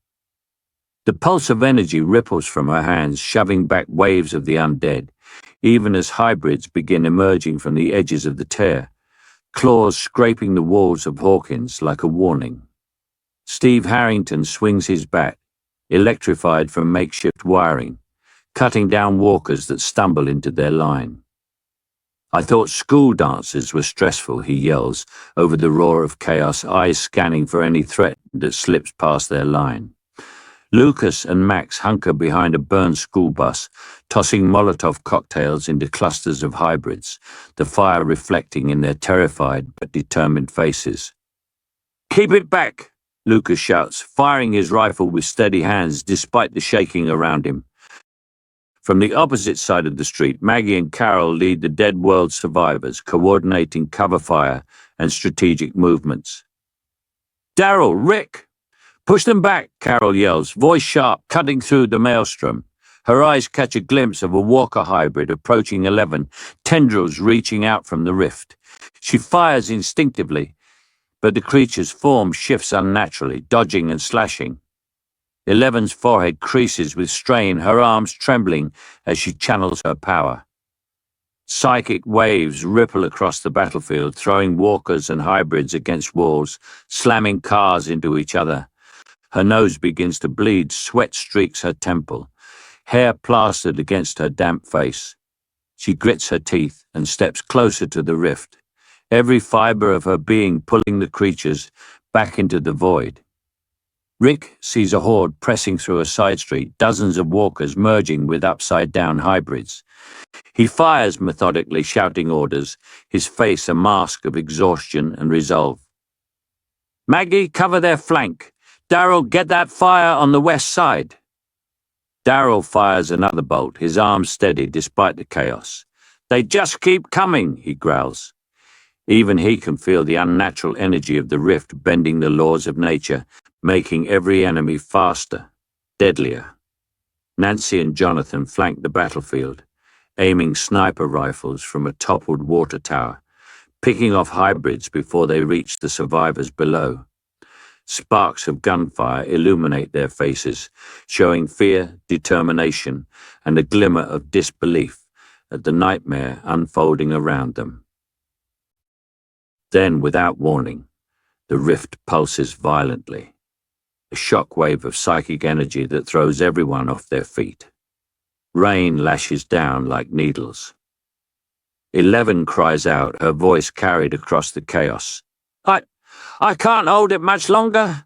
[SPEAKER 1] The pulse of energy ripples from her hands, shoving back waves of the undead, even as hybrids begin emerging from the edges of the tear, claws scraping the walls of Hawkins like a warning. Steve Harrington swings his bat, electrified from makeshift wiring, cutting down walkers that stumble into their line. "I thought school dances were stressful," he yells over the roar of chaos, eyes scanning for any threat that slips past their line. Lucas and Max hunker behind a burned school bus, tossing Molotov cocktails into clusters of hybrids, the fire reflecting in their terrified but determined faces. "Keep it back!" Lucas shouts, firing his rifle with steady hands despite the shaking around him. From the opposite side of the street, Maggie and Carol lead the Dead World survivors, coordinating cover fire and strategic movements. "Daryl, Rick! Push them back," Carol yells, voice sharp, cutting through the maelstrom. Her eyes catch a glimpse of a walker hybrid approaching 11, tendrils reaching out from the rift. She fires instinctively, but the creature's form shifts unnaturally, dodging and slashing. 11's forehead creases with strain, her arms trembling as she channels her power. Psychic waves ripple across the battlefield, throwing walkers and hybrids against walls, slamming cars into each other. Her nose begins to bleed, sweat streaks her temple, hair plastered against her damp face. She grits her teeth and steps closer to the rift, every fiber of her being pulling the creatures back into the void. Rick sees a horde pressing through a side street, dozens of walkers merging with upside-down hybrids. He fires methodically, shouting orders, his face a mask of exhaustion and resolve. "Maggie, cover their flank. Daryl, get that fire on the west side. Daryl fires another bolt, his arms steady despite the chaos. They just keep coming, he growls. Even he can feel the unnatural energy of the rift bending the laws of nature, making every enemy faster, deadlier. Nancy and Jonathan flank the battlefield, aiming sniper rifles from a toppled water tower, picking off hybrids before they reach the survivors below. Sparks of gunfire illuminate their faces, showing fear, determination, and a glimmer of disbelief at the nightmare unfolding around them. Then, without warning, the rift pulses violently, a shock wave of psychic energy that throws everyone off their feet. Rain lashes down like needles. 11 cries out, her voice carried across the chaos. I can't hold it much longer.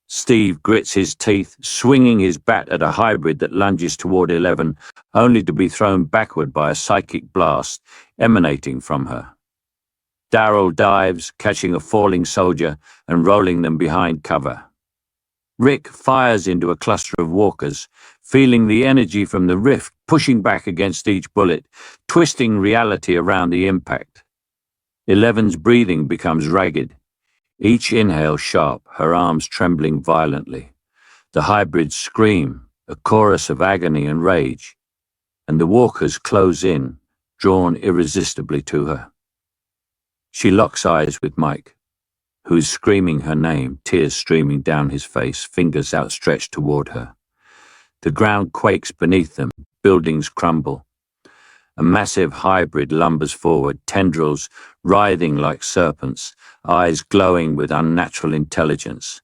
[SPEAKER 1] Steve grits his teeth, swinging his bat at a hybrid that lunges toward 11, only to be thrown backward by a psychic blast emanating from her. Daryl dives, catching a falling soldier and rolling them behind cover. Rick fires into a cluster of walkers, feeling the energy from the rift pushing back against each bullet, twisting reality around the impact. 11's breathing becomes ragged. Each inhale sharp, her arms trembling violently. The hybrids scream, a chorus of agony and rage, and the walkers close in, drawn irresistibly to her. She locks eyes with Mike, who's screaming her name, tears streaming down his face, fingers outstretched toward her. The ground quakes beneath them, buildings crumble. A massive hybrid lumbers forward, tendrils writhing like serpents, eyes glowing with unnatural intelligence.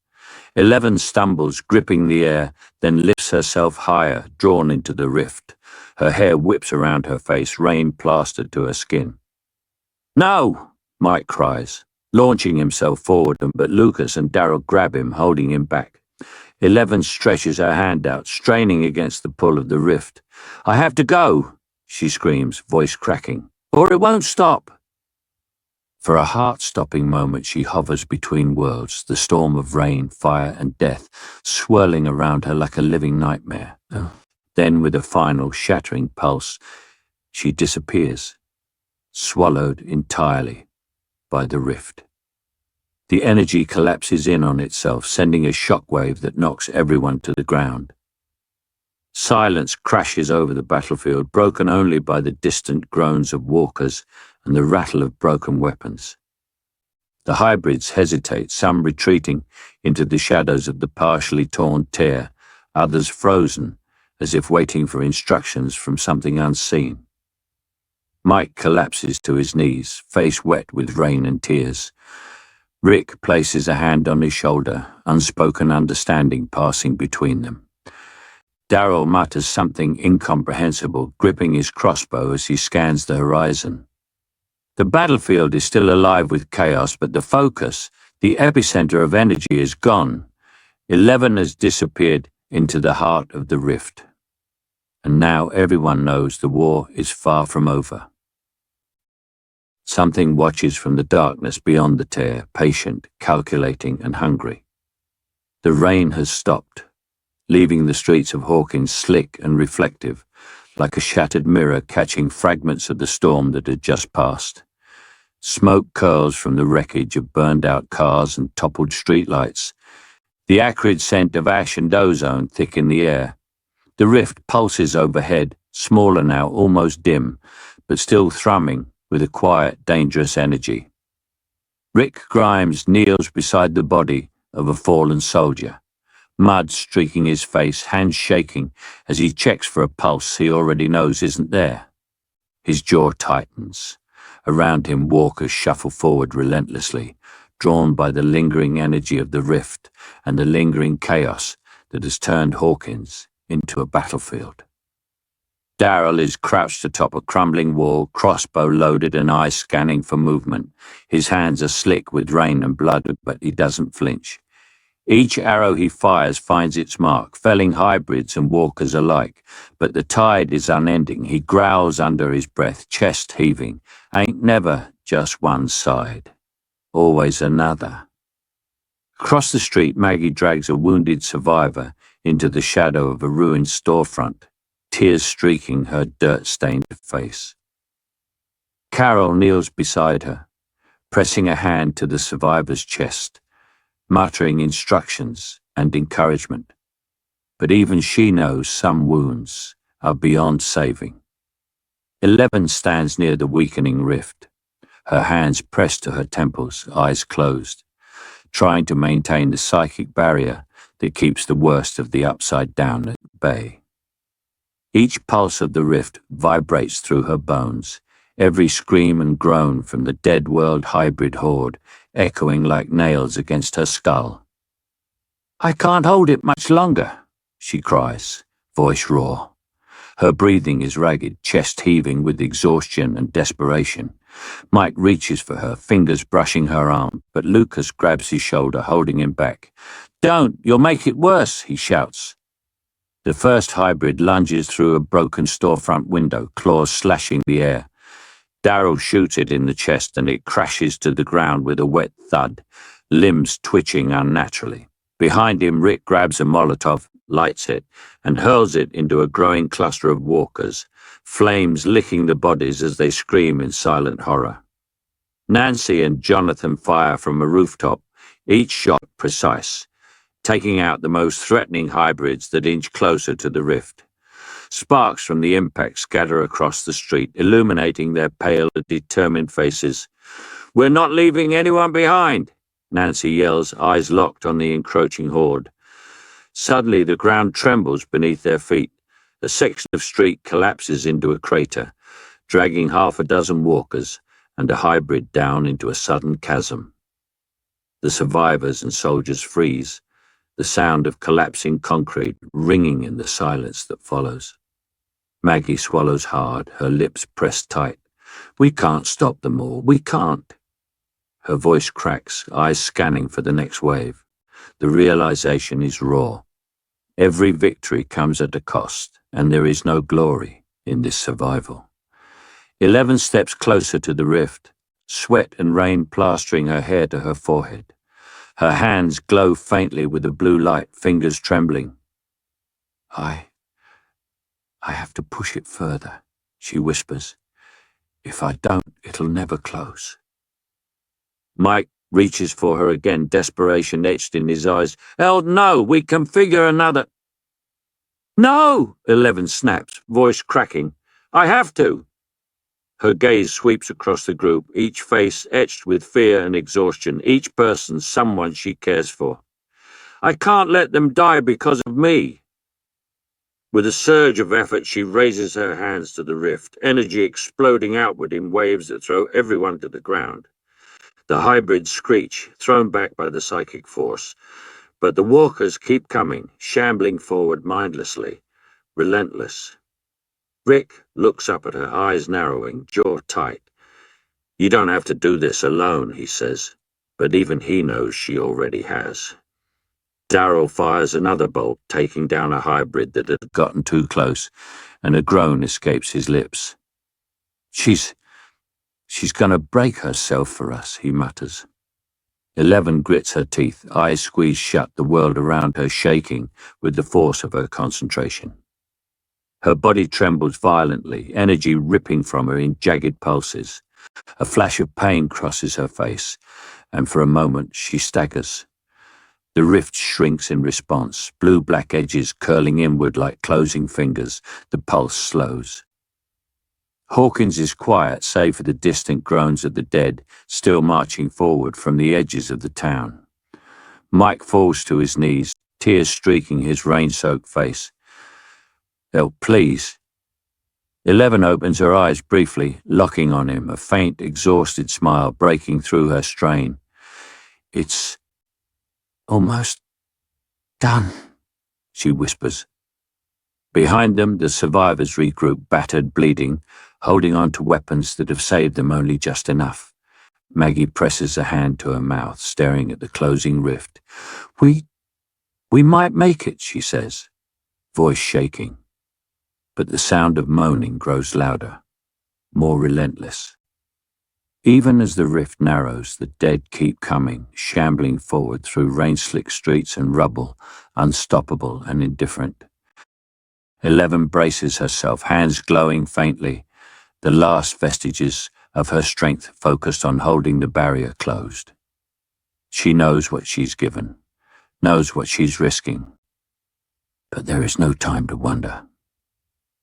[SPEAKER 1] 11 stumbles, gripping the air, then lifts herself higher, drawn into the rift. Her hair whips around her face, rain plastered to her skin. No! Mike cries, launching himself forward, but Lucas and Daryl grab him, holding him back. 11 stretches her hand out, straining against the pull of the rift. I have to go, she screams, voice cracking, or it won't stop. For a heart-stopping moment she hovers between worlds, the storm of rain, fire, and death swirling around her like a living nightmare. Then, with a final shattering pulse, she disappears, swallowed entirely by the rift. The energy collapses in on itself, sending a shockwave that knocks everyone to the ground. Silence crashes over the battlefield, broken only by the distant groans of walkers and the rattle of broken weapons. The hybrids hesitate, some retreating into the shadows of the partially torn tear, others frozen, as if waiting for instructions from something unseen. Mike collapses to his knees, face wet with rain and tears. Rick places a hand on his shoulder, unspoken understanding passing between them. Daryl mutters something incomprehensible, gripping his crossbow as he scans the horizon. The battlefield is still alive with chaos, but the focus, the epicenter of energy, is gone. 11 has disappeared into the heart of the rift. And now everyone knows the war is far from over. Something watches from the darkness beyond the tear, patient, calculating, and hungry. The rain has stopped, leaving the streets of Hawkins slick and reflective, like a shattered mirror catching fragments of the storm that had just passed. Smoke curls from the wreckage of burned-out cars and toppled streetlights. The acrid scent of ash and ozone thick in the air. The rift pulses overhead, smaller now, almost dim, but still thrumming with a quiet, dangerous energy. Rick Grimes kneels beside the body of a fallen soldier, mud streaking his face, hands shaking as he checks for a pulse he already knows isn't there. His jaw tightens. Around him, walkers shuffle forward relentlessly, drawn by the lingering energy of the rift and the lingering chaos that has turned Hawkins into a battlefield. Daryl is crouched atop a crumbling wall, crossbow loaded and eyes scanning for movement. His hands are slick with rain and blood, but he doesn't flinch. Each arrow he fires finds its mark, felling hybrids and walkers alike, but the tide is unending. He growls under his breath, chest heaving. Ain't never just one side, always another. Across the street, Maggie drags a wounded survivor into the shadow of a ruined storefront, tears streaking her dirt-stained face. Carol kneels beside her, pressing a hand to the survivor's chest, muttering instructions and encouragement. But even she knows some wounds are beyond saving. 11 stands near the weakening rift, her hands pressed to her temples, eyes closed, trying to maintain the psychic barrier that keeps the worst of the upside down at bay. Each pulse of the rift vibrates through her bones, every scream and groan from the dead world hybrid horde echoing like nails against her skull. "I can't hold it much longer," she cries, voice raw. Her breathing is ragged, chest heaving with exhaustion and desperation. Mike reaches for her, fingers brushing her arm, but Lucas grabs his shoulder, holding him back. "Don't, you'll make it worse," he shouts. The first hybrid lunges through a broken storefront window, claws slashing the air. Daryl shoots it in the chest and it crashes to the ground with a wet thud, limbs twitching unnaturally. Behind him, Rick grabs a Molotov, lights it, and hurls it into a growing cluster of walkers, flames licking the bodies as they scream in silent horror. Nancy and Jonathan fire from a rooftop, each shot precise, taking out the most threatening hybrids that inch closer to the rift. Sparks from the impact scatter across the street, illuminating their pale, determined faces. "We're not leaving anyone behind," Nancy yells, eyes locked on the encroaching horde. Suddenly, the ground trembles beneath their feet. A section of street collapses into a crater, dragging half a dozen walkers and a hybrid down into a sudden chasm. The survivors and soldiers freeze, the sound of collapsing concrete ringing in the silence that follows. Maggie swallows hard, her lips pressed tight. "We can't stop them all. We can't." Her voice cracks, eyes scanning for the next wave. The realization is raw. Every victory comes at a cost, and there is no glory in this survival. 11 steps closer to the rift, sweat and rain plastering her hair to her forehead. Her hands glow faintly with a blue light, fingers trembling. I have to push it further," she whispers. "If I don't, it'll never close." Mike reaches for her again, desperation etched in his eyes. "Hell no, we can figure another—" "No!" 11 snaps, voice cracking. "I have to!" Her gaze sweeps across the group, each face etched with fear and exhaustion, each person someone she cares for. "I can't let them die because of me." With a surge of effort, she raises her hands to the rift, energy exploding outward in waves that throw everyone to the ground. The hybrids screech, thrown back by the psychic force, but the walkers keep coming, shambling forward mindlessly, relentless. Rick looks up at her, eyes narrowing, jaw tight. "You don't have to do this alone," he says, but even he knows she already has. Daryl fires another bolt, taking down a hybrid that had gotten too close, and a groan escapes his lips. She's gonna break herself for us," he mutters. 11 grits her teeth, eyes squeezed shut, the world around her shaking with the force of her concentration. Her body trembles violently, energy ripping from her in jagged pulses. A flash of pain crosses her face, and for a moment she staggers. The rift shrinks in response, blue-black edges curling inward like closing fingers. The pulse slows. Hawkins is quiet, save for the distant groans of the dead, still marching forward from the edges of the town. Mike falls to his knees, tears streaking his rain-soaked face. "Help, please." 11 opens her eyes briefly, locking on him, a faint, exhausted smile breaking through her strain. "It's almost done," she whispers. Behind them, the survivors regroup, battered, bleeding, holding on to weapons that have saved them only just enough. Maggie presses a hand to her mouth, staring at the closing rift. We might make it," she says, voice shaking. But the sound of moaning grows louder, more relentless. Even as the rift narrows, the dead keep coming, shambling forward through rain-slicked streets and rubble, unstoppable and indifferent. 11 braces herself, hands glowing faintly, the last vestiges of her strength focused on holding the barrier closed. She knows what she's given, knows what she's risking. But there is no time to wonder.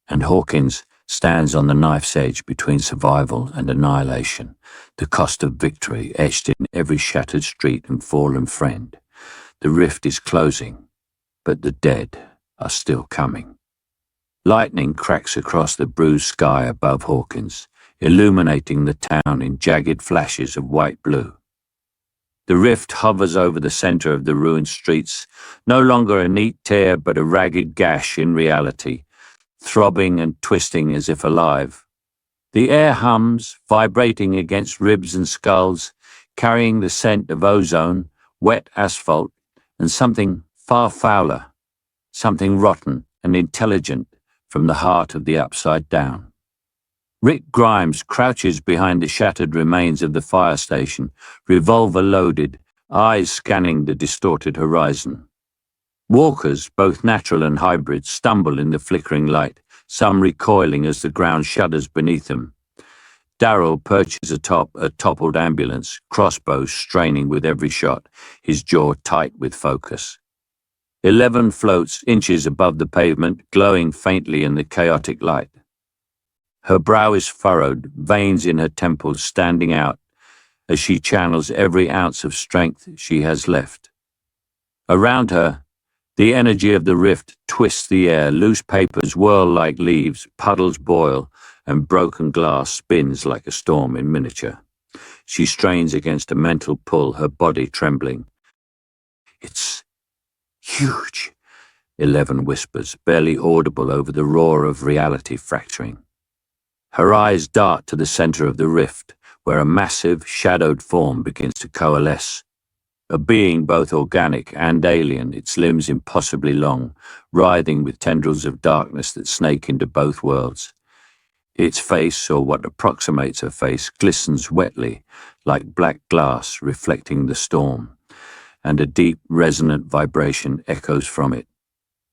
[SPEAKER 1] And Hawkins stands on the knife's edge between survival and annihilation, the cost of victory etched in every shattered street and fallen friend. The rift is closing, but the dead are still coming. Lightning cracks across the bruised sky above Hawkins, illuminating the town in jagged flashes of white-blue. The rift hovers over the center of the ruined streets, no longer a neat tear but a ragged gash in reality, throbbing and twisting as if alive. The air hums, vibrating against ribs and skulls, carrying the scent of ozone, wet asphalt, and something far fouler, something rotten and intelligent from the heart of the Upside Down. Rick Grimes crouches behind the shattered remains of the fire station, revolver loaded, eyes scanning the distorted horizon. Walkers, both natural and hybrid, stumble in the flickering light, some recoiling as the ground shudders beneath them. Daryl perches atop a toppled ambulance, crossbows straining with every shot, his jaw tight with focus. 11 floats inches above the pavement, glowing faintly in the chaotic light. Her brow is furrowed, veins in her temples standing out as she channels every ounce of strength she has left. Around her, the energy of the rift twists the air, loose papers whirl like leaves, puddles boil, and broken glass spins like a storm in miniature. She strains against a mental pull, her body trembling. "It's huge," 11 whispers, barely audible over the roar of reality fracturing. Her eyes dart to the center of the rift, where a massive, shadowed form begins to coalesce. A being both organic and alien, its limbs impossibly long, writhing with tendrils of darkness that snake into both worlds. Its face, or what approximates a face, glistens wetly, like black glass reflecting the storm, and a deep, resonant vibration echoes from it,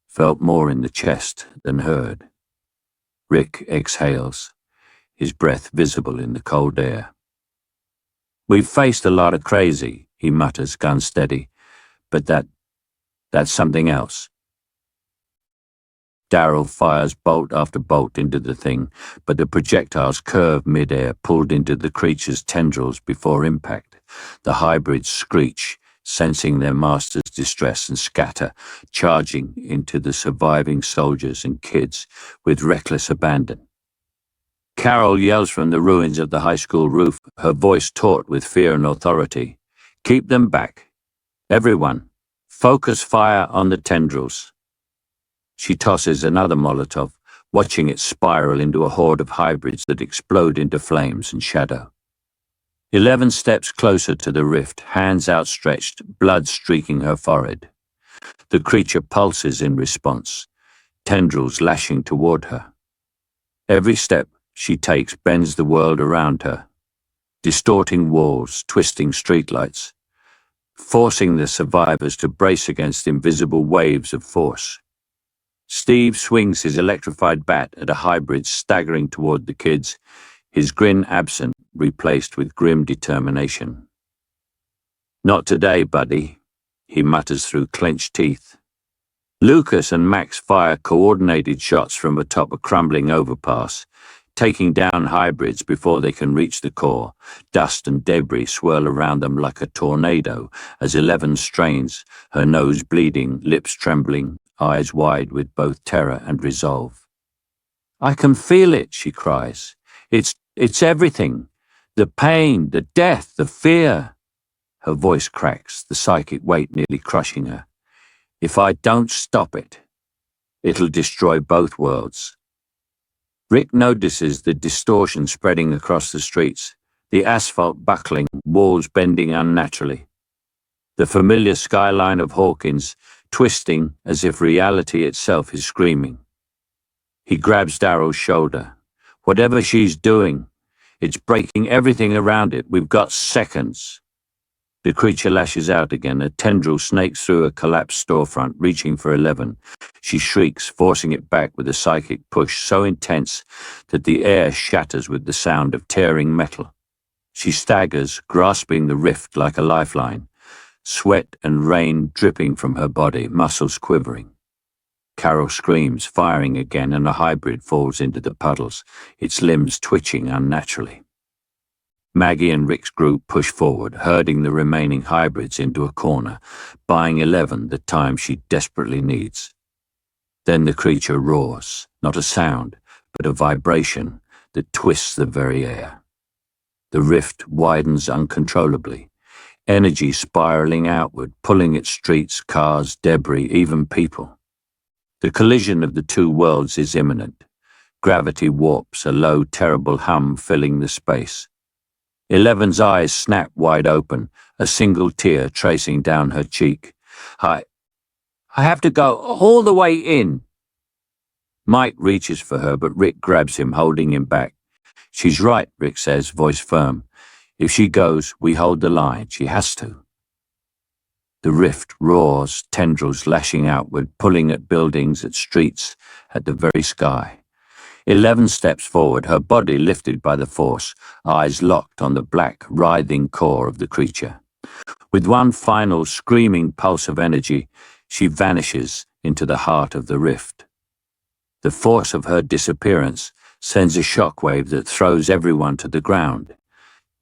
[SPEAKER 1] felt more in the chest than heard. Rick exhales, his breath visible in the cold air. "We've faced a lot of crazy," he mutters, gun steady, "but that's something else." Daryl fires bolt after bolt into the thing, but the projectiles curve mid-air, pulled into the creature's tendrils before impact. The hybrids screech, sensing their master's distress, and scatter, charging into the surviving soldiers and kids with reckless abandon. Carol yells from the ruins of the high school roof, her voice taut with fear and authority. "Keep them back. Everyone, focus fire on the tendrils." She tosses another Molotov, watching it spiral into a horde of hybrids that explode into flames and shadow. 11 steps closer to the rift, hands outstretched, blood streaking her forehead. The creature pulses in response, tendrils lashing toward her. Every step she takes bends the world around her, distorting walls, twisting streetlights, forcing the survivors to brace against invisible waves of force. Steve swings his electrified bat at a hybrid staggering toward the kids, his grin absent, replaced with grim determination. "Not today, buddy," he mutters through clenched teeth. Lucas and Max fire coordinated shots from atop a crumbling overpass, taking down hybrids before they can reach the core. Dust and debris swirl around them like a tornado as 11 strains, her nose bleeding, lips trembling, eyes wide with both terror and resolve. "I can feel it," she cries. It's everything. The pain, the death, the fear." Her voice cracks, the psychic weight nearly crushing her. "If I don't stop it, it'll destroy both worlds." Rick notices the distortion spreading across the streets, the asphalt buckling, walls bending unnaturally. The familiar skyline of Hawkins twisting as if reality itself is screaming. He grabs Daryl's shoulder. "Whatever she's doing, It's breaking everything around it. We've got seconds. The creature lashes out again. A tendril snakes through a collapsed storefront, reaching for 11. She shrieks, forcing it back with a psychic push so intense that the air shatters with the sound of tearing metal. She staggers, grasping the rift like a lifeline, sweat and rain dripping from her body, muscles quivering. Carol screams, firing again, and a hybrid falls into the puddles, its limbs twitching unnaturally. Maggie and Rick's group push forward, herding the remaining hybrids into a corner, buying 11 the time she desperately needs. Then the creature roars, not a sound, but a vibration that twists the very air. The rift widens uncontrollably, energy spiraling outward, pulling at streets, cars, debris, even people. The collision of the two worlds is imminent. Gravity warps, a low, terrible hum filling the space. 11's eyes snap wide open, a single tear tracing down her cheek. I have to go all the way in. Mike reaches for her, but Rick grabs him, holding him back. She's right, Rick says, voice firm. If she goes, we hold the line. She has to. The rift roars, tendrils lashing outward, pulling at buildings, at streets, at the very sky. 11 steps forward, her body lifted by the force, eyes locked on the black, writhing core of the creature. With one final screaming pulse of energy, she vanishes into the heart of the rift. The force of her disappearance sends a shockwave that throws everyone to the ground.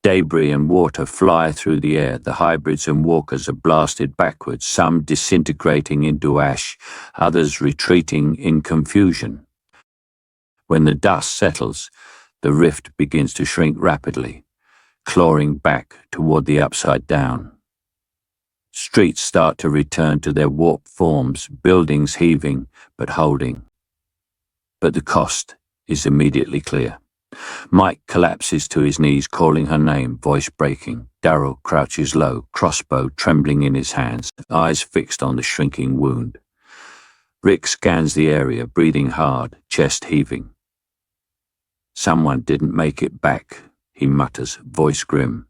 [SPEAKER 1] Debris and water fly through the air. The hybrids and walkers are blasted backwards, some disintegrating into ash, others retreating in confusion. When the dust settles, the rift begins to shrink rapidly, clawing back toward the upside down. Streets start to return to their warped forms, buildings heaving but holding. But the cost is immediately clear. Mike collapses to his knees, calling her name, voice breaking. Daryl crouches low, crossbow trembling in his hands, eyes fixed on the shrinking wound. Rick scans the area, breathing hard, chest heaving. Someone didn't make it back, he mutters, voice grim.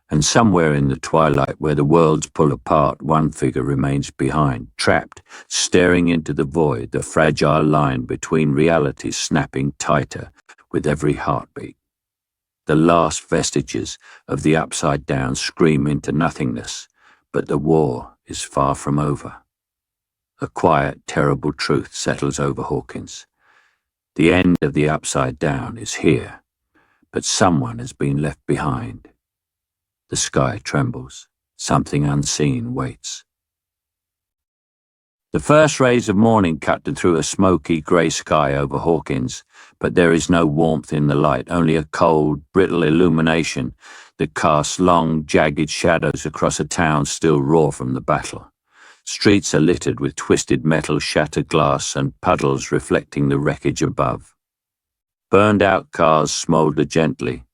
[SPEAKER 1] And somewhere in the twilight where the worlds pull apart, one figure remains behind, trapped, staring into the void, the fragile line between realities snapping tighter with every heartbeat. The last vestiges of the upside down scream into nothingness, but the war is far from over. A quiet, terrible truth settles over Hawkins. The end of the upside down is here, but someone has been left behind. The sky trembles. Something unseen waits. The first rays of morning cut through a smoky grey sky over Hawkins, but there is no warmth in the light, only a cold, brittle illumination that casts long, jagged shadows across a town still raw from the battle. Streets are littered with twisted metal, shattered glass, and puddles reflecting the wreckage above. Burned-out cars smoulder gently,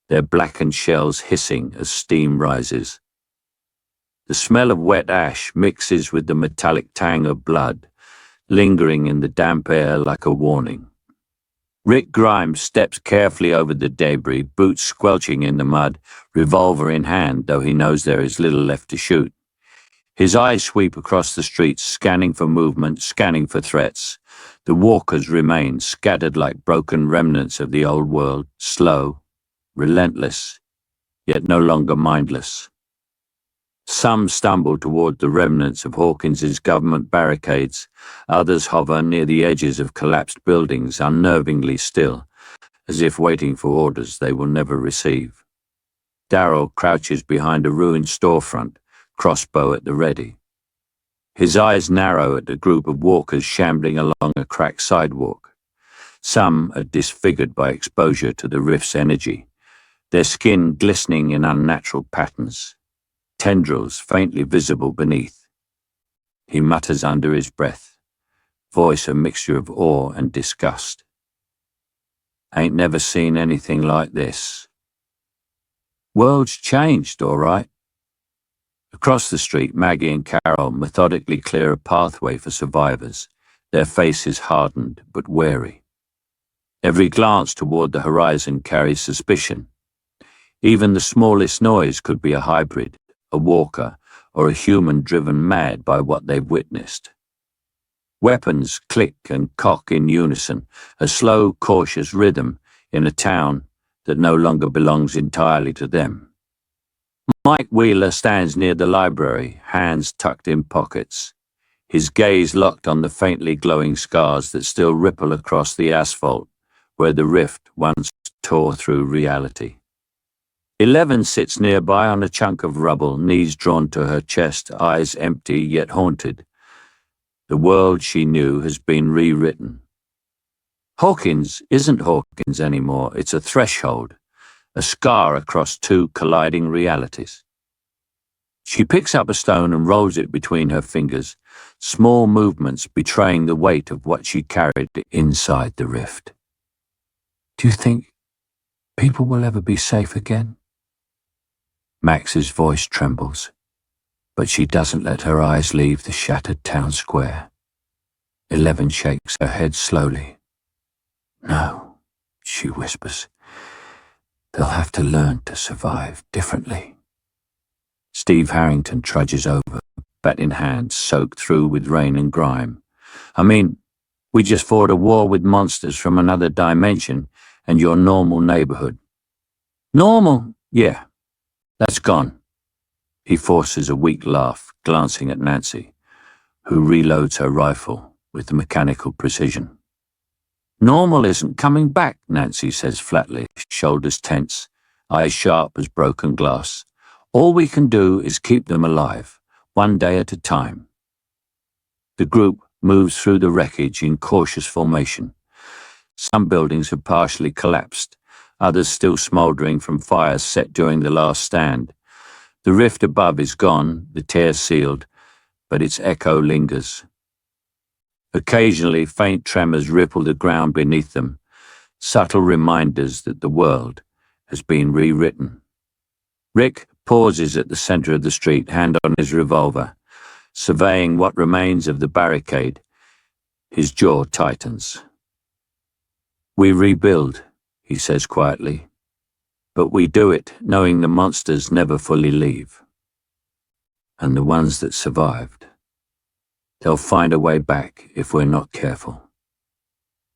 [SPEAKER 1] their blackened shells hissing as steam rises. The smell of wet ash mixes with the metallic tang of blood, lingering in the damp air like a warning. Rick Grimes steps carefully over the debris, boots squelching in the mud, revolver in hand, though he knows there is little left to shoot. His eyes sweep across the streets, scanning for movement, scanning for threats. The walkers remain, scattered like broken remnants of the old world, slow, relentless, yet no longer mindless. Some stumble toward the remnants of Hawkins's government barricades, others hover near the edges of collapsed buildings, unnervingly still, as if waiting for orders they will never receive. Daryl crouches behind a ruined storefront, crossbow at the ready. His eyes narrow at a group of walkers shambling along a cracked sidewalk. Some are disfigured by exposure to the rift's energy, their skin glistening in unnatural patterns, tendrils faintly visible beneath. He mutters under his breath, voice a mixture of awe and disgust. Ain't never seen anything like this. World's changed, all right. Across the street, Maggie and Carol methodically clear a pathway for survivors, their faces hardened but wary. Every glance toward the horizon carries suspicion. Even the smallest noise could be a hybrid, a walker, or a human driven mad by what they've witnessed. Weapons click and cock in unison, a slow, cautious rhythm in a town that no longer belongs entirely to them. Mike Wheeler stands near the library, hands tucked in pockets, his gaze locked on the faintly glowing scars that still ripple across the asphalt where the rift once tore through reality. 11 sits nearby on a chunk of rubble, knees drawn to her chest, eyes empty yet haunted. The world she knew has been rewritten. Hawkins isn't Hawkins anymore. It's a threshold, a scar across two colliding realities. She picks up a stone and rolls it between her fingers, small movements betraying the weight of what she carried inside the rift. Do you think people will ever be safe again? Max's voice trembles, but she doesn't let her eyes leave the shattered town square. 11 shakes her head slowly. No, she whispers. They'll have to learn to survive differently. Steve Harrington trudges over, bat in hand, soaked through with rain and grime. I mean, we just fought a war with monsters from another dimension and your normal neighborhood. Normal? Yeah, that's gone. He forces a weak laugh, glancing at Nancy, who reloads her rifle with mechanical precision. Normal isn't coming back, Nancy says flatly, shoulders tense, eyes sharp as broken glass. All we can do is keep them alive, one day at a time. The group moves through the wreckage in cautious formation. Some buildings have partially collapsed, others still smouldering from fires set during the last stand. The rift above is gone, the tear sealed, but its echo lingers. Occasionally, faint tremors ripple the ground beneath them, subtle reminders that the world has been rewritten. Rick pauses at the center of the street, hand on his revolver, surveying what remains of the barricade. His jaw tightens. We rebuild, he says quietly, but we do it knowing the monsters never fully leave. And the ones that survived, they'll find a way back if we're not careful.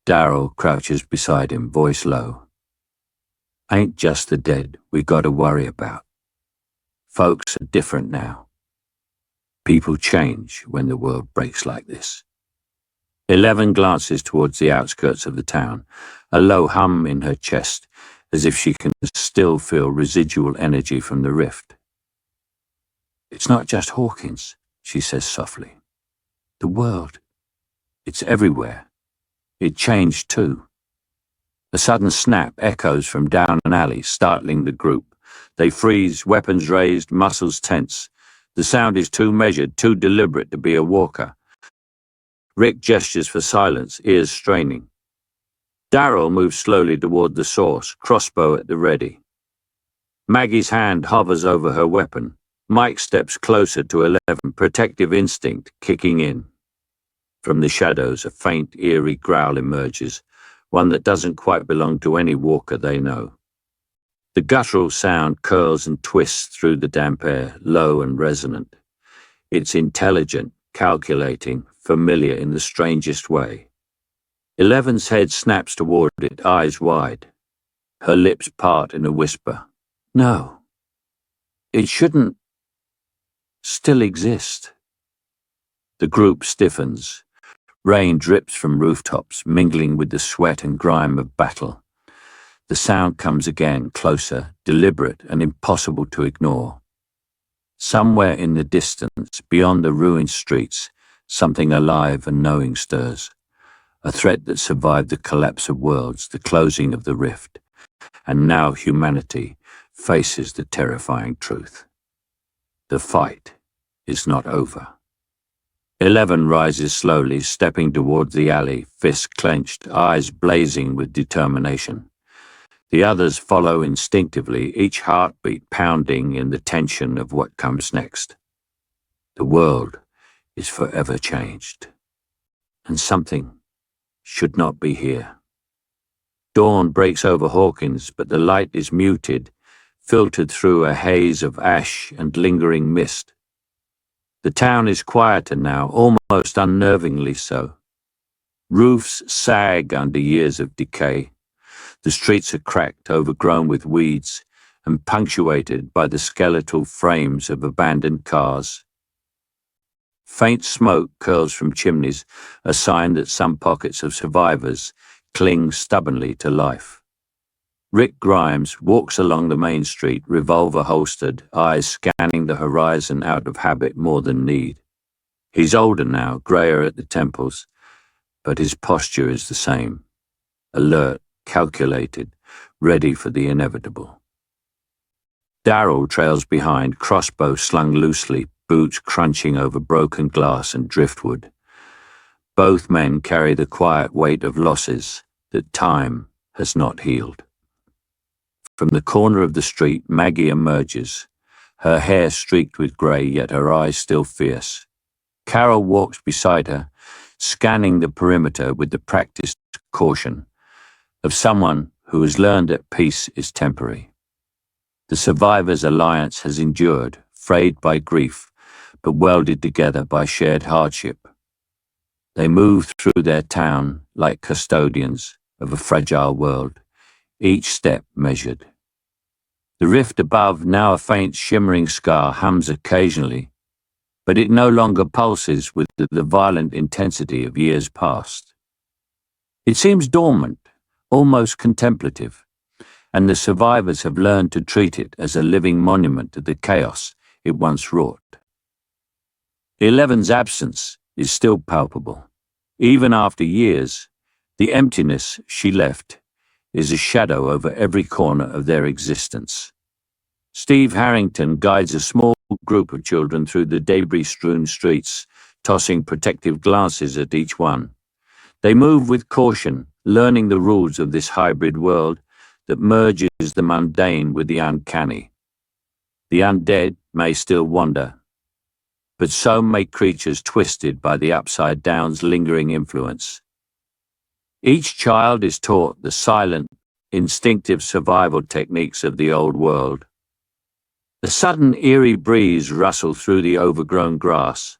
[SPEAKER 1] Daryl crouches beside him, voice low. Ain't just the dead we gotta worry about. Folks are different now. People change when the world breaks like this. 11 glances towards the outskirts of the town, a low hum in her chest, as if she can still feel residual energy from the rift. It's not just Hawkins, she says softly. The world. It's everywhere. It changed too. A sudden snap echoes from down an alley, startling the group. They freeze, weapons raised, muscles tense. The sound is too measured, too deliberate to be a walker. Rick gestures for silence, ears straining. Daryl moves slowly toward the source, crossbow at the ready. Maggie's hand hovers over her weapon. Mike steps closer to 11, protective instinct kicking in. From the shadows, a faint, eerie growl emerges, one that doesn't quite belong to any walker they know. The guttural sound curls and twists through the damp air, low and resonant. It's intelligent, calculating, familiar in the strangest way. 11's head snaps toward it, eyes wide. Her lips part in a whisper. No. It shouldn't still exist. The group stiffens. Rain drips from rooftops, mingling with the sweat and grime of battle. The sound comes again, closer, deliberate and impossible to ignore. Somewhere in the distance, beyond the ruined streets, something alive and knowing stirs. A threat that survived the collapse of worlds, the closing of the rift. And now humanity faces the terrifying truth. The fight is not over. 11 rises slowly, stepping toward the alley, fists clenched, eyes blazing with determination. The others follow instinctively, each heartbeat pounding in the tension of what comes next. The world is forever changed, and something should not be here. Dawn breaks over Hawkins, but the light is muted, filtered through a haze of ash and lingering mist. The town is quieter now, almost unnervingly so. Roofs sag under years of decay. The streets are cracked, overgrown with weeds, and punctuated by the skeletal frames of abandoned cars. Faint smoke curls from chimneys, a sign that some pockets of survivors cling stubbornly to life. Rick Grimes walks along the main street, revolver holstered, eyes scanning the horizon out of habit more than need. He's older now, greyer at the temples, but his posture is the same. Alert, calculated, ready for the inevitable. Daryl trails behind, crossbow slung loosely, boots crunching over broken glass and driftwood. Both men carry the quiet weight of losses that time has not healed. From the corner of the street, Maggie emerges, her hair streaked with grey, yet her eyes still fierce. Carol walks beside her, scanning the perimeter with the practiced caution of someone who has learned that peace is temporary. The survivors' alliance has endured, frayed by grief, but welded together by shared hardship. They move through their town like custodians of a fragile world, each step measured. The rift above, now a faint shimmering scar, hums occasionally, but it no longer pulses with the violent intensity of years past. It seems dormant, almost contemplative, and the survivors have learned to treat it as a living monument to the chaos it once wrought. Eleven's absence is still palpable. Even after years, the emptiness she left is a shadow over every corner of their existence. Steve Harrington guides a small group of children through the debris-strewn streets, tossing protective glances at each one. They move with caution, learning the rules of this hybrid world that merges the mundane with the uncanny. The undead may still wander, but so may creatures twisted by the Upside Down's lingering influence. Each child is taught the silent, instinctive survival techniques of the old world. A sudden eerie breeze rustles through the overgrown grass.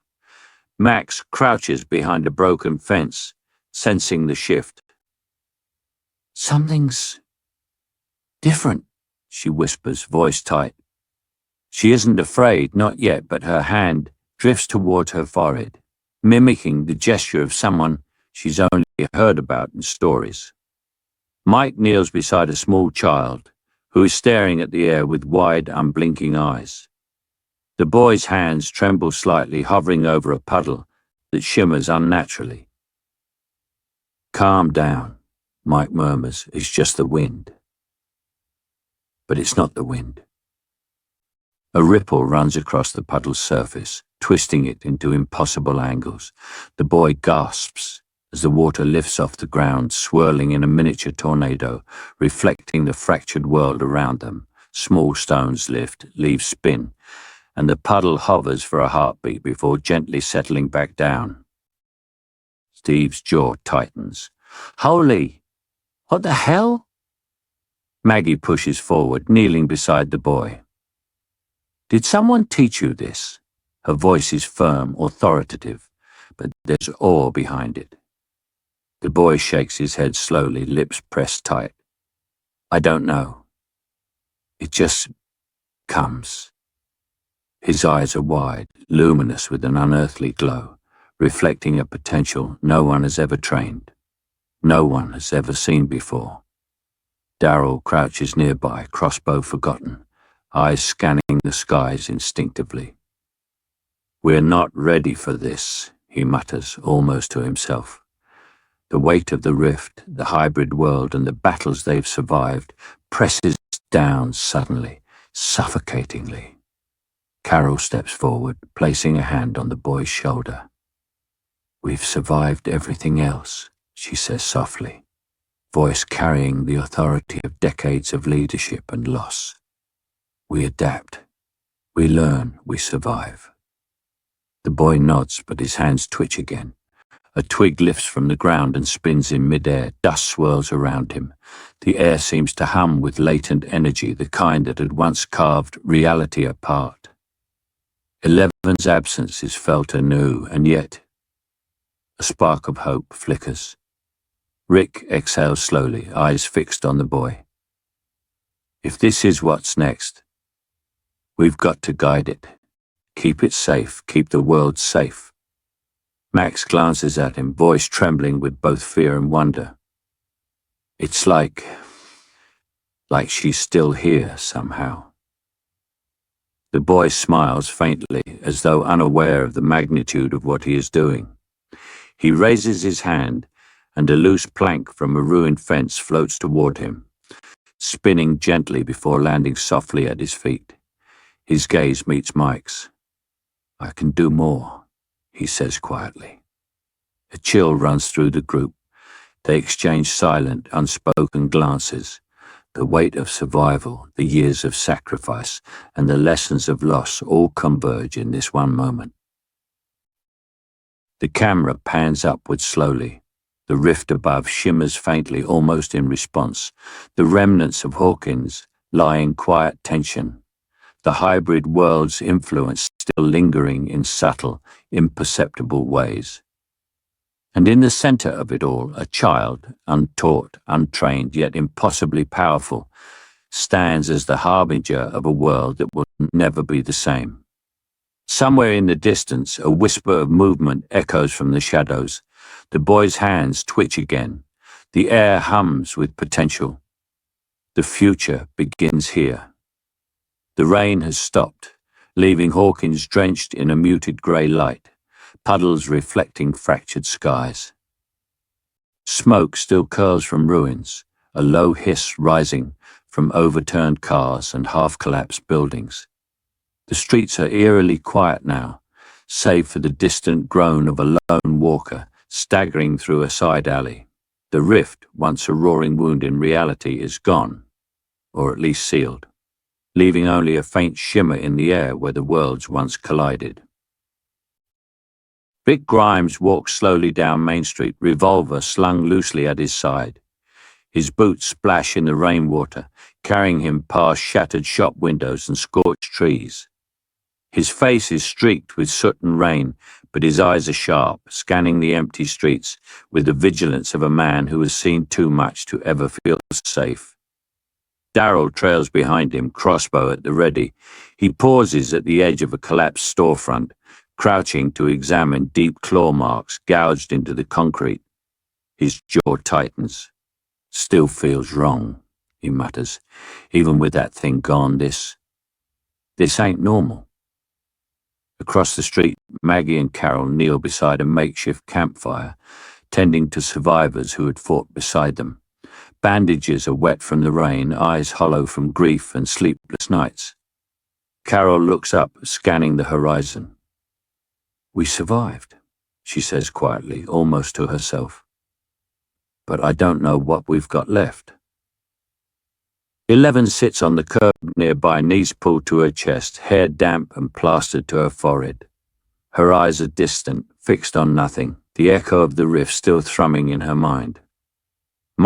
[SPEAKER 1] Max crouches behind a broken fence, sensing the shift. "Something's different," she whispers, voice tight. She isn't afraid, not yet, but her hand drifts toward her forehead, mimicking the gesture of someone she's only heard about in stories. Mike kneels beside a small child who is staring at the air with wide, unblinking eyes. The boy's hands tremble slightly, hovering over a puddle that shimmers unnaturally. "Calm down," Mike murmurs. "It's just the wind." But it's not the wind. A ripple runs across the puddle's surface, twisting it into impossible angles. The boy gasps as the water lifts off the ground, swirling in a miniature tornado, reflecting the fractured world around them. Small stones lift, leaves spin, and the puddle hovers for a heartbeat before gently settling back down. Steve's jaw tightens. "Holy, what the hell?" Maggie pushes forward, kneeling beside the boy. "Did someone teach you this?" Her voice is firm, authoritative, but there's awe behind it. The boy shakes his head slowly, lips pressed tight. "I don't know. It just comes." His eyes are wide, luminous with an unearthly glow, reflecting a potential no one has ever trained, no one has ever seen before. Daryl crouches nearby, crossbow forgotten, eyes scanning the skies instinctively. "We're not ready for this," he mutters, almost to himself. The weight of the rift, the hybrid world, and the battles they've survived presses down suddenly, suffocatingly. Carol steps forward, placing a hand on the boy's shoulder. "We've survived everything else," she says softly, voice carrying the authority of decades of leadership and loss. "We adapt. We learn. We survive." The boy nods, but his hands twitch again. A twig lifts from the ground and spins in midair. Dust swirls around him. The air seems to hum with latent energy, the kind that had once carved reality apart. 11's absence is felt anew, and yet a spark of hope flickers. Rick exhales slowly, eyes fixed on the boy. If this is what's next, we've got to guide it. Keep it safe, keep the world safe. Max glances at him, voice trembling with both fear and wonder. It's like she's still here somehow. The boy smiles faintly, as though unaware of the magnitude of what he is doing. He raises his hand, and a loose plank from a ruined fence floats toward him, spinning gently before landing softly at his feet. His gaze meets Mike's. I can do more, he says quietly. A chill runs through the group. They exchange silent, unspoken glances. The weight of survival, the years of sacrifice, and the lessons of loss all converge in this one moment. The camera pans upward slowly. The rift above shimmers faintly, almost in response. The remnants of Hawkins lie in quiet tension. The hybrid world's influence still lingering in subtle, imperceptible ways. And in the center of it all, a child, untaught, untrained, yet impossibly powerful, stands as the harbinger of a world that will never be the same. Somewhere in the distance, a whisper of movement echoes from the shadows. The boy's hands twitch again. The air hums with potential. The future begins here. The rain has stopped, leaving Hawkins drenched in a muted grey light, puddles reflecting fractured skies. Smoke still curls from ruins, a low hiss rising from overturned cars and half-collapsed buildings. The streets are eerily quiet now, save for the distant groan of a lone walker staggering through a side alley. The rift, once a roaring wound in reality, is gone, or at least sealed, leaving only a faint shimmer in the air where the worlds once collided. Vic Grimes walks slowly down Main Street, revolver slung loosely at his side. His boots splash in the rainwater, carrying him past shattered shop windows and scorched trees. His face is streaked with soot and rain, but his eyes are sharp, scanning the empty streets with the vigilance of a man who has seen too much to ever feel safe. Daryl trails behind him, crossbow at the ready. He pauses at the edge of a collapsed storefront, crouching to examine deep claw marks gouged into the concrete. His jaw tightens. Still feels wrong, he mutters. Even with that thing gone, this ain't normal. Across the street, Maggie and Carol kneel beside a makeshift campfire, tending to survivors who had fought beside them. Bandages are wet from the rain, eyes hollow from grief and sleepless nights. Carol looks up, scanning the horizon. We survived, she says quietly, almost to herself. But I don't know what we've got left. 11 sits on the curb nearby, knees pulled to her chest, hair damp and plastered to her forehead. Her eyes are distant, fixed on nothing, the echo of the rift still thrumming in her mind.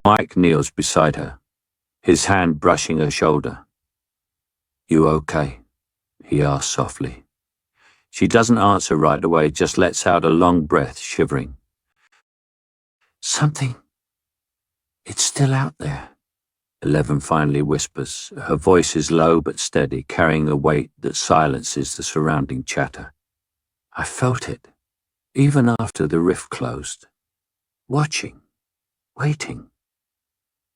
[SPEAKER 1] Mike kneels beside her, his hand brushing her shoulder. You okay? He asks softly. She doesn't answer right away, just lets out a long breath, shivering. Something. It's still out there, 11 finally whispers. Her voice is low but steady, carrying a weight that silences the surrounding chatter. I felt it, even after the rift closed. Watching, waiting.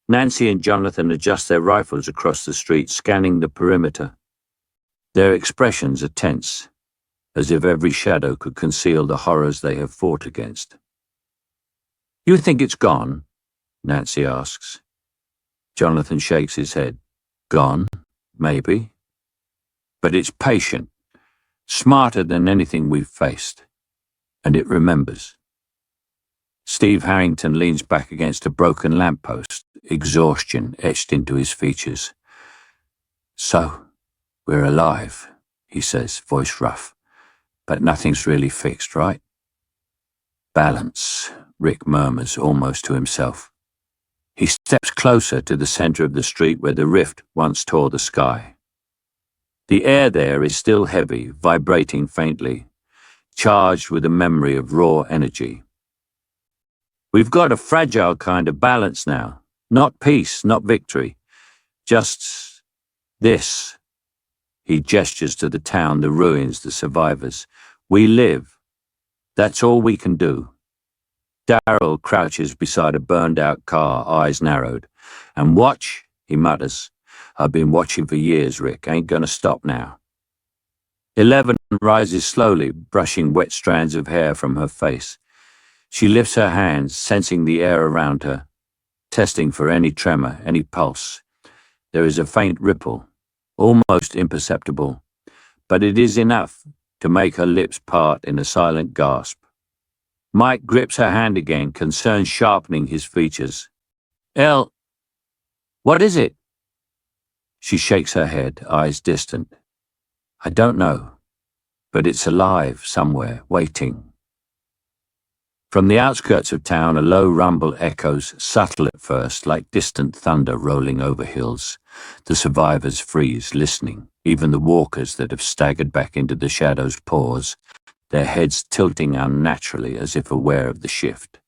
[SPEAKER 1] Nancy and Jonathan adjust their rifles across the street, scanning the perimeter. Their expressions are tense, as if every shadow could conceal the horrors they have fought against. You think it's gone? Nancy asks. Jonathan shakes his head. Gone, maybe. But it's patient, smarter than anything we've faced. And it remembers. Steve Harrington leans back against a broken lamppost, exhaustion etched into his features. So, we're alive, he says, voice rough. But nothing's really fixed, right? Balance, Rick murmurs almost to himself. He steps closer to the center of the street where the rift once tore the sky. The air there is still heavy, vibrating faintly, charged with a memory of raw energy. We've got a fragile kind of balance now. Not peace, not victory. Just this. He gestures to the town, the ruins, the survivors. We live. That's all we can do. Daryl crouches beside a burned-out car, eyes narrowed. And watch, he mutters. I've been watching for years, Rick. Ain't gonna stop now. 11 rises slowly, brushing wet strands of hair from her face. She lifts her hands, sensing the air around her, testing for any tremor, any pulse. There is a faint ripple, almost imperceptible, but it is enough to make her lips part in a silent gasp. Mike grips her hand again, concern sharpening his features. Elle, what is it? She shakes her head, eyes distant. I don't know, but it's alive somewhere, waiting. From the outskirts of town, a low rumble echoes, subtle at first, like distant thunder rolling over hills. The survivors freeze, listening. Even the walkers that have staggered back into the shadows pause, their heads tilting unnaturally as if aware of the shift.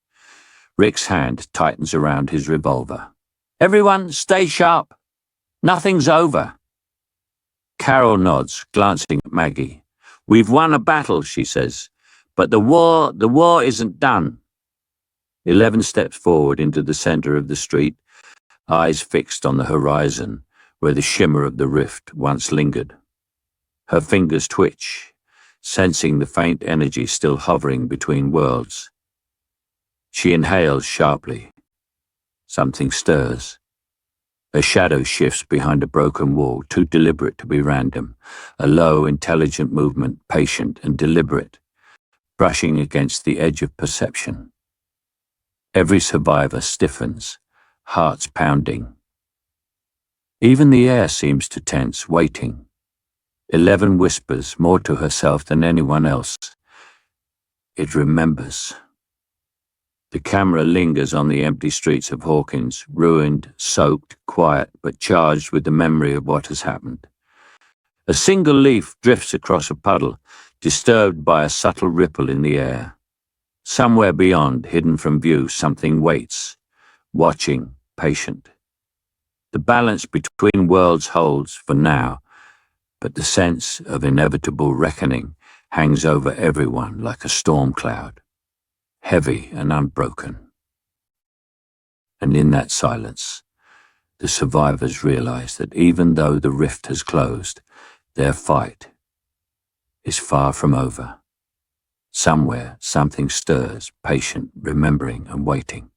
[SPEAKER 1] Rick's hand tightens around his revolver. Everyone, stay sharp. Nothing's over. Carol nods, glancing at Maggie. We've won a battle, she says. But the war isn't done. 11 steps forward into the center of the street, eyes fixed on the horizon where the shimmer of the rift once lingered. Her fingers twitch, sensing the faint energy still hovering between worlds. She inhales sharply. Something stirs. A shadow shifts behind a broken wall, too deliberate to be random. A low, intelligent movement, patient and deliberate, brushing against the edge of perception. Every survivor stiffens, hearts pounding. Even the air seems to tense, waiting. 11 whispers, more to herself than anyone else. It remembers. The camera lingers on the empty streets of Hawkins, ruined, soaked, quiet, but charged with the memory of what has happened. A single leaf drifts across a puddle, disturbed by a subtle ripple in the air. Somewhere beyond, hidden from view, something waits, watching, patient. The balance between worlds holds for now, but the sense of inevitable reckoning hangs over everyone like a storm cloud, heavy and unbroken. And in that silence, the survivors realize that even though the rift has closed, their fight is far from over. Somewhere, something stirs, patient, remembering and waiting.